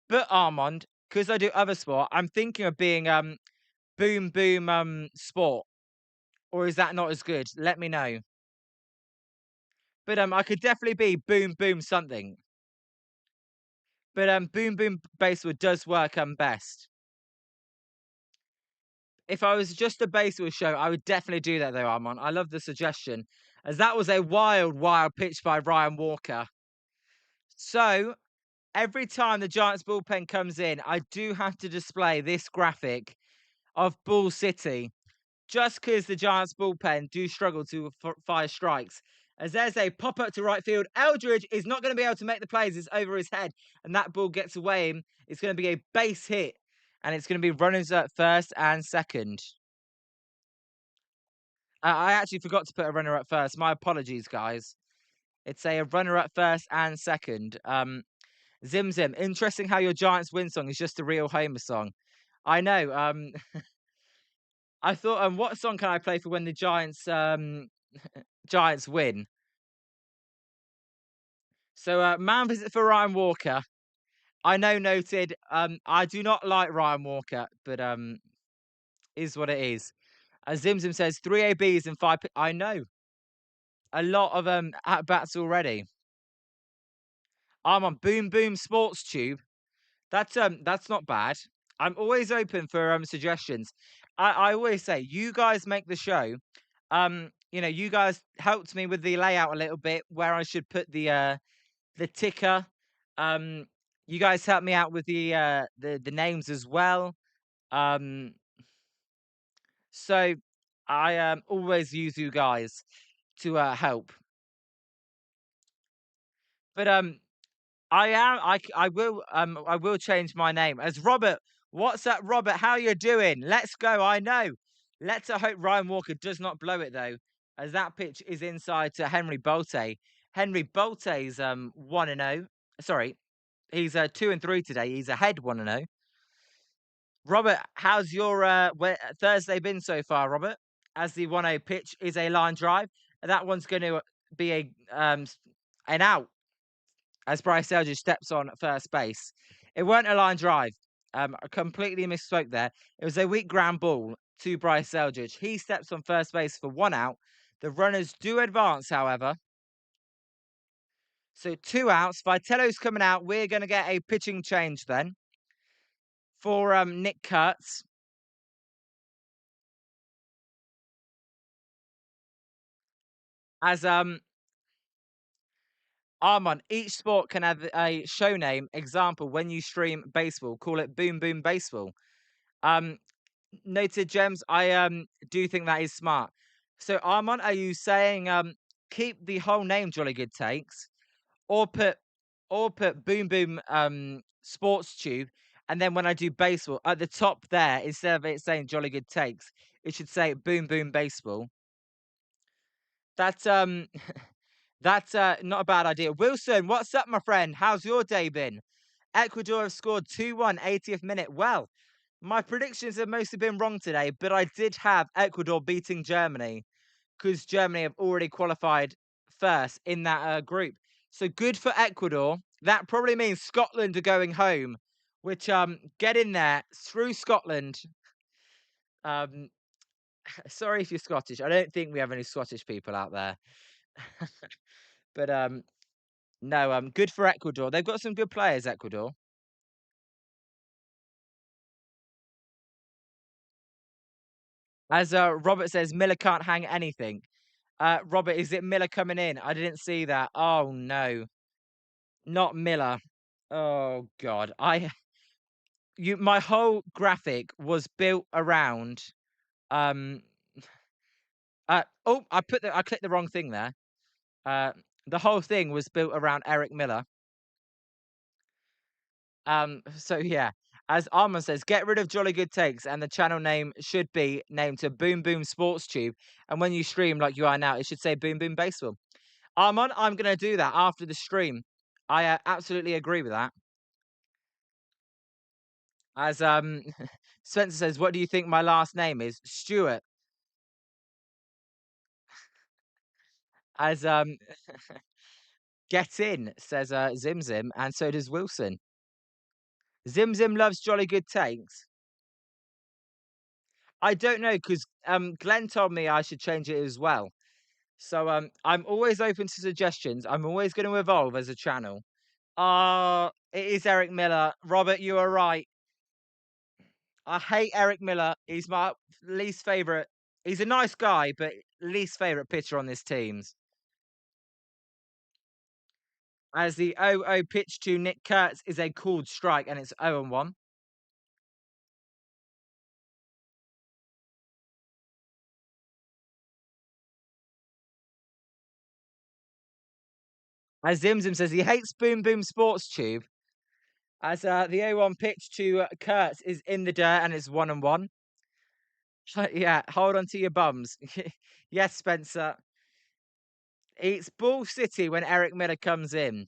[SPEAKER 2] But Armand, because I do other sport, I'm thinking of being Boom Boom Sport. Or is that not as good? Let me know. But I could definitely be Boom Boom something. But Boom Boom Baseball does work best. If I was just a baseball show, I would definitely do that though, Armand. I love the suggestion. As that was a wild, wild pitch by Ryan Walker. So every time the Giants bullpen comes in, I do have to display this graphic of Bull City. Just because the Giants bullpen do struggle to fire strikes. As there's a pop up to right field, Eldridge is not going to be able to make the plays. It's over his head, and that ball gets away him. It's going to be a base hit, and it's going to be runners at first and second. I actually forgot to put a runner at first. My apologies, guys. It's a runner at first and second. Zim Zim. Interesting how your Giants win song is just a real Homer song. I know. I thought, what song can I play for when the Giants win? So, man visit for Ryan Walker. I know noted. I do not like Ryan Walker, but is what it is. As Zimzim says, 3 ABs and 5. I know a lot of at bats already. I'm on Boom Boom Sports Tube. That's not bad. I'm always open for suggestions. I always say you guys make the show. You guys helped me with the layout a little bit where I should put the ticker. Um, you guys helped me out with the names as well. Um, so I always use you guys to help. But I will change my name as Robert. What's up, Robert? How you doing? Let's go. I know. Let's hope Ryan Walker does not blow it though, as that pitch is inside to Henry Bolte. Henry Bolte's 1-0. Sorry, he's 2-3 today. He's ahead 1-0. Robert, how's your Thursday been so far, Robert? As the 1-0 pitch is a line drive, that one's going to be an out as Bryce Elgin steps on at first base. It weren't a line drive. I completely misspoke there. It was a weak ground ball to Bryce Eldridge. He steps on first base for 1 out. The runners do advance, however. So 2 outs. Vitello's coming out. We're going to get a pitching change then for Nick Kurtz. As Armand, each sport can have a show name. Example, when you stream baseball, call it Boom Boom Baseball. Um, Noted gems. I do think that is smart. So Armand, are you saying keep the whole name Jolly Good Takes, or put Boom Boom Sports Tube, And then when I do baseball, at the top there, instead of it saying jolly good takes, it should say boom boom baseball. That's that's not a bad idea. Wilson, what's up, my friend? How's your day been? Ecuador have scored 2-1, 80th minute. Well, my predictions have mostly been wrong today, but I did have Ecuador beating Germany because Germany have already qualified first in that group. So good for Ecuador. That probably means Scotland are going home, which get in there through Scotland. Um, sorry if you're Scottish. I don't think we have any Scottish people out there, but no, good for Ecuador. They've got some good players, Ecuador. As Robert says, Miller can't hang anything. Robert, is it Miller coming in? I didn't see that. Oh no, not Miller. Oh God, my whole graphic was built around um I clicked the wrong thing there. Uh the whole thing was built around Eric Miller. So yeah, as Armand says, get rid of Jolly Good Takes and the channel name should be named to Boom Boom Sports Tube. And when you stream like you are now, it should say Boom Boom Baseball. Armand, I'm gonna do that after the stream. I absolutely agree with that. As Spencer says, what do you think my last name is? Stewart. As Get in, says Zim Zim, and so does Wilson. Zim Zim loves jolly good takes. I don't know because Glenn told me I should change it as well. So I'm always open to suggestions. I'm always going to evolve as a channel. It is Eric Miller. Robert, you are right. I hate Eric Miller. He's my least favorite. He's a nice guy, but least favorite pitcher on this team's. As the 0-0 pitch to Nick Kurtz is a called strike, and it's 0-1. As Zimzim says, he hates Boom Boom Sports Tube. As the 0-1 pitch to Kurtz is in the dirt, and it's 1-1. Yeah, hold on to your bums. Yes, Spencer. It's Bull City when Eric Miller comes in.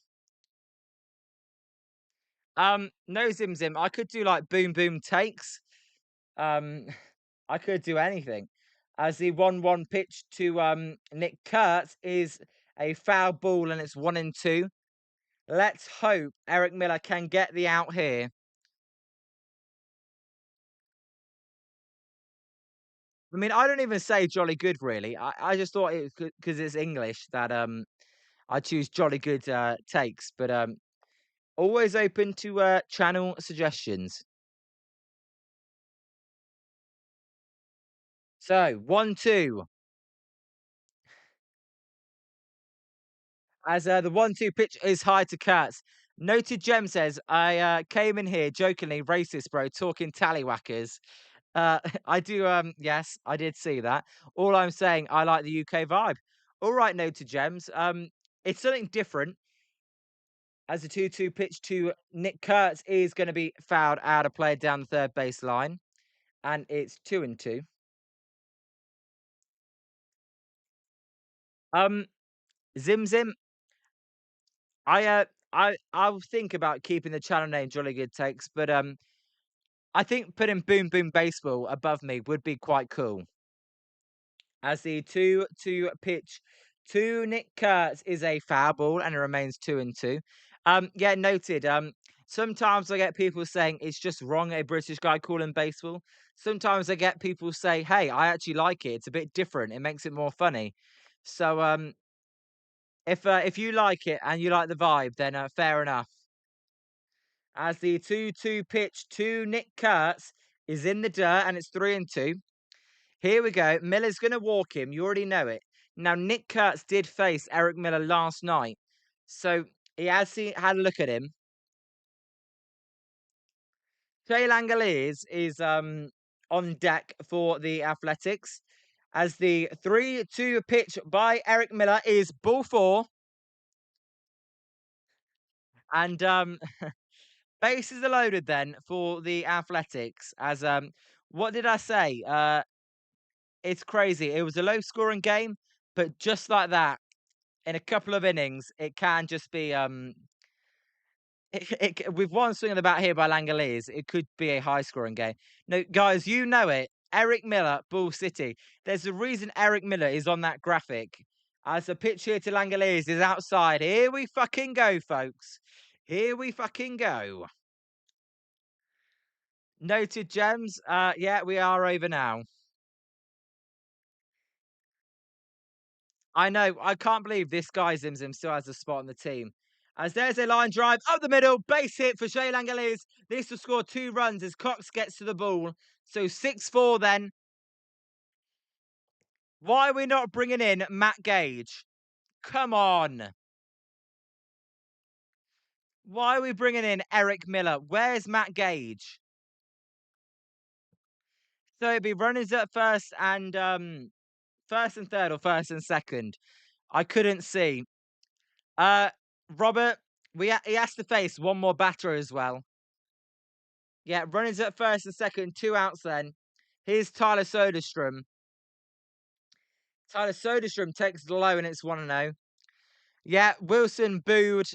[SPEAKER 2] No Zim Zim. I could do like Boom Boom takes. Um, I could do anything. As the 1-1 pitch to Nick Kurtz is a foul ball, and it's 1-2. Let's hope Eric Miller can get the out here. I mean, I don't even say jolly good really. I just thought it because it's English that I choose jolly good takes, but always open to channel suggestions. So 1-2. As the 1-2 pitch is high to Kurtz. Noted Gem says, I came in here jokingly racist, bro, talking tallywhackers. I do, yes, I did see that. All I'm saying, I like the UK vibe. All right, Noted Gems. It's something different. As the 2-2 pitch to Nick Kurtz is going to be fouled out of play down the third base line. And it's 2-2. Um, Zim Zim, I'll think about keeping the channel name Jolly Good Takes, but I think putting Boom Boom Baseball above me would be quite cool. As the 2-2 pitch to Nick Kurtz is a foul ball and it remains 2-2. Yeah, noted. Sometimes I get people saying it's just wrong a British guy calling baseball. Sometimes I get people say, "Hey, I actually like it. It's a bit different. It makes it more funny." So if you like it and you like the vibe, then fair enough. As the 2-2 pitch to Nick Kurtz is in the dirt and it's 3-2. Here we go. Miller's going to walk him. You already know it. Now, Nick Kurtz did face Eric Miller last night. So he has had a look at him. Trey Langoliers is on deck for the Athletics. As the 3-2 pitch by Eric Miller is ball four. And Bases are loaded then for the Athletics. As what did I say? It's crazy. It was a low scoring game, but just like that, in a couple of innings, it can just be with one swing of the bat here by Langoliers, it could be a high scoring game. No, guys, you know it. Eric Miller, Bull City. There's a reason Eric Miller is on that graphic. As the pitch here to Langoliers is outside. Here we fucking go, folks. Here we fucking go. Noted gems. Yeah, we are over now. I know. I can't believe this guy Zimzim still has a spot on the team. As there's a line drive up the middle, base hit for Shay Langoliers. This will score 2 runs as Cox gets to the ball. So 6-4 then. Why are we not bringing in Matt Gage? Come on. Why are we bringing in Eric Miller? Where's Matt Gage? So it'd be runners at first and third or first and second. I couldn't see. Uh Robert, he has to face one more batter as well. Yeah, runners at first and second, 2 outs then. Here's Tyler Soderstrom. Tyler Soderstrom takes the low and it's 1-0. Yeah, Wilson booed.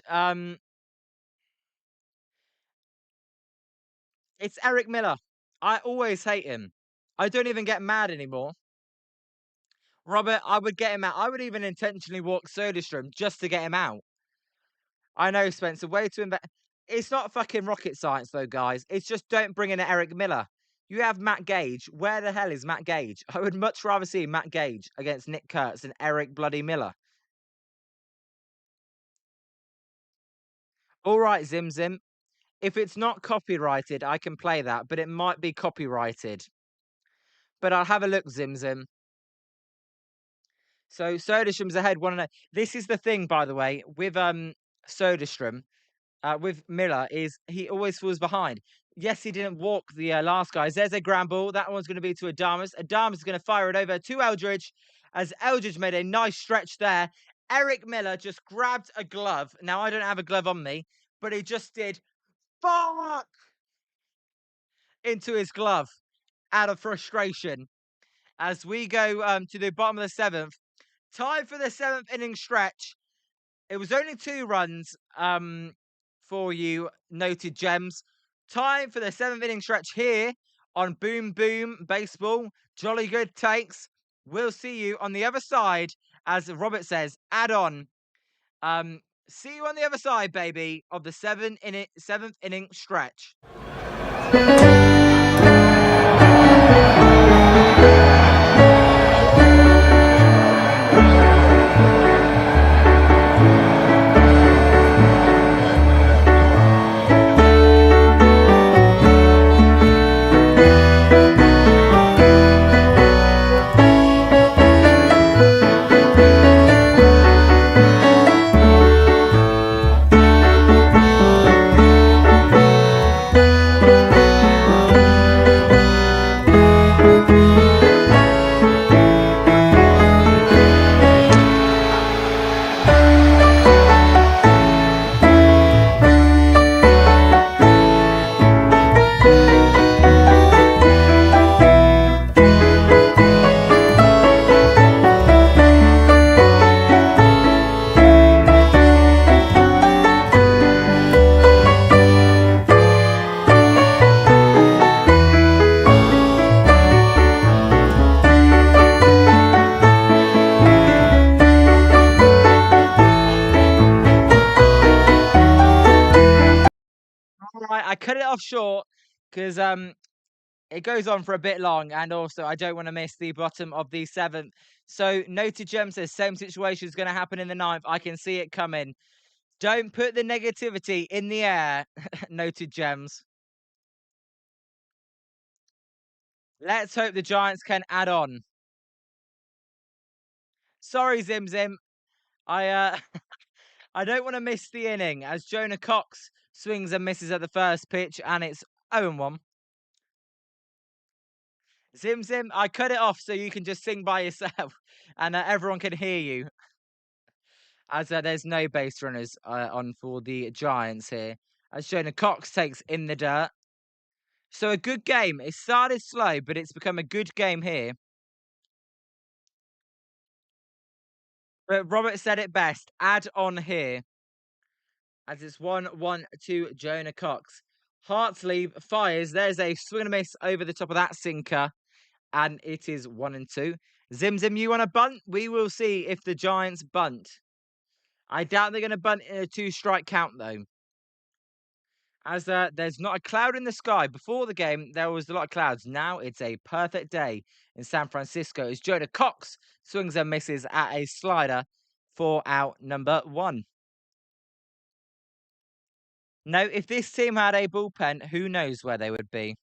[SPEAKER 2] It's Eric Miller. I always hate him. I don't even get mad anymore. Robert, I would get him out. I would even intentionally walk Soderstrom just to get him out. I know, Spencer. Way to invest. It's not fucking rocket science, though, guys. It's just don't bring in Eric Miller. You have Matt Gage. Where the hell is Matt Gage? I would much rather see Matt Gage against Nick Kurtz than Eric Bloody Miller. All right, Zim Zim. If it's not copyrighted, I can play that, but it might be copyrighted. But I'll have a look, Zim Zim. So Soderstrom's ahead 1-0. This is the thing, by the way, with Soderstrom. With Miller is he always falls behind. Yes, he didn't walk the last guys. There's a ground ball. That one's going to be to Adamas. Adamas is going to fire it over to Eldridge as Eldridge made a nice stretch there. Eric Miller just grabbed a glove. Now, I don't have a glove on me, but he just did fuck into his glove out of frustration. As we go to the bottom of the 7th, time for the 7th inning stretch. It was only 2 runs for you, noted gems. Time for the 7th inning stretch here on Boom Boom Baseball. Jolly good takes. We'll see you on the other side, as Robert says, add on. See you on the other side, baby, of the 7th inning stretch. Right, I cut it off short because it goes on for a bit long, and also I don't want to miss the bottom of the 7th. So noted gem says same situation is going to happen in the 9th. I can see it coming. Don't put the negativity in the air. Noted gems. Let's hope the Giants can add on. Sorry, Zim Zim. I I don't want to miss the inning as Jonah Cox swings and misses at the first pitch, and it's 0-1. Zim Zim, I cut it off so you can just sing by yourself and everyone can hear you. As there's no base runners on for the Giants here. as Jonah Cox takes in the dirt. So a good game. It started slow, but it's become a good game here. But Robert said it best. Add on here. As it's 1-1 to Jonah Cox. Hartley fires. There's a swing and a miss over the top of that sinker. And it is 1-2. Zim Zim, you want to bunt? We will see if the Giants bunt. I doubt they're going to bunt in a 2-strike count, though. As there's not a cloud in the sky. Before the game, there was a lot of clouds. Now it's a perfect day in San Francisco as Jonah Cox swings and misses at a slider for out number 1. Now, if this team had a bullpen, who knows where they would be?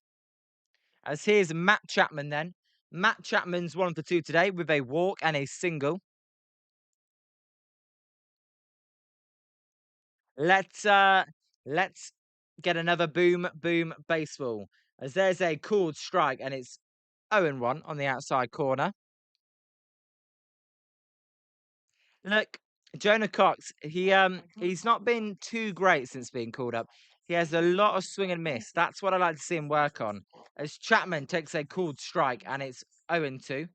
[SPEAKER 2] As here's Matt Chapman then. Matt Chapman's 1 for 2 today with a walk and a single. Let's get another boom boom baseball. As there's a called strike and it's 0-1 on the outside corner. Look, Jonah Cox, he's not been too great since being called up. He has a lot of swing and miss. That's what I like to see him work on. As Chapman takes a called strike and it's 0-2.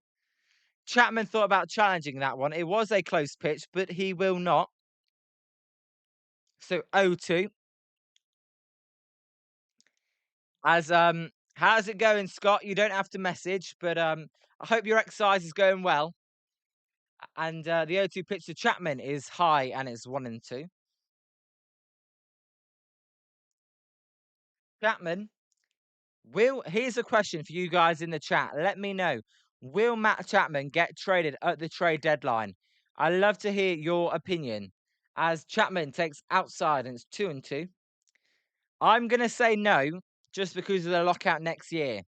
[SPEAKER 2] Chapman thought about challenging that one. It was a close pitch, but he will not. So 0-2. As how's it going, Scott? You don't have to message, but I hope your exercise is going well. And the 0-2 pitch to Chapman is high and it's 1-2. Chapman, here's a question for you guys in the chat. Let me know. Will Matt Chapman get traded at the trade deadline? I'd love to hear your opinion. As Chapman takes outside and it's 2-2. I'm gonna say no, just because of the lockout next year.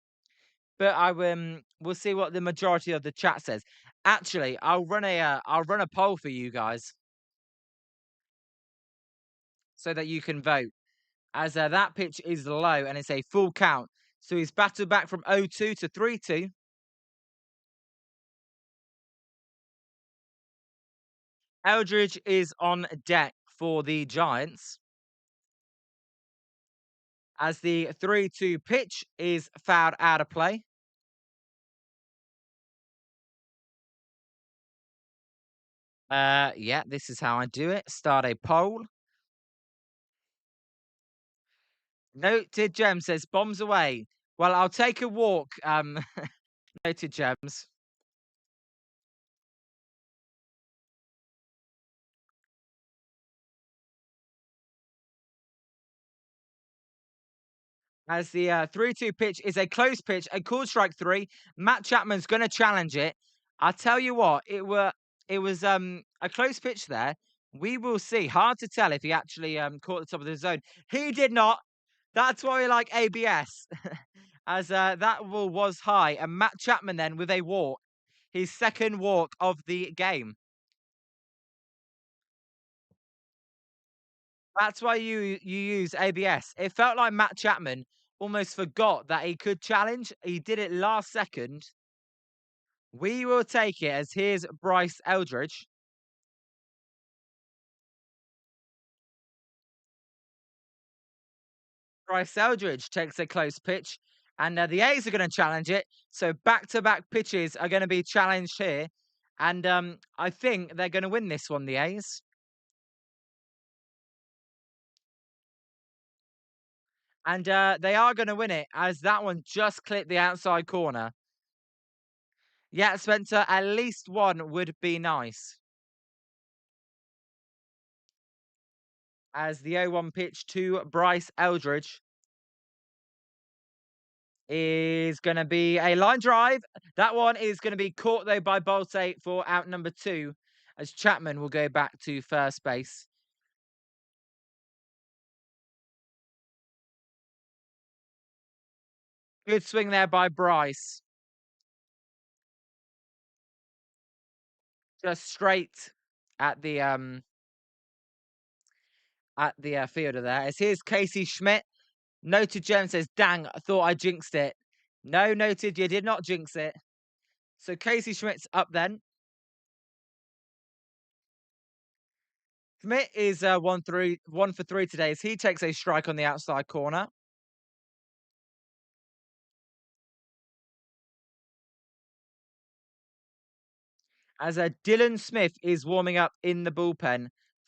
[SPEAKER 2] But we'll see what the majority of the chat says. Actually, I'll run a poll for you guys so that you can vote. As that pitch is low and it's a full count, so he's battled back from 0-2 to 3-2. Eldridge is on deck for the Giants. As the 3-2 pitch is fouled out of play. Yeah, this is how I do it. Start a poll. Noted Gem says bombs away. Well, I'll take a walk. Noted Gems. As the 3-2 pitch is a close pitch, a called strike 3. Matt Chapman's going to challenge it. I tell you what, it was a close pitch there. We will see. Hard to tell if he actually caught the top of the zone. He did not. That's why we like ABS. As that ball was high, and Matt Chapman then with a walk, his second walk of the game. That's why you use ABS. It felt like Matt Chapman almost forgot that he could challenge. He did it last second. We will take it as here's Bryce Eldridge. Bryce Eldridge takes a close pitch, and the A's are going to challenge it. So back-to-back pitches are going to be challenged here, and I think they're going to win this one, the A's. And they are going to win it as that one just clipped the outside corner. Yeah, Spencer, at least one would be nice. As the 0-1 pitch to Bryce Eldridge is going to be a line drive. That one is going to be caught, though, by Bolte for out number 2, as Chapman will go back to first base. Good swing there by Bryce. Just straight at the fielder there. As here's Casey Schmidt. Noted Gem says, dang, I thought I jinxed it. No, Noted, you did not jinx it. So Casey Schmidt's up then. Schmidt is 1 for 3 today as he takes a strike on the outside corner. As Dylan Smith is warming up in the bullpen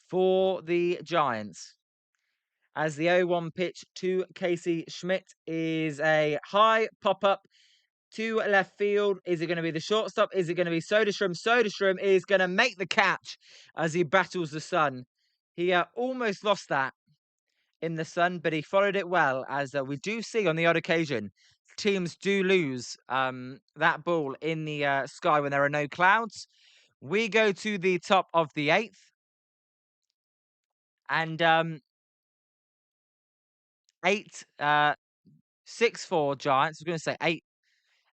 [SPEAKER 2] for the Giants. As the 0-1 pitch to Casey Schmidt is a high pop up to left field. Is it going to be the shortstop? Is it going to be Soderstrom? Soderstrom is going to make the catch as he battles the sun. He almost lost that in the sun, but he followed it well, as we do see on the odd occasion. Teams do lose that ball in the sky when there are no clouds. We go to the top of the eighth. And 8, 6-4 Giants. I was going to say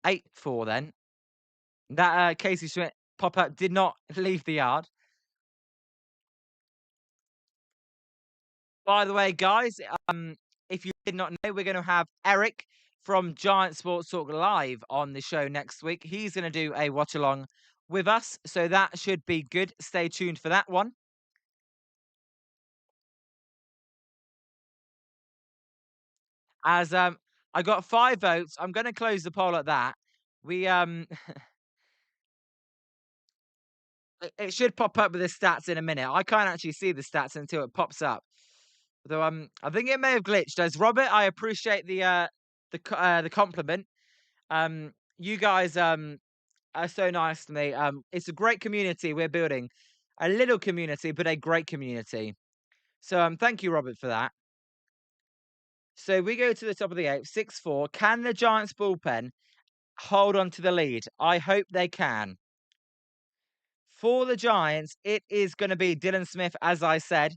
[SPEAKER 2] 8-4 then. That Casey Schmidt pop up did not leave the yard. By the way, guys, if you did not know, we're going to have Eric from Giant Sports Talk Live on the show next week. He's going to do a watch along with us, so that should be good. Stay tuned for that one. As I got 5 votes, I'm going to close the poll at that. We it should pop up with the stats in a minute. I can't actually see the stats until it pops up. Though I think it may have glitched. As Robert, I appreciate the compliment. You guys are so nice to me. It's a great community we're building, a little community, but a great community. So thank you, Robert, for that. So we go to the top of the eighth, 6-4. Can the Giants bullpen hold on to the lead? I hope they can. For the Giants, it is going to be Dylan Smith, as I said.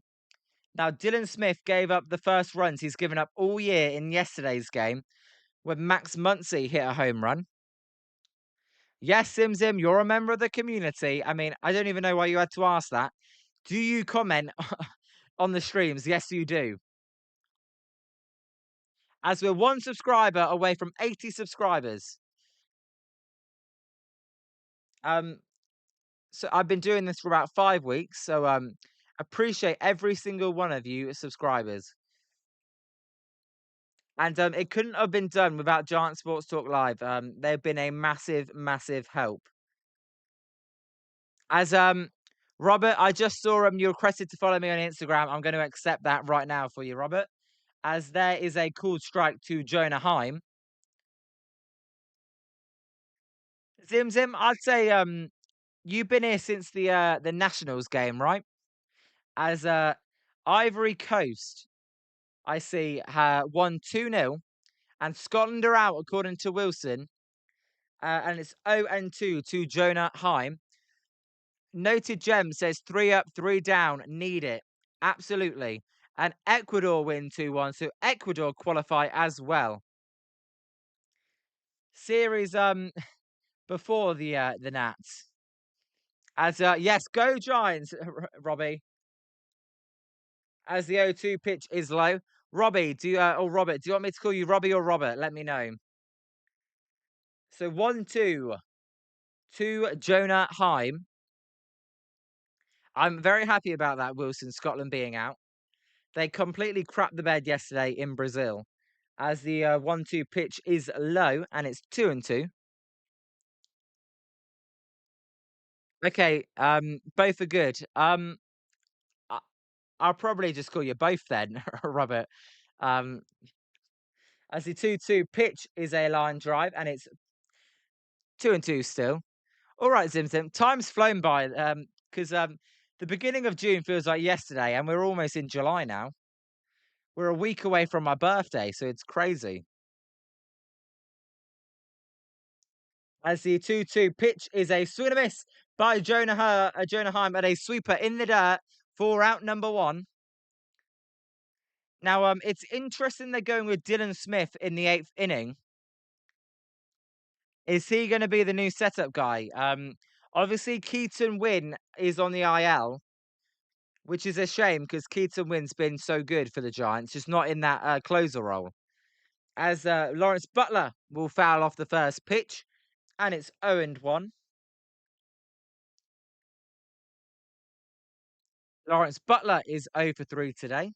[SPEAKER 2] Now, Dylan Smith gave up the first runs he's given up all year in yesterday's game when Max Muncy hit a home run. Yes, Zim, you're a member of the community. I mean, I don't even know why you had to ask that. Do you comment on the streams? Yes, you do. As we're 1 subscriber away from 80 subscribers. So I've been doing this for about 5 weeks, so appreciate every single one of you subscribers. And it couldn't have been done without Giant Sports Talk Live. They've been a massive, massive help. As Robert, I just saw you requested to follow me on Instagram. I'm going to accept that right now for you, Robert. As there is a called strike to Jonah Heim. Zim, I'd say you've been here since the Nationals game, right? As Ivory Coast, I see, won 2-0, and Scotland are out according to Wilson, and it's 0-2 to Jonah Heim. Noted Gem says 3 up, 3 down, need it. Absolutely. And Ecuador win 2-1, so Ecuador qualify as well. Series before the Nats. As yes, go Giants, Robbie. As the 0-2 pitch is low. Robbie, Robert, do you want me to call you Robbie or Robert? Let me know. So 1-2 to Jonah Heim. I'm very happy about that, Wilson, Scotland being out. They completely crapped the bed yesterday in Brazil. As the 1-2 pitch is low and it's 2-2. Okay, both are good. I'll probably just call you both then, Robert. As the 2-2 pitch is a line drive and it's 2-2 still. All right, Zim. Time's flown by because the beginning of June feels like yesterday and we're almost in July now. We're a week away from my birthday, so it's crazy. As the 2-2 pitch is a swing and a miss by Jonah Heim at a sweeper in the dirt for out number 1. Now, it's interesting they're going with Dylan Smith in the 8th inning. Is he going to be the new setup guy? Obviously, Keaton Wynn is on the IL, which is a shame because Keaton Wynn's been so good for the Giants, just not in that closer role. As Lawrence Butler will foul off the first pitch, and it's 0-1. Lawrence Butler is 0 for 3 today.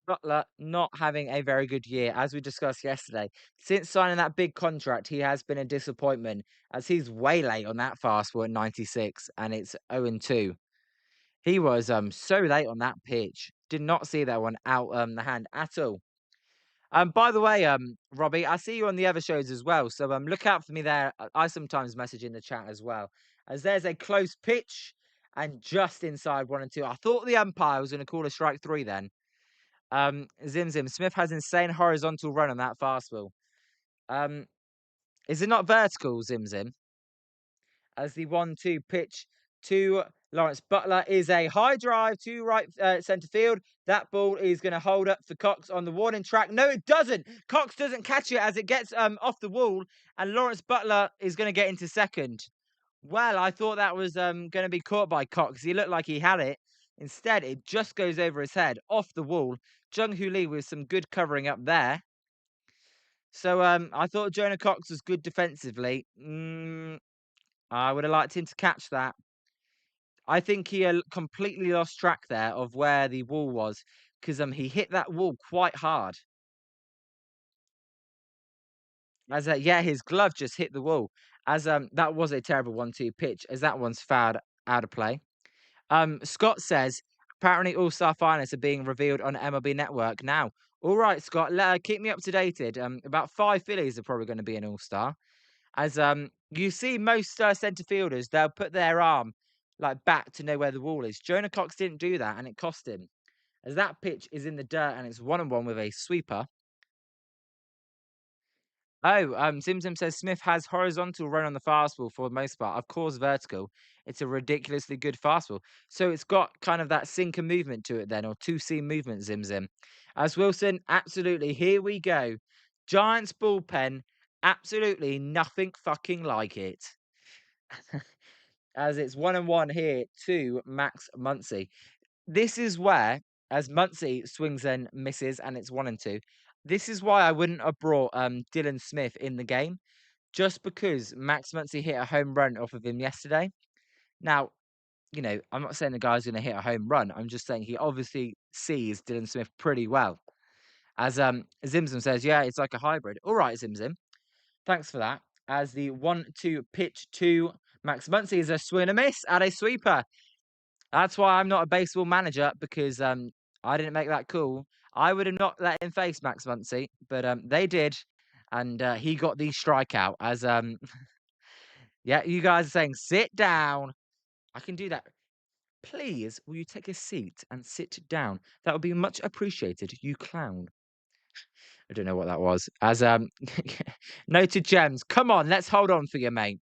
[SPEAKER 2] Butler not having a very good year, as we discussed yesterday. Since signing that big contract, he has been a disappointment, as he's way late on that fastball at 96, and it's 0-2. He was so late on that pitch. Did not see that one out the hand at all. By the way, Robbie, I see you on the other shows as well, so look out for me there. I sometimes message in the chat as well, as there's a close pitch and just inside 1-2. I thought the umpire was going to call a strike three then. Zim Zim Smith has insane horizontal run on that fastball. Um, is it not vertical, Zim Zim? As the 1-2 pitch to Lawrence Butler is a high drive to right centre field. That ball is going to hold up for Cox on the warning track. No, it doesn't. Cox doesn't catch it as it gets off the wall, and Lawrence Butler is going to get into second. Well, I thought that was going to be caught by Cox. He looked like he had it. Instead, it just goes over his head, off the wall. Jung Hoo Lee with some good covering up there. So I thought Jonah Cox was good defensively. I would have liked him to catch that. I think he completely lost track there of where the wall was, because he hit that wall quite hard. As yeah, his glove just hit the wall. As that was a terrible 1-2 pitch, as that one's fouled out of play. Scott says apparently All-Star finalists are being revealed on MLB Network now. All right, Scott, keep me up to dated. About 5 Phillies are probably going to be an All-Star. As you see, most centre fielders, they'll put their arm like back to know where the wall is. Jonah Cox didn't do that, and it cost him. As that pitch is in the dirt, and it's 1-1 with a sweeper. Oh, Zim says Smith has horizontal run on the fastball for the most part. Of course, vertical. It's a ridiculously good fastball. So it's got kind of that sinker movement to it then, or two-seam movement, Zim. As Wilson, absolutely. Here we go. Giants bullpen, absolutely nothing fucking like it. As it's 1-1 here to Max Muncy. This is where, as Muncy swings and misses, and it's 1-2. This is why I wouldn't have brought Dylan Smith in the game, just because Max Muncy hit a home run off of him yesterday. Now, I'm not saying the guy's going to hit a home run. I'm just saying he obviously sees Dylan Smith pretty well. As Zimzim says, yeah, it's like a hybrid. All right, Zimzim. Thanks for that. As the 1-2 pitch to Max Muncy is a swing and a miss at a sweeper. That's why I'm not a baseball manager, because I didn't make that call. I would have not let him face Max Muncy, but they did, and he got the strikeout. As yeah, you guys are saying sit down. I can do that. Please, will you take a seat and sit down? That would be much appreciated, you clown. I don't know what that was. As noted gems. Come on, let's hold on for you, mate.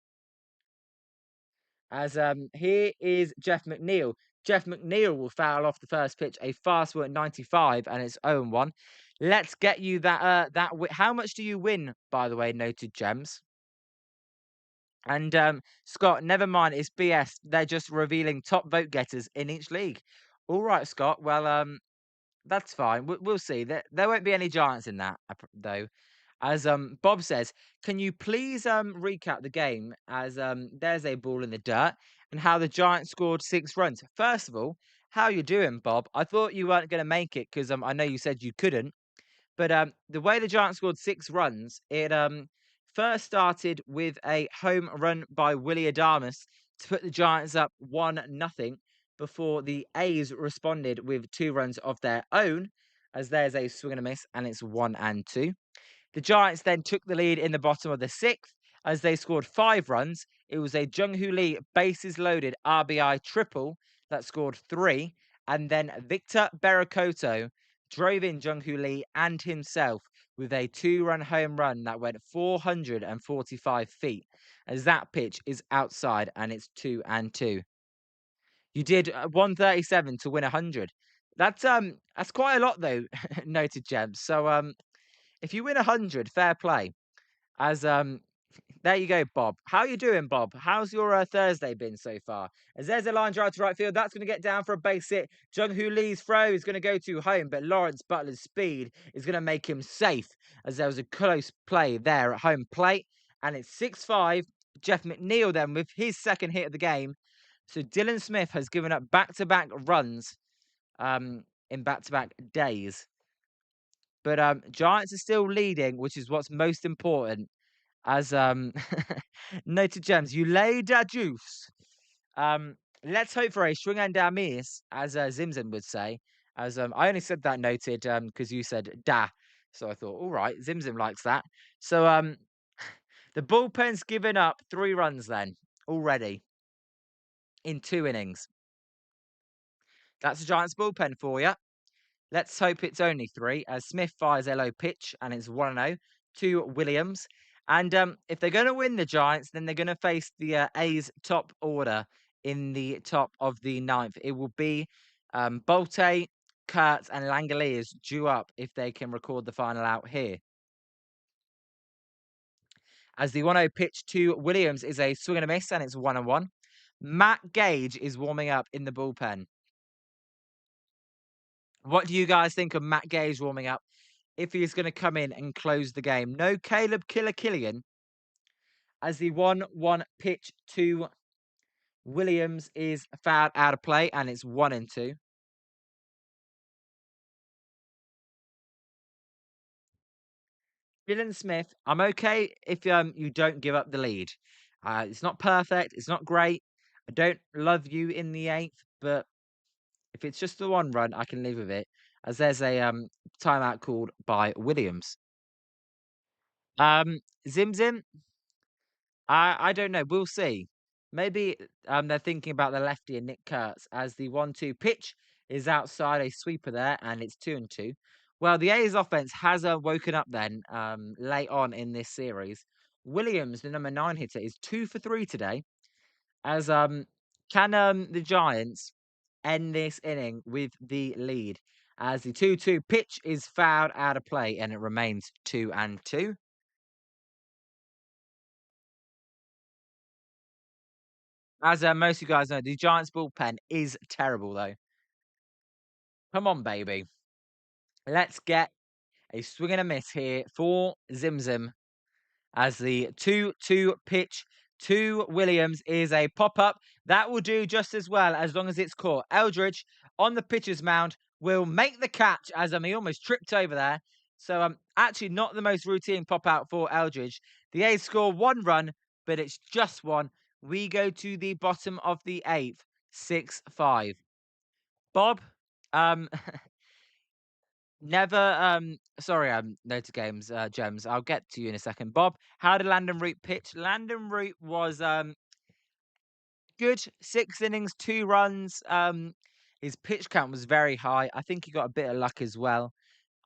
[SPEAKER 2] As here is Jeff McNeil. Jeff McNeil will foul off the first pitch, a fastball at 95, and it's 0-1. Let's get you that how much do you win, by the way, noted gems? And Scott, never mind, it's BS. They're just revealing top vote getters in each league. All right, Scott. Well, that's fine. We'll see. There won't be any Giants in that, though. As Bob says, can you please recap the game, as there's a ball in the dirt, and how the Giants scored 6 runs? First of all, how you doing, Bob? I thought you weren't going to make it, because I know you said you couldn't. But the way the Giants scored 6 runs, it first started with a home run by Willie Adames to put the Giants up 1-0, before the A's responded with 2 runs of their own, as there's a swing and a miss, and it's 1-2. The Giants then took the lead in the bottom of the 6th, as they scored 5 runs. It was a Jung Hoo Lee bases loaded RBI triple that scored 3, and then Victor Berakoto drove in Jung Hoo Lee and himself with a 2-run home run that went 445 feet, as that pitch is outside and it's 2-2. You did 137 to win 100. That's quite a lot though, noted Gems. So if you win 100, fair play. As there you go, Bob. How you doing, Bob? How's your Thursday been so far? As there's a line drive to right field, that's going to get down for a base hit. Jung Hoo Lee's throw is going to go to home, but Lawrence Butler's speed is going to make him safe, as there was a close play there at home plate, and it's 6-5 Jeff McNeil then with his second hit of the game. So Dylan Smith has given up back-to-back runs in back-to-back days. But Giants are still leading, which is what's most important. As noted gems, you laid a juice. Let's hope for a swing and a miss, as Zimzim would say. As I only said that noted because you said da, so I thought, all right, Zimzim likes that. So the bullpen's given up 3 runs then already in 2 innings. That's the Giants bullpen for you. Let's hope it's only 3, as Smith fires a low pitch and it's 1-0 to Williams. And if they're going to win the Giants, then they're going to face the A's top order in the top of the ninth. It will be Bolte, Kurtz, and Langoliers due up if they can record the final out here. As the 1-0 pitch to Williams is a swing and a miss, and it's 1-1. Matt Gage is warming up in the bullpen. What do you guys think of Matt Gage warming up if he's going to come in and close the game? No Caleb Killer Killian, as the 1-1 pitch to Williams is fouled out of play, and it's 1-2. Dylan Smith, I'm okay if you don't give up the lead. It's not perfect, it's not great. I don't love you in the eighth, but if it's just the 1 run, I can live with it. As there's a timeout called by Williams. Zim Zim, I don't know. We'll see. Maybe they're thinking about the lefty and Nick Kurtz, as the 1-2 pitch is outside a sweeper there, and it's 2-2. Well, the A's offense has woken up then late on in this series. Williams, the number 9 hitter, is 2 for 3 today. As can the Giants end this inning with the lead? As the 2-2 pitch is fouled out of play, and it remains 2-2. As most of you guys know, the Giants bullpen is terrible, though. Come on, baby. Let's get a swing and a miss here for Zimzim, as the 2-2 pitch to Williams is a pop-up. That will do just as well as long as it's caught. Eldridge on the pitcher's mound will make the catch, as he almost tripped over there. So actually not the most routine pop-out for Eldridge. The A's score 1 run, but it's just 1. We go to the bottom of the 8th, 6-5. Bob, um, never, sorry, no to games, Gems. I'll get to you in a second. Bob, how did Landen Roupp pitch? Landen Roupp was good, 6 innings, 2 runs. His pitch count was very high. I think he got a bit of luck as well.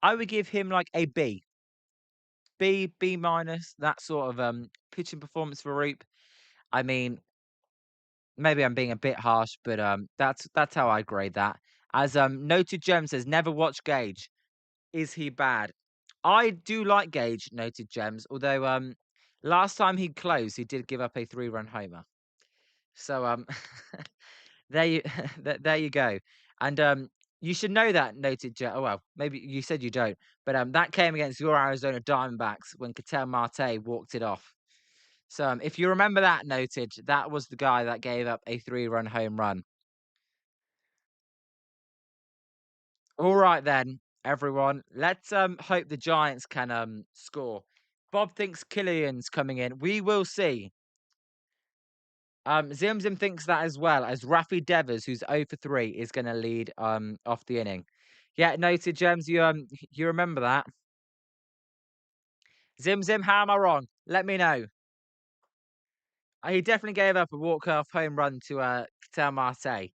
[SPEAKER 2] I would give him like a B. B minus, that sort of pitching performance for Roupp. I mean, maybe I'm being a bit harsh, but that's how I grade that. As noted Gem says, never watch Gage. Is he bad? I do like Gage, noted Gems, although last time he closed, he did give up a 3-run homer. So there you there you go. And you should know that, noted Gem. Oh well, maybe you said you don't, but that came against your Arizona Diamondbacks when Ketel Marte walked it off. So if you remember that, noted, that was the guy that gave up a 3-run home run. All right then, everyone. Let's hope the Giants can score. Bob thinks Killian's coming in. We will see. Zim Zim thinks that as well, as Rafi Devers, who's 0 for 3, is going to lead off the inning. Yeah, noted, Gems. You remember that? Zim Zim, how am I wrong? Let me know. He definitely gave up a walk-off home run to Ketel Marte.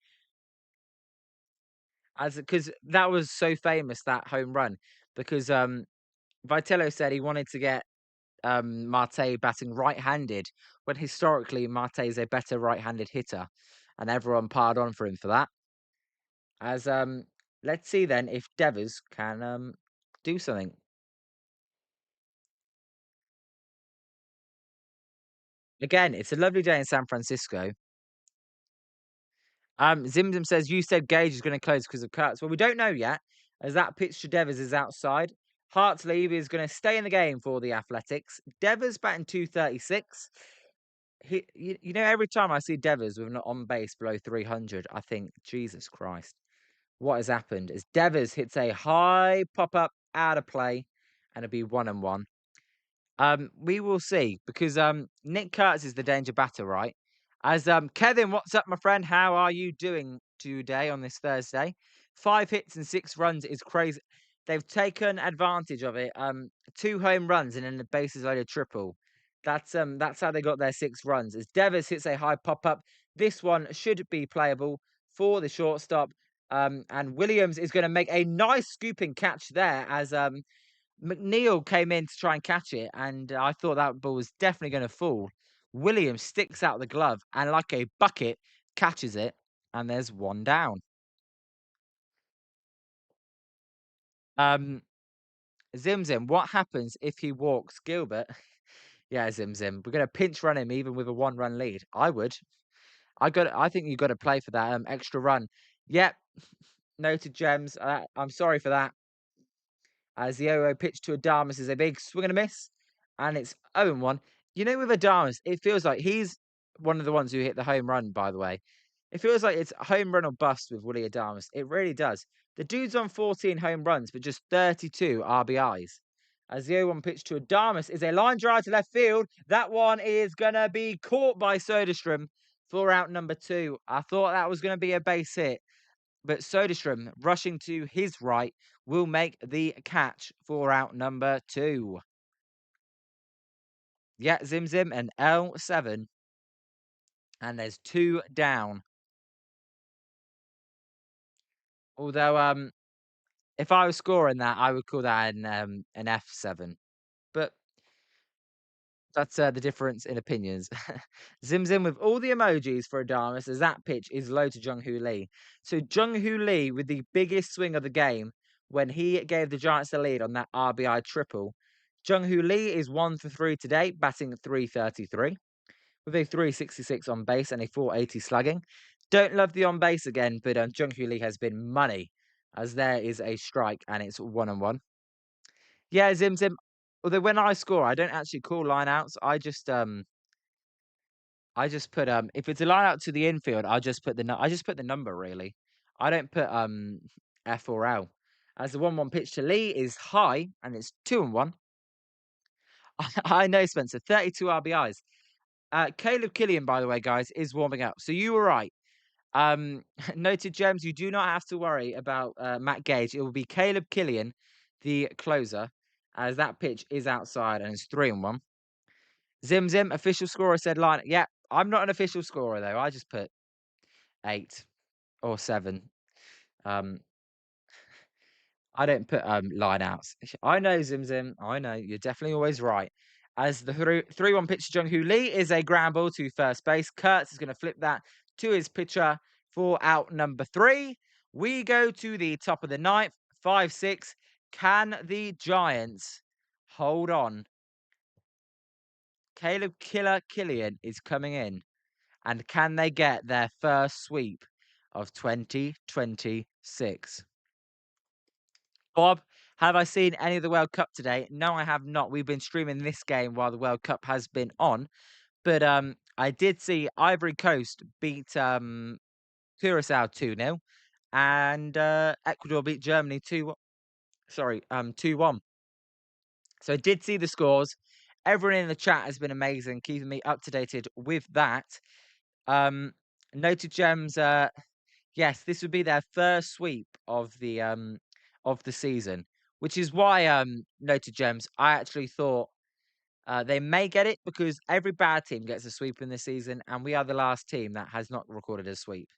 [SPEAKER 2] As because that was so famous, that home run, because Vitello said he wanted to get Marte batting right-handed, when historically Marte is a better right-handed hitter, and everyone piled on for him for that. As let's see then if Devers can do something. Again, it's a lovely day in San Francisco. Zimzim says you said Gage is going to close because of cuts. Well, we don't know yet, as that pitch to Devers is outside. Hartley is going to stay in the game for the Athletics. Devers batting 236. every time I see Devers with an on base below 300, I think, Jesus Christ, what has happened? As Devers hits a high pop up out of play, and it'll be 1-1. We will see because Nick Curtis is the danger batter, right? As Kevin, what's up, my friend? How are you doing today on this Thursday? 5 hits and 6 runs is crazy. They've taken advantage of it. 2 home runs and then the bases loaded triple. That's how they got their 6 runs. As Devers hits a high pop up, this one should be playable for the shortstop. And Williams is going to make a nice scooping catch there as McNeil came in to try and catch it, and I thought that ball was definitely going to fall. Williams sticks out the glove and, like a bucket, catches it, and there's one down. Um, Zim Zim, what happens if he walks Gilbert? Yeah, Zim Zim, we're going to pinch run him even with a 1-run lead. I would. I think you got to play for that extra run. Yep, noted gems. I'm sorry for that. As the 0 pitch to Adamas is a big swing and a miss, and it's 0-1. With Adamas, it feels like he's one of the ones who hit the home run, by the way. It feels like it's home run or bust with Willie Adamas. It really does. The dude's on 14 home runs, but just 32 RBIs. As the 0-1 pitch to Adamas is a line drive to left field. That one is going to be caught by Soderstrom for out number 2. I thought that was going to be a base hit. But Soderstrom, rushing to his right, will make the catch for out number 2. Yeah, Zim Zim and L7. And there's 2 down. Although, if I was scoring that, I would call that an F7. But that's the difference in opinions. Zim Zim with all the emojis for Adamas as that pitch is low to Jung Hoo Lee. So Jung Hoo Lee with the biggest swing of the game when he gave the Giants the lead on that RBI triple. Jung Hoo Lee is 1 for 3 today, batting 333 with a 366 on base and a 480 slugging. Don't love the on base again, but Jung Hoo Lee has been money as there is a strike and it's 1-1. Yeah, Zim Zim. Although when I score, I don't actually call lineouts. I just put if it's a line out to the infield, I just put the number really. I don't put F or L. As the 1-1 pitch to Lee is high and it's 2-1. I know, Spencer, 32 RBIs. Caleb Killian, by the way, guys, is warming up. So you were right. Noted gems, you do not have to worry about Matt Gage. It will be Caleb Killian, the closer, as that pitch is outside and it's 3-1. Zim Zim, official scorer said line. Yeah, I'm not an official scorer though. I just put 8 or 7. Um, I don't put line outs. I know, Zim Zim. I know you're definitely always right. As the 3-1 pitch to Jung Hoo Lee is a ground ball to first base. Kurtz is going to flip that to his pitcher for out number 3. We go to the top of the ninth, 5-6. Can the Giants hold on? Caleb Killer Killian is coming in. And can they get their first sweep of 2026? Bob, have I seen any of the World Cup today? No, I have not. We've been streaming this game while the World Cup has been on. But I did see Ivory Coast beat Curacao 2-0 and Ecuador beat Germany 2-1. So I did see the scores. Everyone in the chat has been amazing, keeping me up to date with that. Noted gems, yes, this would be their first sweep of the season, which is why Noted Gems, I actually thought they may get it because every bad team gets a sweep in this season, and we are the last team that has not recorded a sweep.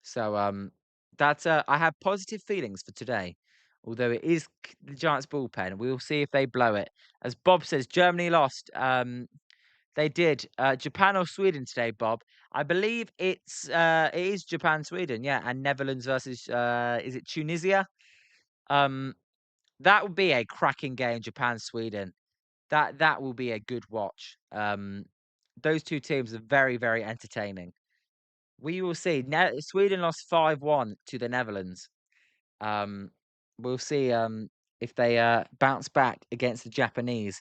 [SPEAKER 2] So that's I have positive feelings for today. Although it is the Giants bullpen, we will see if they blow it. As Bob says, Germany lost. They did. Japan or Sweden today, Bob? I believe it is Japan, Sweden, yeah, and Netherlands versus is it Tunisia? Um, that would be a cracking game, Japan, Sweden. That will be a good watch. Those two teams are very, very entertaining. We will see. Sweden lost 5-1 to the Netherlands. Um, we'll see if they bounce back against the Japanese.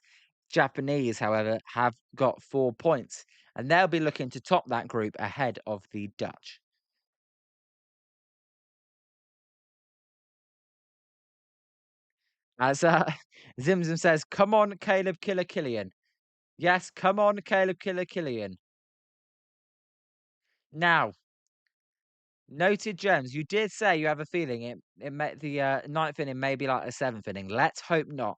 [SPEAKER 2] Japanese, however, have got 4 points. and they'll be looking to top that group ahead of the Dutch. As Zimzum says, "Come on, Caleb Killer Killian." Yes, come on, Caleb Killer Killian. Now, noted gems. You did say you have a feeling it may, the ninth inning may be like a seventh inning. Let's hope not.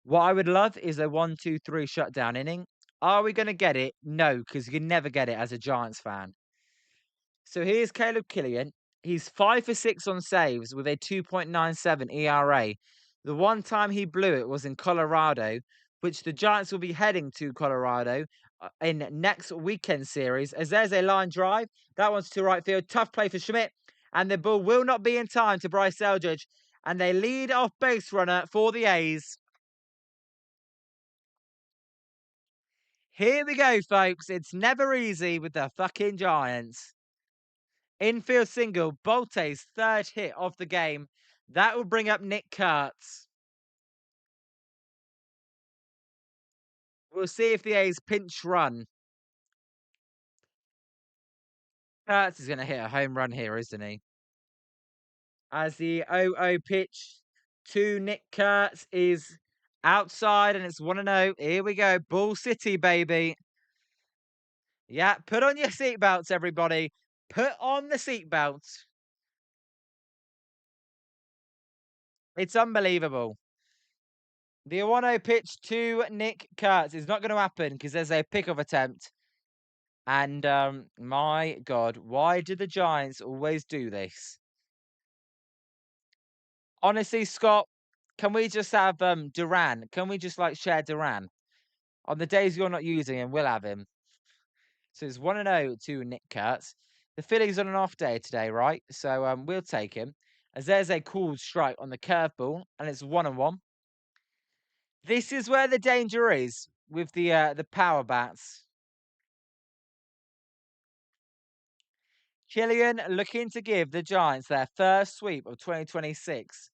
[SPEAKER 2] What I would love is a 1-2-3 shutdown inning. Are we going to get it? No, because you can never get it as a Giants fan. So here's Caleb Killian. He's 5 for 6 on saves with a 2.97 ERA. The one time he blew it was in Colorado, which the Giants will be heading to Colorado in next weekend series. As there's a line drive, that one's to right field. Tough play for Schmidt, and the ball will not be in time to Bryce Eldridge, and they lead off base runner for the A's. Here we go, folks. It's never easy with the fucking Giants. Infield single, Bolte's third hit of the game. That will bring up Nick Kurtz. We'll see if the A's pinch run. Kurtz is going to hit a home run here, isn't he? As the 0-0 pitch to Nick Kurtz is outside and it's 1-0. Here we go. Bull City, baby. Yeah, put on your seatbelts, everybody. Put on the seatbelts. It's unbelievable. The 1-0 pitch to Nick Kurtz is not going to happen because there's a pickoff attempt. And my God, why do the Giants always do this? Honestly, Scott, can we just have Duran? Can we just like share Duran? On the days you're not using him, we'll have him. So it's 1-0 to Nick Kurtz. The Phillies on an off day today, right? So we'll take him. As there's a cool strike on the curveball, and it's 1-1. This is where the danger is with the power bats. Killian looking to give the Giants their first sweep of 2026.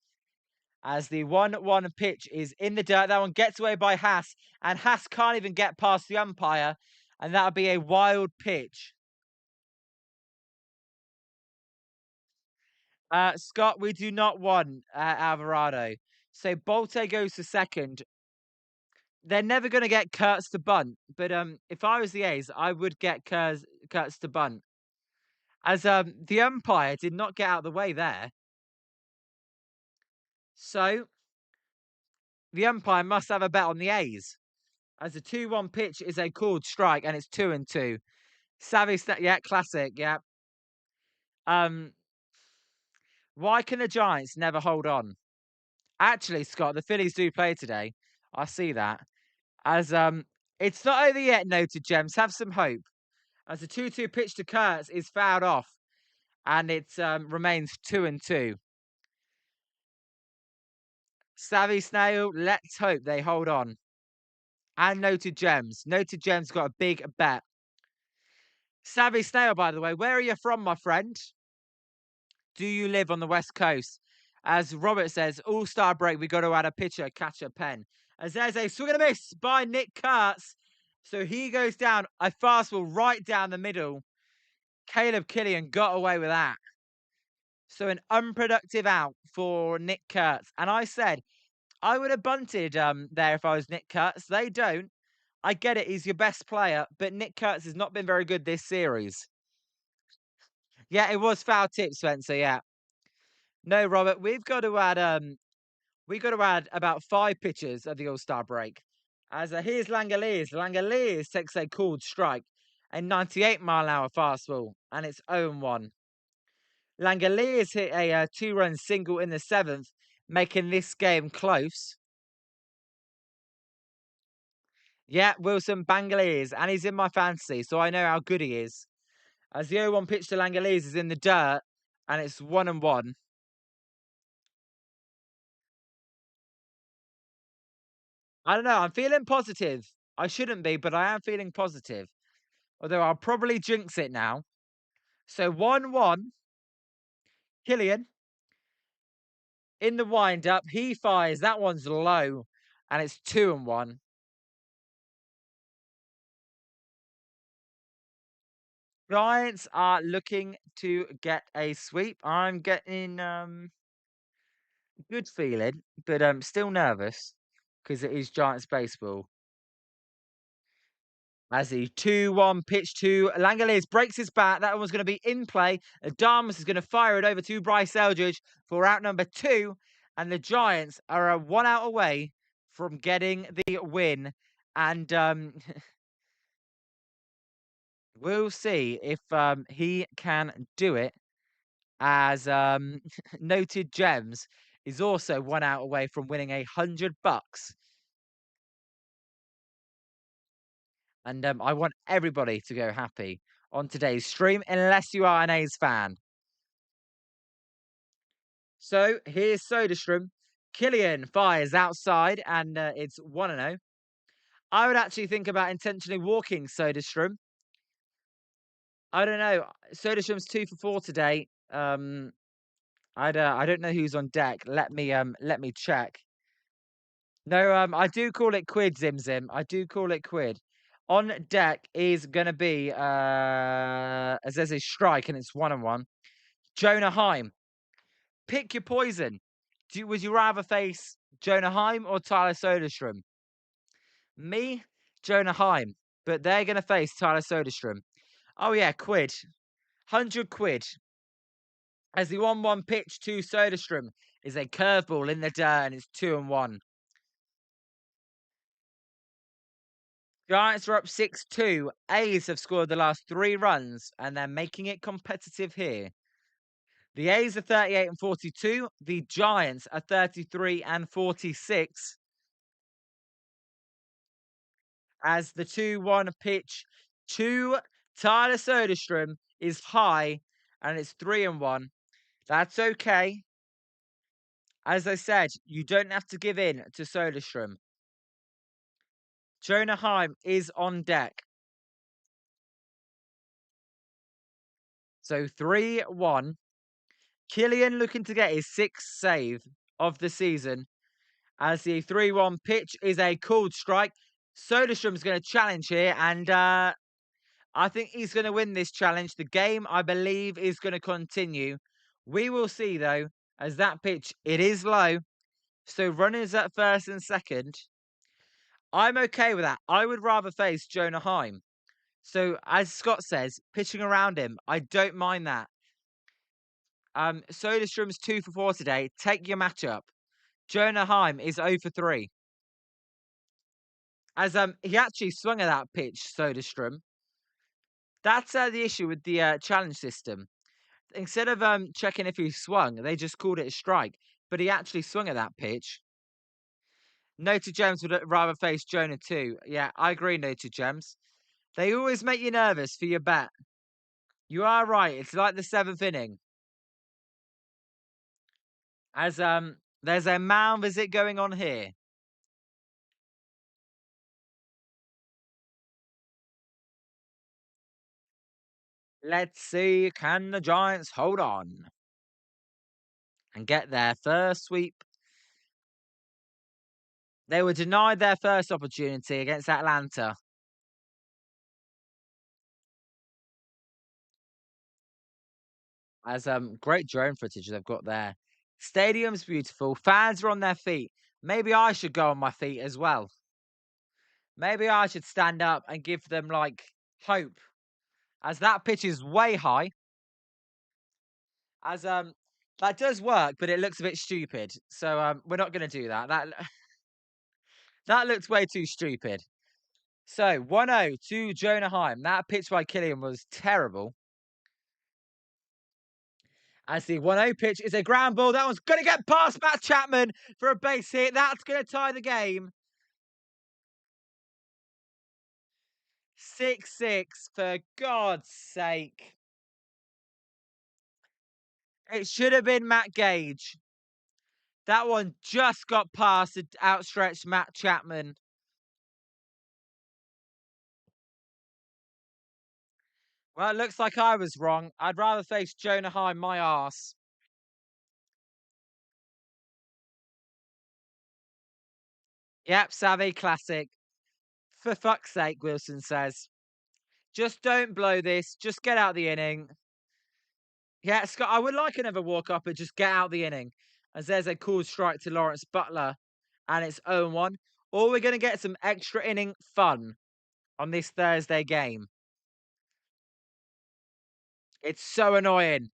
[SPEAKER 2] As the 1-1 pitch is in the dirt. That one gets away by Haas, and Haas can't even get past the umpire, and that'll be a wild pitch. Scott, we do not want Alvarado. So Bolte goes to second. They're never going to get Kurtz to bunt, but if I was the A's, I would get Kurtz to bunt. As the umpire did not get out of the way there. So the umpire must have a bet on the A's. As the 2-1 pitch is a called strike and it's 2-2. Yeah, classic, yeah. Why can the Giants never hold on? Actually, Scott, the Phillies do play today. I see that. As it's not over yet, noted gems. Have some hope. As the 2-2 pitch to Kurtz is fouled off, and it remains 2-2. Savvy Snail, let's hope they hold on. And Noted Gems. Noted Gems got a big bet. Savvy Snail, by the way, where are you from, my friend? Do you live on the West Coast? As Robert says, All-Star break, we got to add a pitcher, catch a pen. As there's a swing and a miss by Nick Kurtz. So he goes down, a fastball right down the middle. Caleb Killian got away with that. So an unproductive out for Nick Kurtz. And I said, I would have bunted there if I was Nick Kurtz. They don't. I get it, he's your best player, but Nick Kurtz has not been very good this series. Yeah, it was foul tip, Spencer, yeah. No, Robert, we've got to add about 5 pitches at the All-Star break. As here's Langoliers. Langoliers takes a called strike, a 98-mile-an-hour fastball, and it's 0-1. Langoliers hit a 2-run single in the 7th, making this game close. Yeah, Wilson Bangaliers, and he's in my fantasy, so I know how good he is. As the 0-1 pitch to Langoliers is in the dirt, and it's 1-1. I don't know, I'm feeling positive. I shouldn't be, but I am feeling positive. Although I'll probably jinx it now. So 1-1, Killian in the wind-up, he fires, that one's low, and it's 2-1. Giants are looking to get a sweep. I'm getting good feeling, but still nervous because it is Giants baseball. As the 2-1 pitch to Langoliers breaks his bat. That one's going to be in play. Adamas is going to fire it over to Bryce Eldridge for out number 2. And the Giants are a 1 out away from getting the win. And we'll see if he can do it. As Noted Gems is also 1 out away from winning $100. And I want everybody to go happy on today's stream, unless you are an A's fan. So here's Soderstrom. Killian fires outside, and it's 1-0. I would actually think about intentionally walking Soderstrom. I don't know. Soderstrom's 2 for 4 today. I don't know who's on deck. Let me check. No, I do call it quid, Zim Zim. I do call it quid. On deck is gonna be as there's a strike and it's 1-1. Jonah Heim. Pick your poison. Would you rather face Jonah Heim or Tyler Soderstrom? Me, Jonah Heim. But they're gonna face Tyler Soderstrom. Oh yeah, quid. 100 quid. As the 1-1 pitch to Soderstrom is a curveball in the dirt and it's 2-1. Giants are up 6-2. A's have scored the last 3 runs, and they're making it competitive here. The A's are 38 and 42. The Giants are 33 and 46. As the 2-1 pitch to Tyler Soderstrom is high, and it's 3-1. That's okay. As I said, you don't have to give in to Soderstrom. Jonah Heim is on deck. So 3-1. Killian looking to get his 6th save of the season. As the 3-1 pitch is a called strike. Soderstrom's going to challenge here, and I think he's going to win this challenge. The game, I believe, is going to continue. We will see, though, as that pitch, it is low. So runners at first and second. I'm okay with that. I would rather face Jonah Heim. So, as Scott says, pitching around him, I don't mind that. Soderstrom's 2 for 4 today. Take your matchup. Jonah Heim is 0 for 3. As he actually swung at that pitch, Soderstrom. That's the issue with the challenge system. Instead of checking if he swung, they just called it a strike. But he actually swung at that pitch. Noted Gems would rather face Jonah too. Yeah, I agree, Noted Gems. They always make you nervous for your bet. You are right. It's like the 7th inning. As there's a mound visit going on here. Let's see, can the Giants hold on and get their first sweep? They were denied their first opportunity against Atlanta. As great drone footage they've got there. Stadium's beautiful. Fans are on their feet. Maybe I should go on my feet as well. Maybe I should stand up and give them like hope. As that pitch is way high. As that does work, but it looks a bit stupid. So we're not gonna do that. That looks way too stupid. So 1-0 to Jonah Heim. That pitch by Killian was terrible. As the 1-0 pitch is a ground ball. That one's going to get past Matt Chapman for a base hit. That's going to tie the game. 6-6, for God's sake. It should have been Matt Gage. That one just got past the outstretched Matt Chapman. Well, it looks like I was wrong. I'd rather face Jonah Heim, my arse. Yep, Savvy Classic. For fuck's sake, Wilson says. Just don't blow this. Just get out the inning. Yeah, Scott, I would like another walk up and just get out the inning. As there's a cool strike to Lawrence Butler, and it's 0-1. Or we're going to get some extra inning fun on this Thursday game. It's so annoying.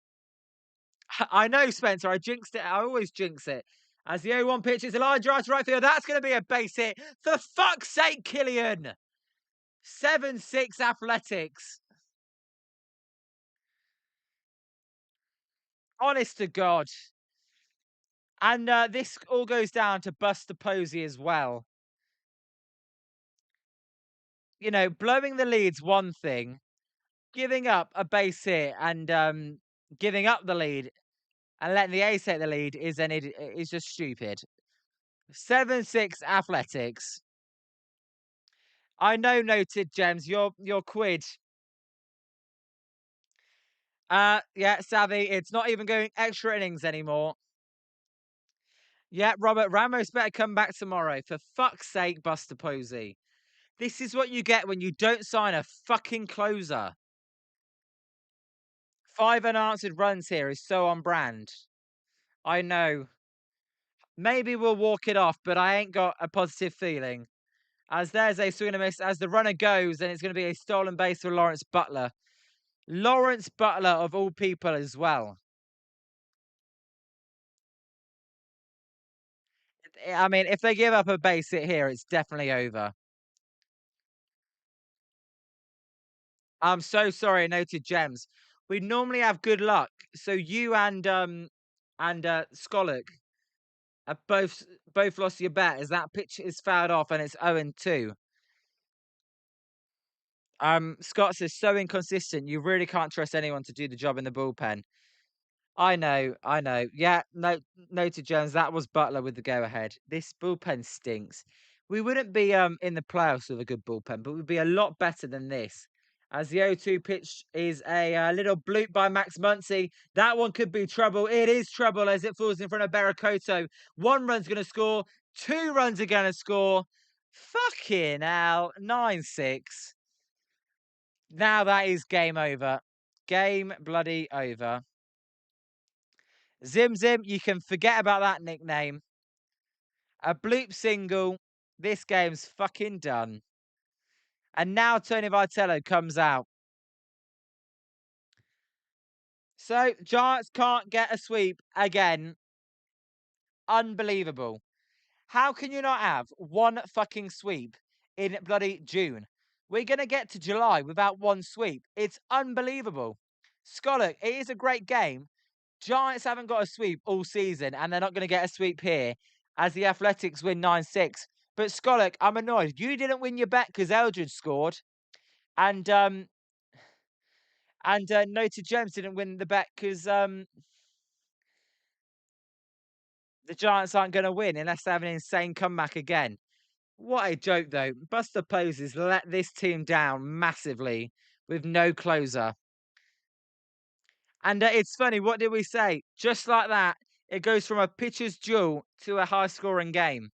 [SPEAKER 2] I know, Spencer. I jinxed it. I always jinx it. As the 0-1 pitch is a line drive to right field. That's going to be a base hit. For fuck's sake, Killian. 7-6 Athletics. Honest to God. And this all goes down to Buster Posey as well. You know, blowing the lead's one thing. Giving up a base hit and giving up the lead and letting the A's take the lead is just stupid. 7-6 Athletics. I know, noted gems. Your quid. Yeah, Savvy. It's not even going extra innings anymore. Yeah, Robert Ramos better come back tomorrow. For fuck's sake, Buster Posey. This is what you get when you don't sign a fucking closer. 5 unanswered runs here is so on brand. I know. Maybe we'll walk it off, but I ain't got a positive feeling. As there's a swing and a miss as the runner goes, and it's going to be a stolen base for Lawrence Butler. Lawrence Butler, of all people, as well. I mean, if they give up a base hit here, it's definitely over. I'm so sorry, noted gems. We normally have good luck. So you and Skolak have both lost your bet as that pitch is fouled off and it's 0-2. Scott says so inconsistent. You really can't trust anyone to do the job in the bullpen. I know, I know. Yeah, no, noted Jones. That was Butler with the go ahead. This bullpen stinks. We wouldn't be in the playoffs with a good bullpen, but we'd be a lot better than this. As the 0-2 pitch is a little bloop by Max Muncy. That one could be trouble. It is trouble as it falls in front of Barakoto. 1 run's going to score. 2 runs are going to score. Fucking hell. 9-6. Now that is game over. Game bloody over. Zim Zim, you can forget about that nickname. A bloop single. This game's fucking done. And now Tony Vitello comes out. So, Giants can't get a sweep again. Unbelievable. How can you not have one fucking sweep in bloody June? We're going to get to July without one sweep. It's unbelievable. Scholar, it is a great game. Giants haven't got a sweep all season, and they're not going to get a sweep here as the Athletics win 9-6. But Skolak, I'm annoyed. You didn't win your bet because Eldridge scored, and Noted James didn't win the bet because the Giants aren't going to win unless they have an insane comeback again. What a joke, though. Buster Posey's let this team down massively with no closer. And it's funny, what did we say? Just like that, it goes from a pitcher's duel to a high-scoring game.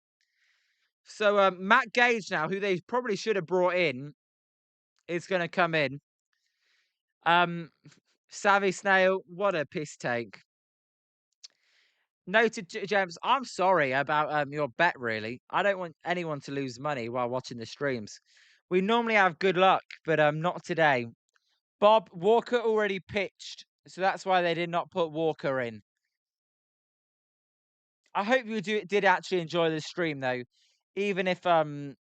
[SPEAKER 2] So Matt Gage now, who they probably should have brought in, is going to come in. Savvy Snail, what a piss take. Noted James, I'm sorry about your bet, really. I don't want anyone to lose money while watching the streams. We normally have good luck, but not today. Bob, Walker already pitched, so that's why they did not put Walker in. I hope you did actually enjoy the stream, though, even if the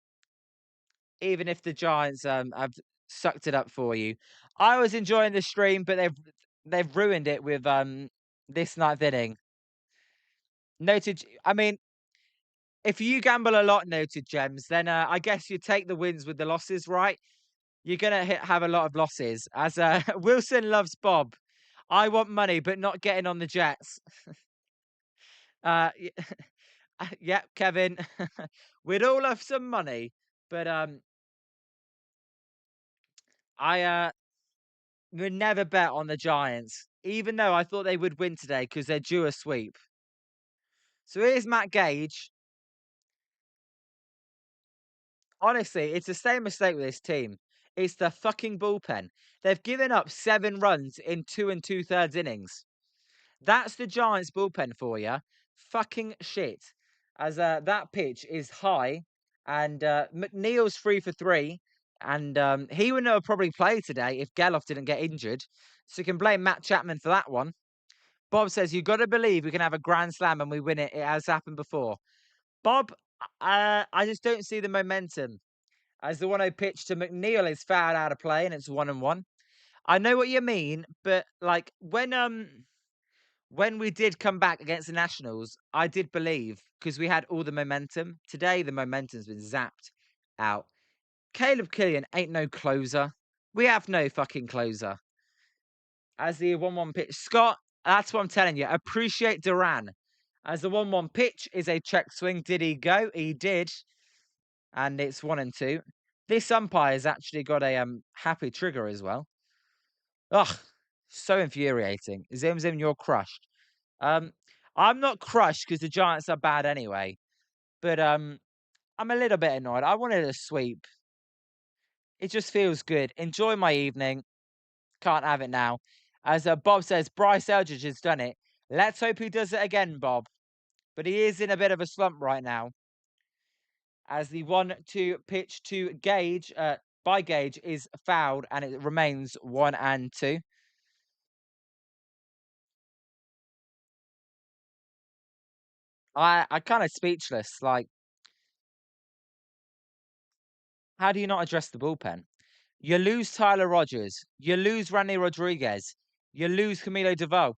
[SPEAKER 2] Giants have sucked it up for you. I was enjoying the stream, but they've ruined it with this 9th inning. Noted. I mean, if you gamble a lot, noted gems, then I guess you take the wins with the losses, right? You're gonna have a lot of losses. As Wilson loves Bob. I want money, but not getting on the Jets. Y- yeah, Kevin. We'd all love some money, but I would never bet on the Giants, even though I thought they would win today because they're due a sweep. So here's Matt Gage. Honestly, it's the same mistake with this team. It's the fucking bullpen. They've given up 7 runs in 2 and 2/3 innings. That's the Giants bullpen for you. Fucking shit. As that pitch is high, and McNeil's 3 for 3, and he would have probably played today if Geloff didn't get injured. So you can blame Matt Chapman for that one. Bob says, "You got to believe we can have a grand slam and we win it. It has happened before." Bob, I just don't see the momentum. As the 1-0 pitch to McNeil is fouled out of play and it's 1-1. I know what you mean, but like when we did come back against the Nationals, I did believe because we had all the momentum. Today, the momentum's been zapped out. Caleb Killian ain't no closer. We have no fucking closer. As the 1-1 pitch, Scott, that's what I'm telling you. Appreciate Duran. As the 1-1 pitch is a check swing. Did he go? He did. And it's 1-2. This umpire's actually got a happy trigger as well. Ugh, so infuriating. Zim Zim, you're crushed. Um, I'm not crushed because the Giants are bad anyway, but I'm a little bit annoyed. I wanted a sweep. It just feels good. Enjoy my evening. Can't have it now. As Bob says, Bryce Eldridge has done it. Let's hope he does it again, Bob. But he is in a bit of a slump right now. As the 1-2 pitch to Gage, by Gage, is fouled and it remains 1-2. I kind of speechless. Like, how do you not address the bullpen? You lose Tyler Rogers. You lose Randy Rodriguez. You lose Camilo Devoe.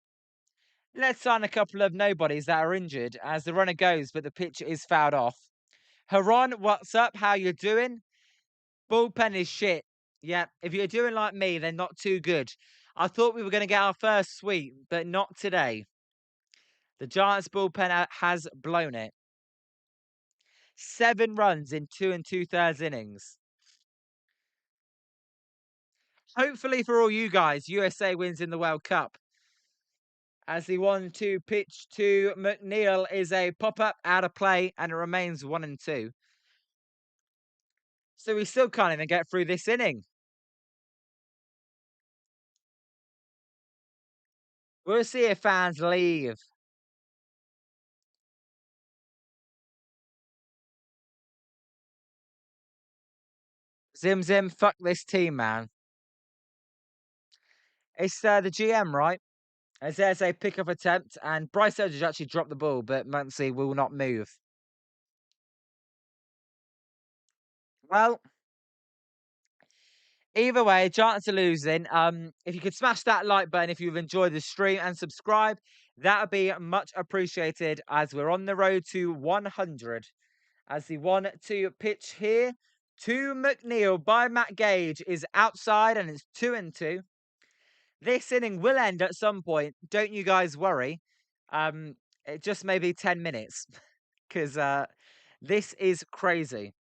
[SPEAKER 2] Let's sign a couple of nobodies that are injured as the runner goes, but the pitch is fouled off. Haran, what's up? How you doing? Bullpen is shit. Yeah, if you're doing like me, they're not too good. I thought we were going to get our first sweep, but not today. The Giants bullpen has blown it. 7 runs in 2 and 2/3 innings. Hopefully for all you guys, USA wins in the World Cup. As the 1-2 pitch to McNeil is a pop-up out of play and it remains 1-2. So we still can't even get through this inning. We'll see if fans leave. Zim Zim, fuck this team, man. It's the GM, right? As there's a pick-up attempt, and Bryce Eldridge actually dropped the ball, but Muncie will not move. Well, either way, Giants are losing. If you could smash that like button if you've enjoyed the stream and subscribe, that would be much appreciated as we're on the road to 100. As the 1-2 pitch here to McNeil by Matt Gage is outside and it's 2-2. This inning will end at some point. Don't you guys worry. It just may be 10 minutes because this is crazy.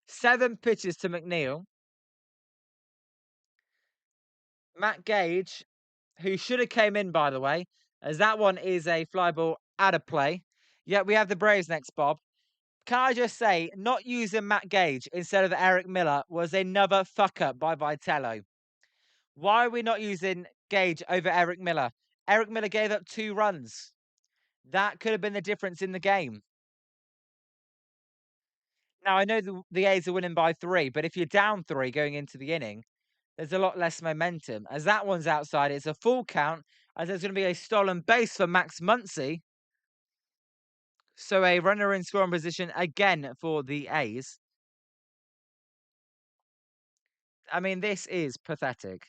[SPEAKER 2] 7 pitches to McNeil. Matt Gage, who should have came in, by the way, as that one is a fly ball out of play. Yet we have the Braves next, Bob. Can I just say, not using Matt Gage instead of Eric Miller was another fuck up by Vitello. Why are we not using Gage over Eric Miller? Eric Miller gave up 2 runs. That could have been the difference in the game. Now, I know the A's are winning by 3, but if you're down 3 going into the inning, there's a lot less momentum. As that one's outside, it's a full count, as there's going to be a stolen base for Max Muncy. So a runner in scoring position again for the A's. I mean, this is pathetic.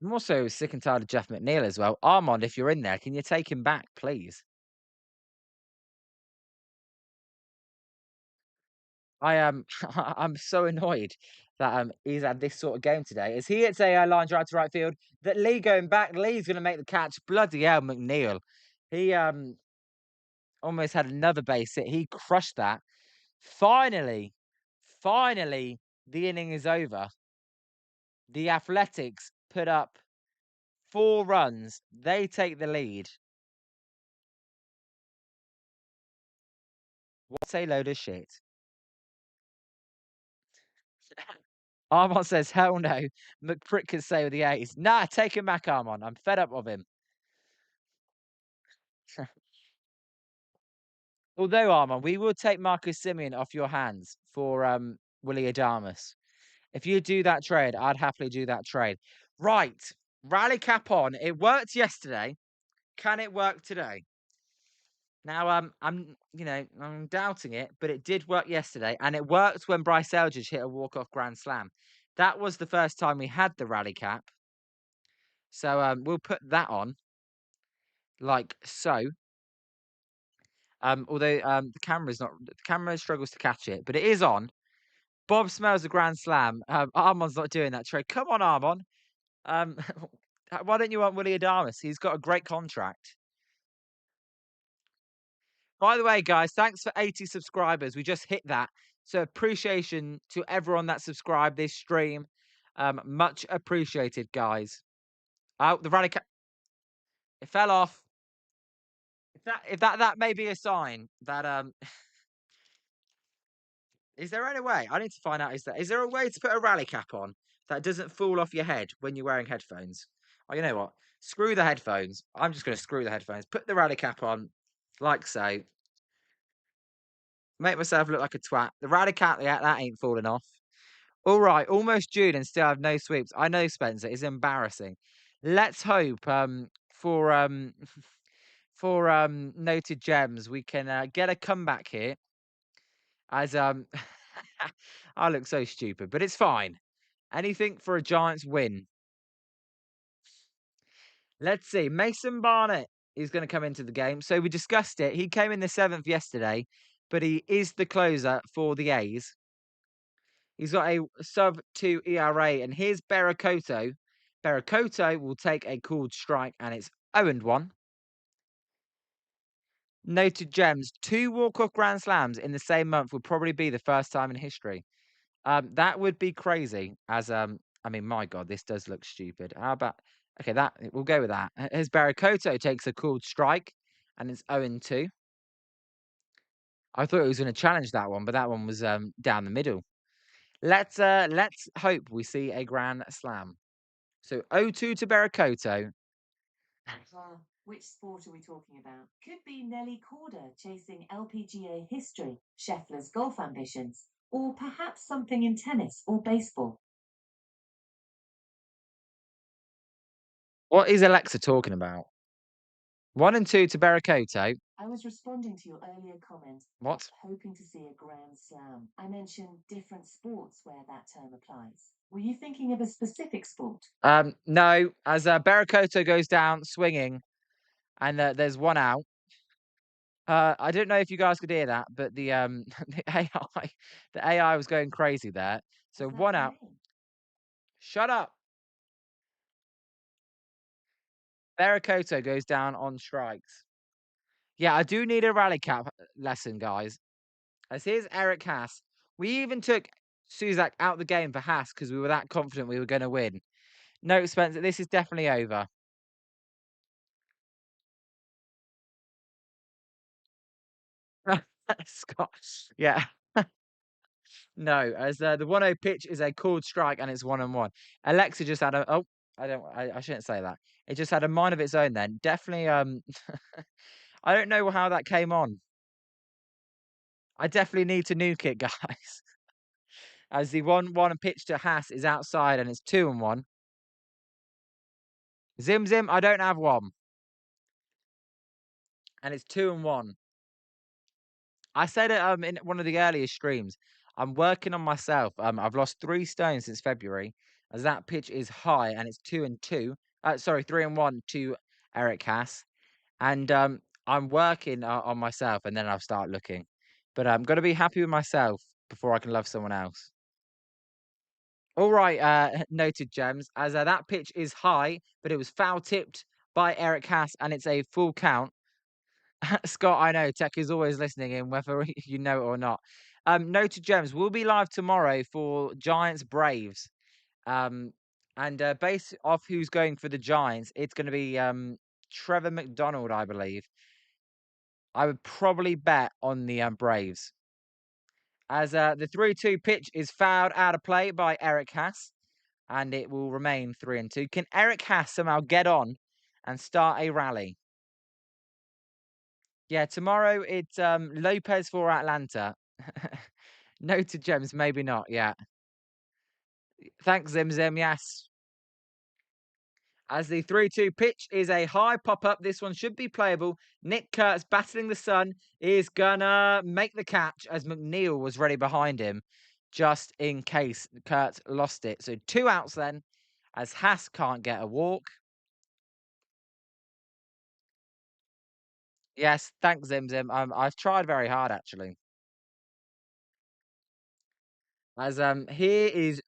[SPEAKER 2] I'm also sick and tired of Jeff McNeil as well. Armand, if you're in there, can you take him back, please? I am I'm so annoyed that he's had this sort of game today. As he hits a line drive to right field, that Lee going back, Lee's going to make the catch. Bloody hell, McNeil. He almost had another base hit. He crushed that. Finally, the inning is over. The Athletics put up 4 runs. They take the lead. What a load of shit. Armon says, hell no. McPrick can say with the A's. Nah, take him back, Armon. I'm fed up of him. Although, Armon, we will take Marcus Simeon off your hands for Willie Adamas. If you do that trade, I'd happily do that trade. Right. Rally cap on. It worked yesterday. Can it work today? Now, I'm doubting it, but it did work yesterday, and it worked when Bryce Eldridge hit a walk-off grand slam. That was the first time we had the rally cap. So we'll put that on, like so. Although the camera struggles to catch it, but it is on. Bob smells a grand slam. Armon's not doing that trade. Come on, Armon. Um, why don't you want Willie Adamas? He's got a great contract. By the way, guys, thanks for 80 subscribers. We just hit that. So appreciation to everyone that subscribed this stream. Much appreciated, guys. Oh, the rally cap. It fell off. If that may be a sign that is there any way? I need to find out. Is there a way to put a rally cap on that doesn't fall off your head when you're wearing headphones? Oh, you know what? Screw the headphones. I'm just going to screw the headphones. Put the rally cap on, like so. Make myself look like a twat. The rally cap, yeah, that ain't falling off. All right, almost June and still have no sweeps. I know, Spencer. It's embarrassing. Let's hope for noted gems we can get a comeback here. As I look so stupid, but it's fine. Anything for a Giants win. Let's see. Mason Barnett is going to come into the game. So we discussed it. He came in the 7th yesterday, but he is the closer for the A's. He's got a sub 2 ERA, and here's Barakoto. Barakoto will take a called strike, and it's 0-1. Noted gems. 2 walk-off grand slams in the same month would probably be the first time in history. That would be crazy. I mean, my God, this does look stupid. How about okay? We'll go with that. As Barakoto takes a called strike, and it's 0-2. I thought it was going to challenge that one, but that one was down the middle. Let's hope we see a grand slam. So 0-2 to Barakoto.
[SPEAKER 3] Which sport are we talking about? Could be Nelly Corder chasing LPGA history, Scheffler's golf ambitions, or perhaps something in tennis or baseball.
[SPEAKER 2] What is Alexa talking about? 1-2 to Barakoto.
[SPEAKER 3] I was responding to your earlier comment.
[SPEAKER 2] What?
[SPEAKER 3] Hoping to see a grand slam. I mentioned different sports where that term applies. Were you thinking of a specific sport?
[SPEAKER 2] No. As Barakoto goes down swinging, and there's one out. I don't know if you guys could hear that, but the the AI was going crazy there. So one out. Shut up. Barakoto goes down on strikes. Yeah, I do need a rally cap lesson, guys. As here's Eric Haas. We even took Suzak out the game for Haas because we were that confident we were going to win. No, Spencer, this is definitely over. Scott, yeah. No, as the 1-0 pitch is a called strike and it's 1-1. Alexa just had a I shouldn't say that. It just had a mind of its own then. Definitely I don't know how that came on. I definitely need to nuke it, guys. As the 1-1 pitch to Haas is outside and it's 2-1. Zim Zim, I don't have one. And it's 2-1. I said it in one of the earlier streams. I'm working on myself. I've lost 3 stones since February, as that pitch is high and it's 2-2. Sorry, 3-1 to Eric Haas, and I'm working on myself, and then I'll start looking. But I'm gonna be happy with myself before I can love someone else. All right, noted gems. As that pitch is high, but it was foul tipped by Eric Haas, and it's a full count. Scott, I know Tech is always listening in, whether you know it or not. Noted gems. We'll be live tomorrow for Giants Braves. And based off who's going for the Giants, it's going to be Trevor McDonald, I believe. I would probably bet on the Braves. As the 3-2 pitch is fouled out of play by Eric Haas, and it will remain 3-2. Can Eric Haas somehow get on and start a rally? Yeah, tomorrow it's Lopez for Atlanta. Noted gems, maybe not. Yeah. Thanks, Zim Zim. Yes. As the 3-2 pitch is a high pop-up. This one should be playable. Nick Kurtz battling the sun is gonna make the catch as McNeil was ready behind him, just in case Kurtz lost it. So 2 outs then, as Haas can't get a walk. Yes, thanks, Zim Zim. I've tried very hard, actually. As here is,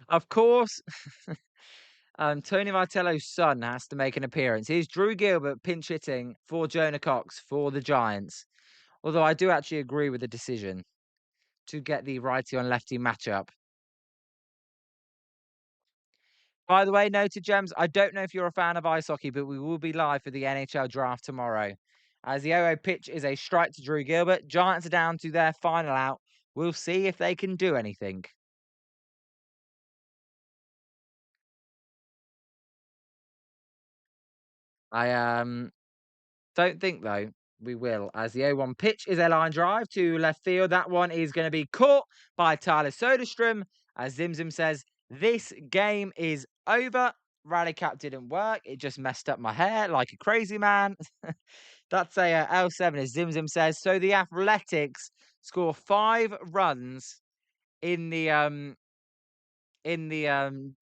[SPEAKER 2] of course, Tony Martello's son has to make an appearance. Here's Drew Gilbert pinch hitting for Jonah Cox for the Giants. Although I do actually agree with the decision to get the righty on lefty matchup. By the way, noted gems, I don't know if you're a fan of ice hockey, but we will be live for the NHL draft tomorrow. As the 0 pitch is a strike to Drew Gilbert, Giants are down to their final out. We'll see if they can do anything. I don't think, though, we will. As the 0-1 pitch is a line drive to left field. That one is going to be caught by Tyler Soderstrom. As Zim Zim says, this game is over. Rally cap didn't work. It just messed up my hair like a crazy man. That's a L7, as Zim Zim says. So the Athletics score 5 runs in the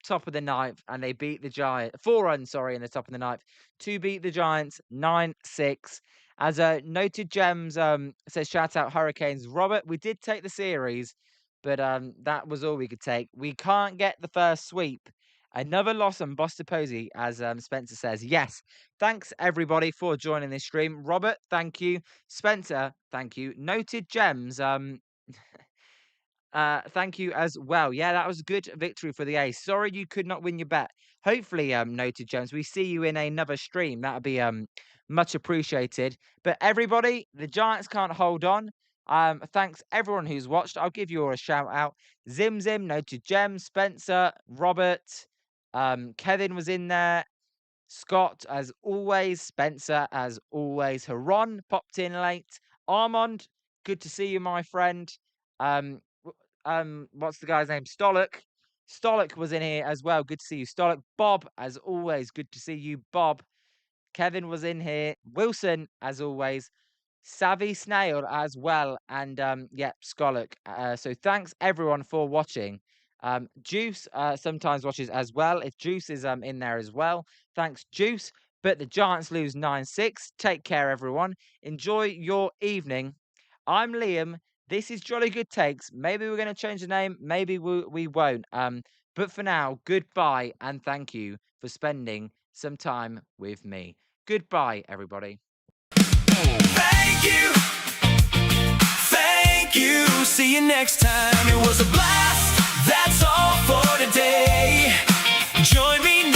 [SPEAKER 2] top of the ninth, and they beat the Giants. 4 runs, sorry, in the top of the ninth to beat the Giants 9-6. As noted gems says, shout out Hurricanes. Robert, we did take the series, but that was all we could take. We can't get the first sweep. Another loss on Boston Posey, as Spencer says. Yes, thanks everybody for joining this stream. Robert, thank you. Spencer, thank you. Noted gems. Thank you as well. Yeah, that was a good victory for the Ace. Sorry you could not win your bet. Hopefully, noted gems, we see you in another stream. That would be much appreciated. But everybody, the Giants can't hold on. Thanks everyone who's watched. I'll give you all a shout out. Zim Zim, noted gems, Spencer, Robert, Kevin was in there. Scott, as always. Spencer, as always. Haron popped in late. Armand, good to see you, my friend. What's the guy's name? Stolic was in here as well. Good to see you, Stolic. Bob, as always, good to see you, Bob. Kevin was in here. Wilson, as always. Savvy Snail as well. And yeah, Skolic. So thanks everyone for watching. Juice sometimes watches as well. If Juice is in there as well. Thanks, Juice. But the Giants lose 9-6. Take care, everyone. Enjoy your evening. I'm Liam. This is Jolly Good Takes. Maybe we're going to change the name. Maybe we won't. But for now, goodbye and thank you for spending some time with me. Goodbye, everybody.
[SPEAKER 1] Thank you. Thank you. See you next time. It was a blast. That's all for today. Join me